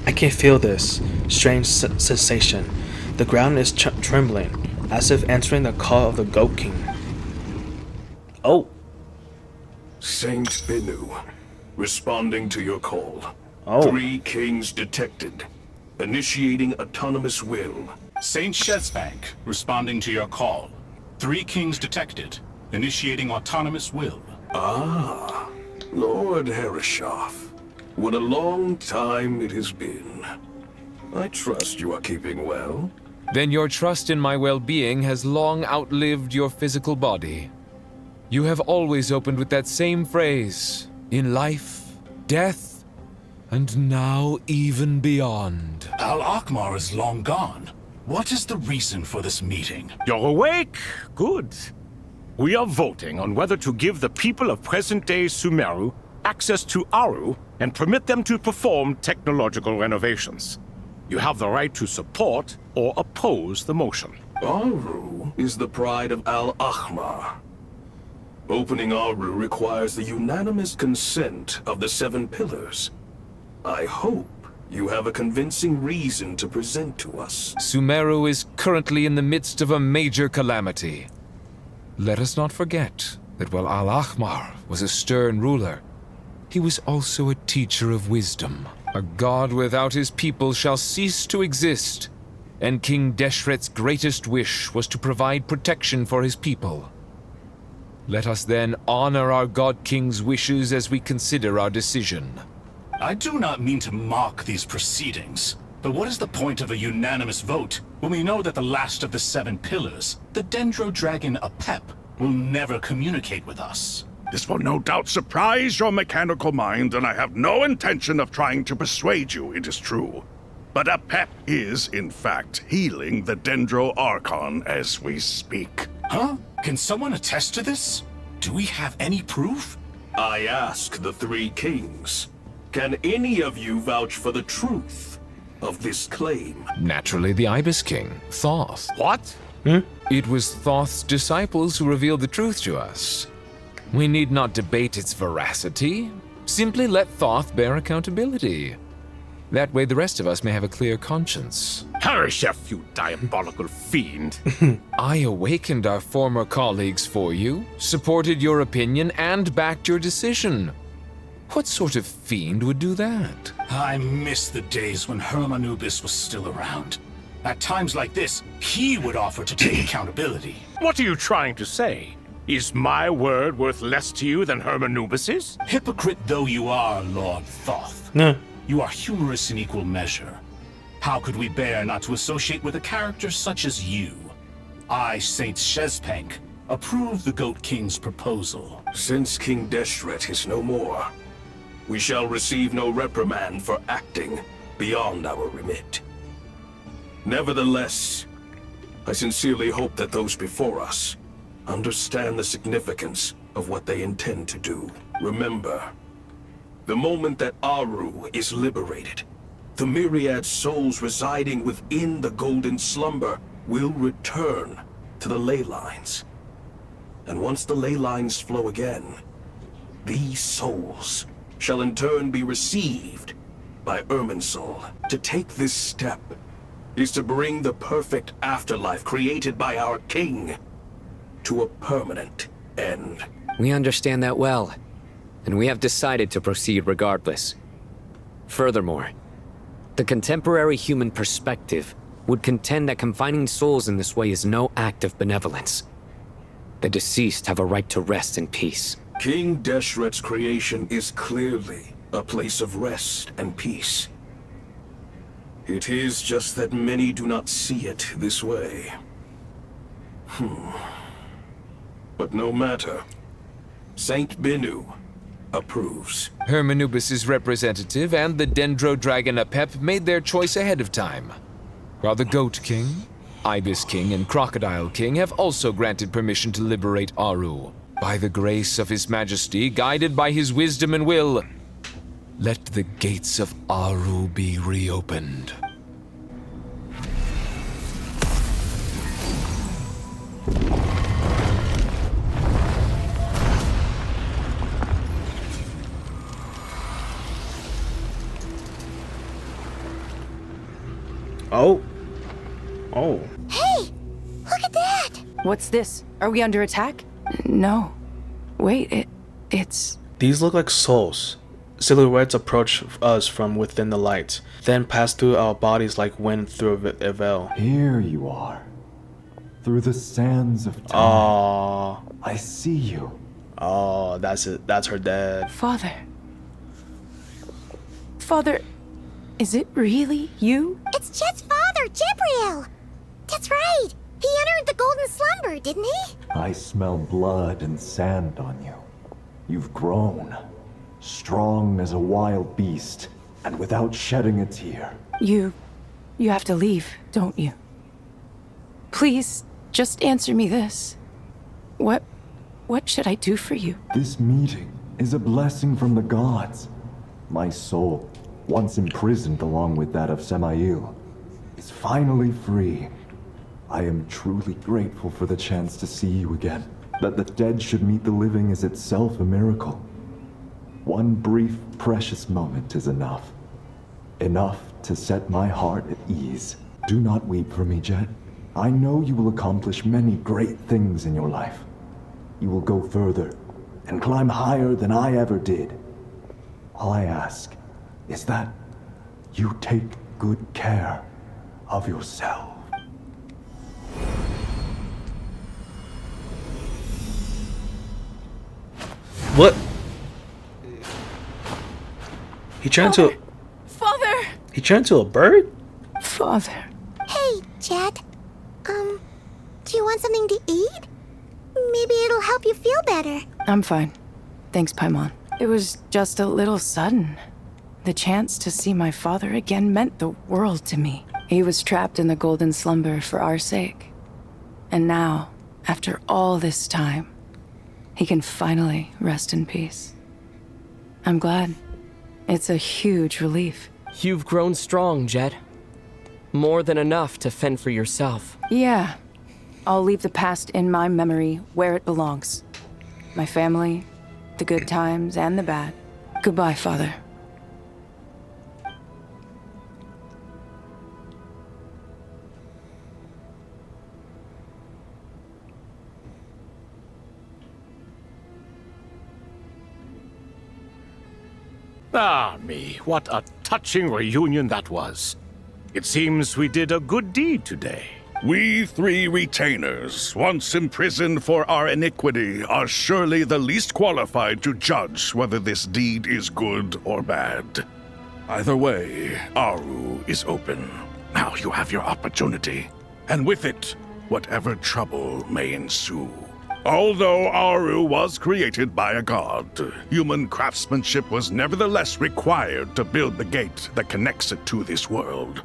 I can feel this strange sensation. The ground is trembling, as if answering the call of the Goat King. Oh. Saint Bennu, responding to your call. Oh. 3 kings detected. Initiating autonomous will. Saint Shezbank, responding to your call. 3 kings detected. Initiating autonomous will. Ah, Lord Herreshoff. What a long time it has been. I trust you are keeping well. Then your trust in my well-being has long outlived your physical body. You have always opened with that same phrase, in life, death, and now even beyond. Al-Akhmar is long gone. What is the reason for this meeting? You're awake? Good. We are voting on whether to give the people of present-day Sumeru access to Aru and permit them to perform technological renovations. You have the right to support or oppose the motion. Aru is the pride of Al-Akhmar. Opening Aru requires the unanimous consent of the 7 pillars. I hope you have a convincing reason to present to us. Sumeru is currently in the midst of a major calamity. Let us not forget that while Al-Akhmar was a stern ruler, he was also a teacher of wisdom. A god without his people shall cease to exist, and King Deshret's greatest wish was to provide protection for his people. Let us then honor our God King's wishes as we consider our decision. I do not mean to mock these proceedings, but what is the point of a unanimous vote when we know that the last of the 7 pillars, the Dendro Dragon Apep, will never communicate with us? This will no doubt surprise your mechanical mind, and I have no intention of trying to persuade you it is true. But Apep is, in fact, healing the Dendro Archon as we speak. Huh? Can someone attest to this? Do we have any proof? I ask the 3 kings. Can any of you vouch for the truth of this claim? Naturally, the Ibis King, Thoth. What? It was Thoth's disciples who revealed the truth to us. We need not debate its veracity. Simply let Thoth bear accountability. That way the rest of us may have a clear conscience. Harishef, you diabolical fiend. I awakened our former colleagues for you, supported your opinion, and backed your decision. What sort of fiend would do that? I miss the days when Hermanubis was still around. At times like this, he would offer to take accountability. What are you trying to say? Is my word worth less to you than Hermanubis's? Hypocrite though you are, Lord Thoth, you are humorous in equal measure. How could we bear not to associate with a character such as you? I, Saint Shezpenk, approve the Goat King's proposal. Since King Deshret is no more, we shall receive no reprimand for acting beyond our remit. Nevertheless, I sincerely hope that those before us understand the significance of what they intend to do. Remember, the moment that Aru is liberated, the myriad souls residing within the Golden Slumber will return to the ley lines. And once the ley lines flow again, these souls shall in turn be received by Irminsul. To take this step is to bring the perfect afterlife created by our king to a permanent end. We understand that well, and we have decided to proceed regardless. Furthermore, the contemporary human perspective would contend that confining souls in this way is no act of benevolence. The deceased have a right to rest in peace. King Deshret's creation is clearly a place of rest and peace. It is just that many do not see it this way. But no matter. Saint Binu approves. Hermanubis' representative and the Dendro Dragon Apep made their choice ahead of time, while the Goat King, Ibis King, and Crocodile King have also granted permission to liberate Aru. By the grace of His Majesty, guided by his wisdom and will, let the gates of Aru be reopened. Oh. Hey! Look at that! What's this? Are we under attack? No. Wait, it's... These look like souls. Silhouettes approach us from within the light, then pass through our bodies like wind through a veil. Here you are. Through the sands of time. Aww. I see you. Oh, that's it. That's her dad. Father. Father, is it really you? It's Chet's father, Jibriel! That's right! He entered the Golden Slumber, didn't he? I smell blood and sand on you. You've grown. Strong as a wild beast, and without shedding a tear. You have to leave, don't you? Please, just answer me this. What should I do for you? This meeting is a blessing from the gods. My soul, once imprisoned along with that of Samael, is finally free. I am truly grateful for the chance to see you again. That the dead should meet the living is itself a miracle. One brief, precious moment is enough. Enough to set my heart at ease. Do not weep for me, Jet. I know you will accomplish many great things in your life. You will go further and climb higher than I ever did. All I ask is that you take good care of yourself. What? He turned to... Father! He turned to a bird? Father. Hey, Jet. Do you want something to eat? Maybe it'll help you feel better. I'm fine. Thanks, Paimon. It was just a little sudden. The chance to see my father again meant the world to me. He was trapped in the Golden Slumber for our sake. And now, after all this time, he can finally rest in peace. I'm glad. It's a huge relief. You've grown strong, Jet. More than enough to fend for yourself. Yeah, I'll leave the past in my memory where it belongs. My family, the good times and the bad. Goodbye, Father. Ah, me, what a touching reunion that was. It seems we did a good deed today. We three retainers, once imprisoned for our iniquity, are surely the least qualified to judge whether this deed is good or bad. Either way, Aru is open. Now you have your opportunity, and with it, whatever trouble may ensue. Although Aru was created by a god, human craftsmanship was nevertheless required to build the gate that connects it to this world.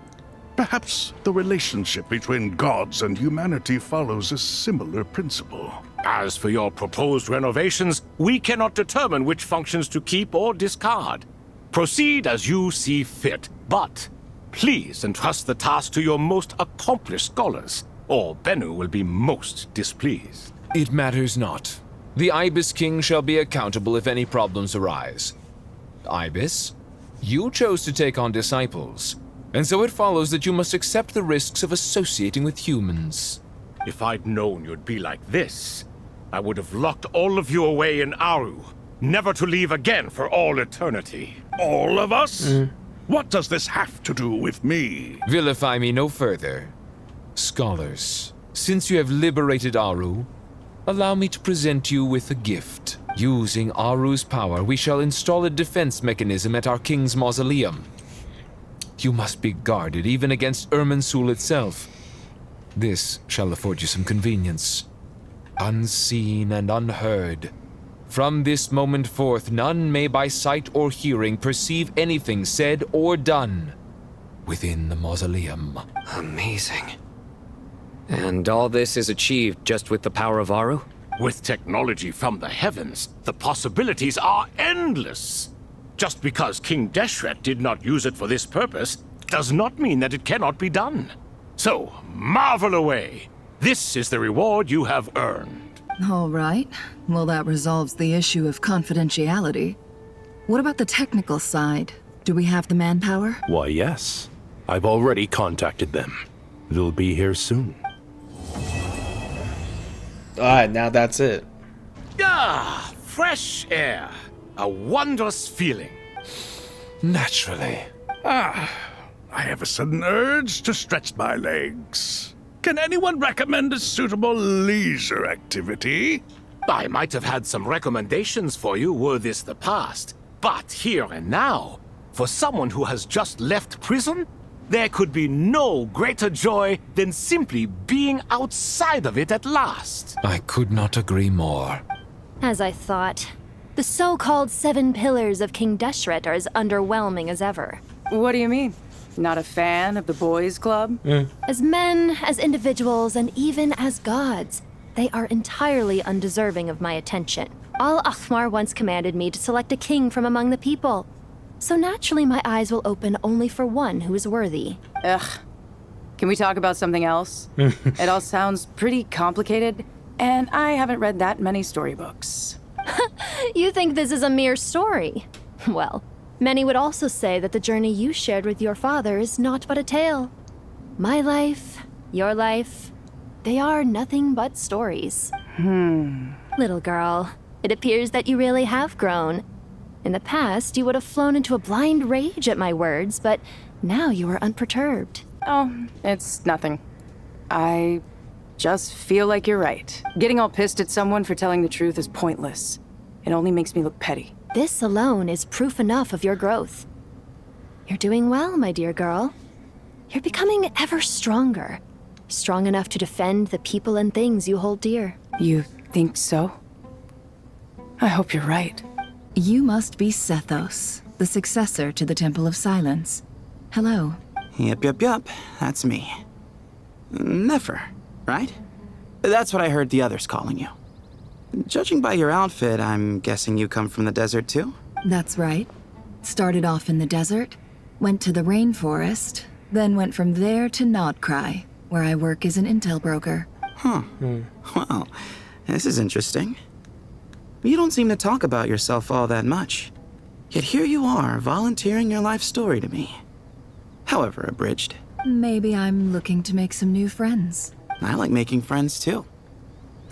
Perhaps the relationship between gods and humanity follows a similar principle. As for your proposed renovations, we cannot determine which functions to keep or discard. Proceed as you see fit, but please entrust the task to your most accomplished scholars, or Bennu will be most displeased. It matters not. The Ibis King shall be accountable if any problems arise. Ibis, you chose to take on disciples, and so it follows that you must accept the risks of associating with humans. If I'd known you'd be like this, I would have locked all of you away in Aru, never to leave again for all eternity. All of us? What does this have to do with me? Vilify me no further. Scholars, since you have liberated Aru, allow me to present you with a gift. Using Aru's power, we shall install a defense mechanism at our king's mausoleum. You must be guarded even against Irminsul itself. This shall afford you some convenience. Unseen and unheard. From this moment forth, none may by sight or hearing perceive anything said or done within the mausoleum. Amazing. And all this is achieved just with the power of Aru? With technology from the heavens, the possibilities are endless. Just because King Deshret did not use it for this purpose does not mean that it cannot be done. So, marvel away. This is the reward you have earned. All right. Well, that resolves the issue of confidentiality. What about the technical side? Do we have the manpower? Why, yes. I've already contacted them. They'll be here soon. Alright, now that's it. Ah, fresh air. A wondrous feeling. Naturally. I have a sudden urge to stretch my legs. Can anyone recommend a suitable leisure activity? I might have had some recommendations for you were this the past, but here and now, for someone who has just left prison, there could be no greater joy than simply being outside of it at last. I could not agree more. As I thought. The so-called 7 pillars of King Deshret are as underwhelming as ever. What do you mean? Not a fan of the boys' club? As men, as individuals, and even as gods, they are entirely undeserving of my attention. Al-Akhmar once commanded me to select a king from among the people. So naturally my eyes will open only for one who is worthy. Ugh. Can we talk about something else? It all sounds pretty complicated, and I haven't read that many storybooks. You think this is a mere story? Well, many would also say that the journey you shared with your father is not but a tale. My life, your life, they are nothing but stories. Little girl, it appears that you really have grown. In the past, you would have flown into a blind rage at my words, but now you are unperturbed. Oh, it's nothing. I just feel like you're right. Getting all pissed at someone for telling the truth is pointless. It only makes me look petty. This alone is proof enough of your growth. You're doing well, my dear girl. You're becoming ever stronger. Strong enough to defend the people and things you hold dear. You think so? I hope you're right. You must be Sethos, the successor to the Temple of Silence. Hello. Yep. That's me. Nefer, right? That's what I heard the others calling you. Judging by your outfit, I'm guessing you come from the desert too? That's right. Started off in the desert, went to the rainforest, then went from there to Nodcry, where I work as an intel broker. Huh. Well, this is interesting. You don't seem to talk about yourself all that much. Yet here you are, volunteering your life story to me. However abridged. Maybe I'm looking to make some new friends. I like making friends too.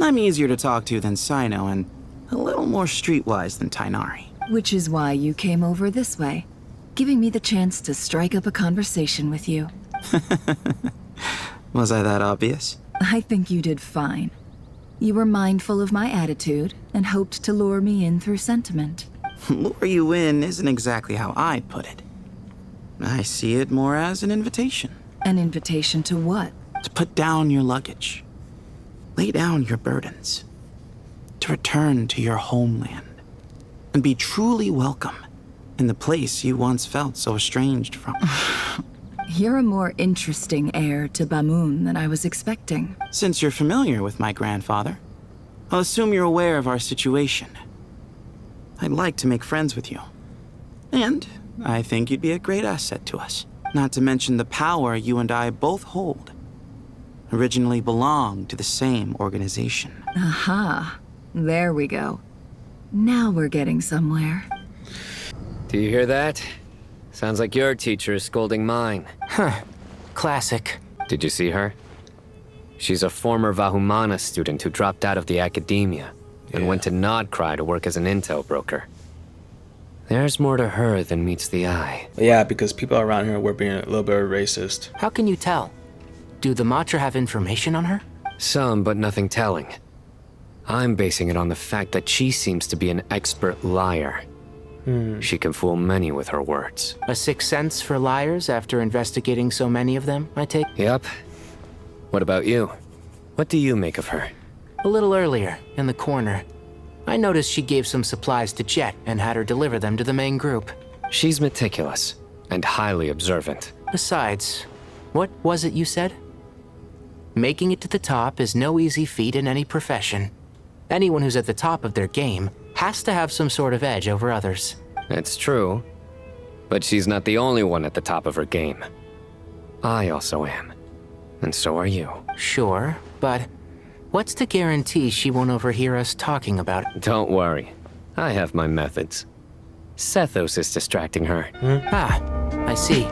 I'm easier to talk to than Sino and a little more streetwise than Tainari. Which is why you came over this way, giving me the chance to strike up a conversation with you. Was I that obvious? I think you did fine. You were mindful of my attitude and hoped to lure me in through sentiment. Lure you in isn't exactly how I'd put it. I see it more as an invitation. An invitation to what? To put down your luggage. Lay down your burdens. To return to your homeland. And be truly welcome in the place you once felt so estranged from. You're a more interesting heir to Bamun than I was expecting. Since you're familiar with my grandfather, I'll assume you're aware of our situation. I'd like to make friends with you. And I think you'd be a great asset to us. Not to mention the power you and I both hold. Originally belonged to the same organization. Aha. There we go. Now we're getting somewhere. Do you hear that? Sounds like your teacher is scolding mine. Huh. Classic. Did you see her? She's a former Vahumana student who dropped out of the academia and went to Nodcry to work as an intel broker. There's more to her than meets the eye. Yeah, because people around here were being a little bit racist. How can you tell? Do the Matra have information on her? Some, but nothing telling. I'm basing it on the fact that she seems to be an expert liar. She can fool many with her words. A sixth sense for liars after investigating so many of them, I take? Yep. What about you? What do you make of her? A little earlier, in the corner, I noticed she gave some supplies to Jet and had her deliver them to the main group. She's meticulous and highly observant. Besides, what was it you said? Making it to the top is no easy feat in any profession. Anyone who's at the top of their game has to have some sort of edge over others. It's true, but she's not the only one at the top of her game. I also am, and so are you. Sure, but what's to guarantee she won't overhear us talking about it? Don't worry, I have my methods. Sethos is distracting her. Ah, I see.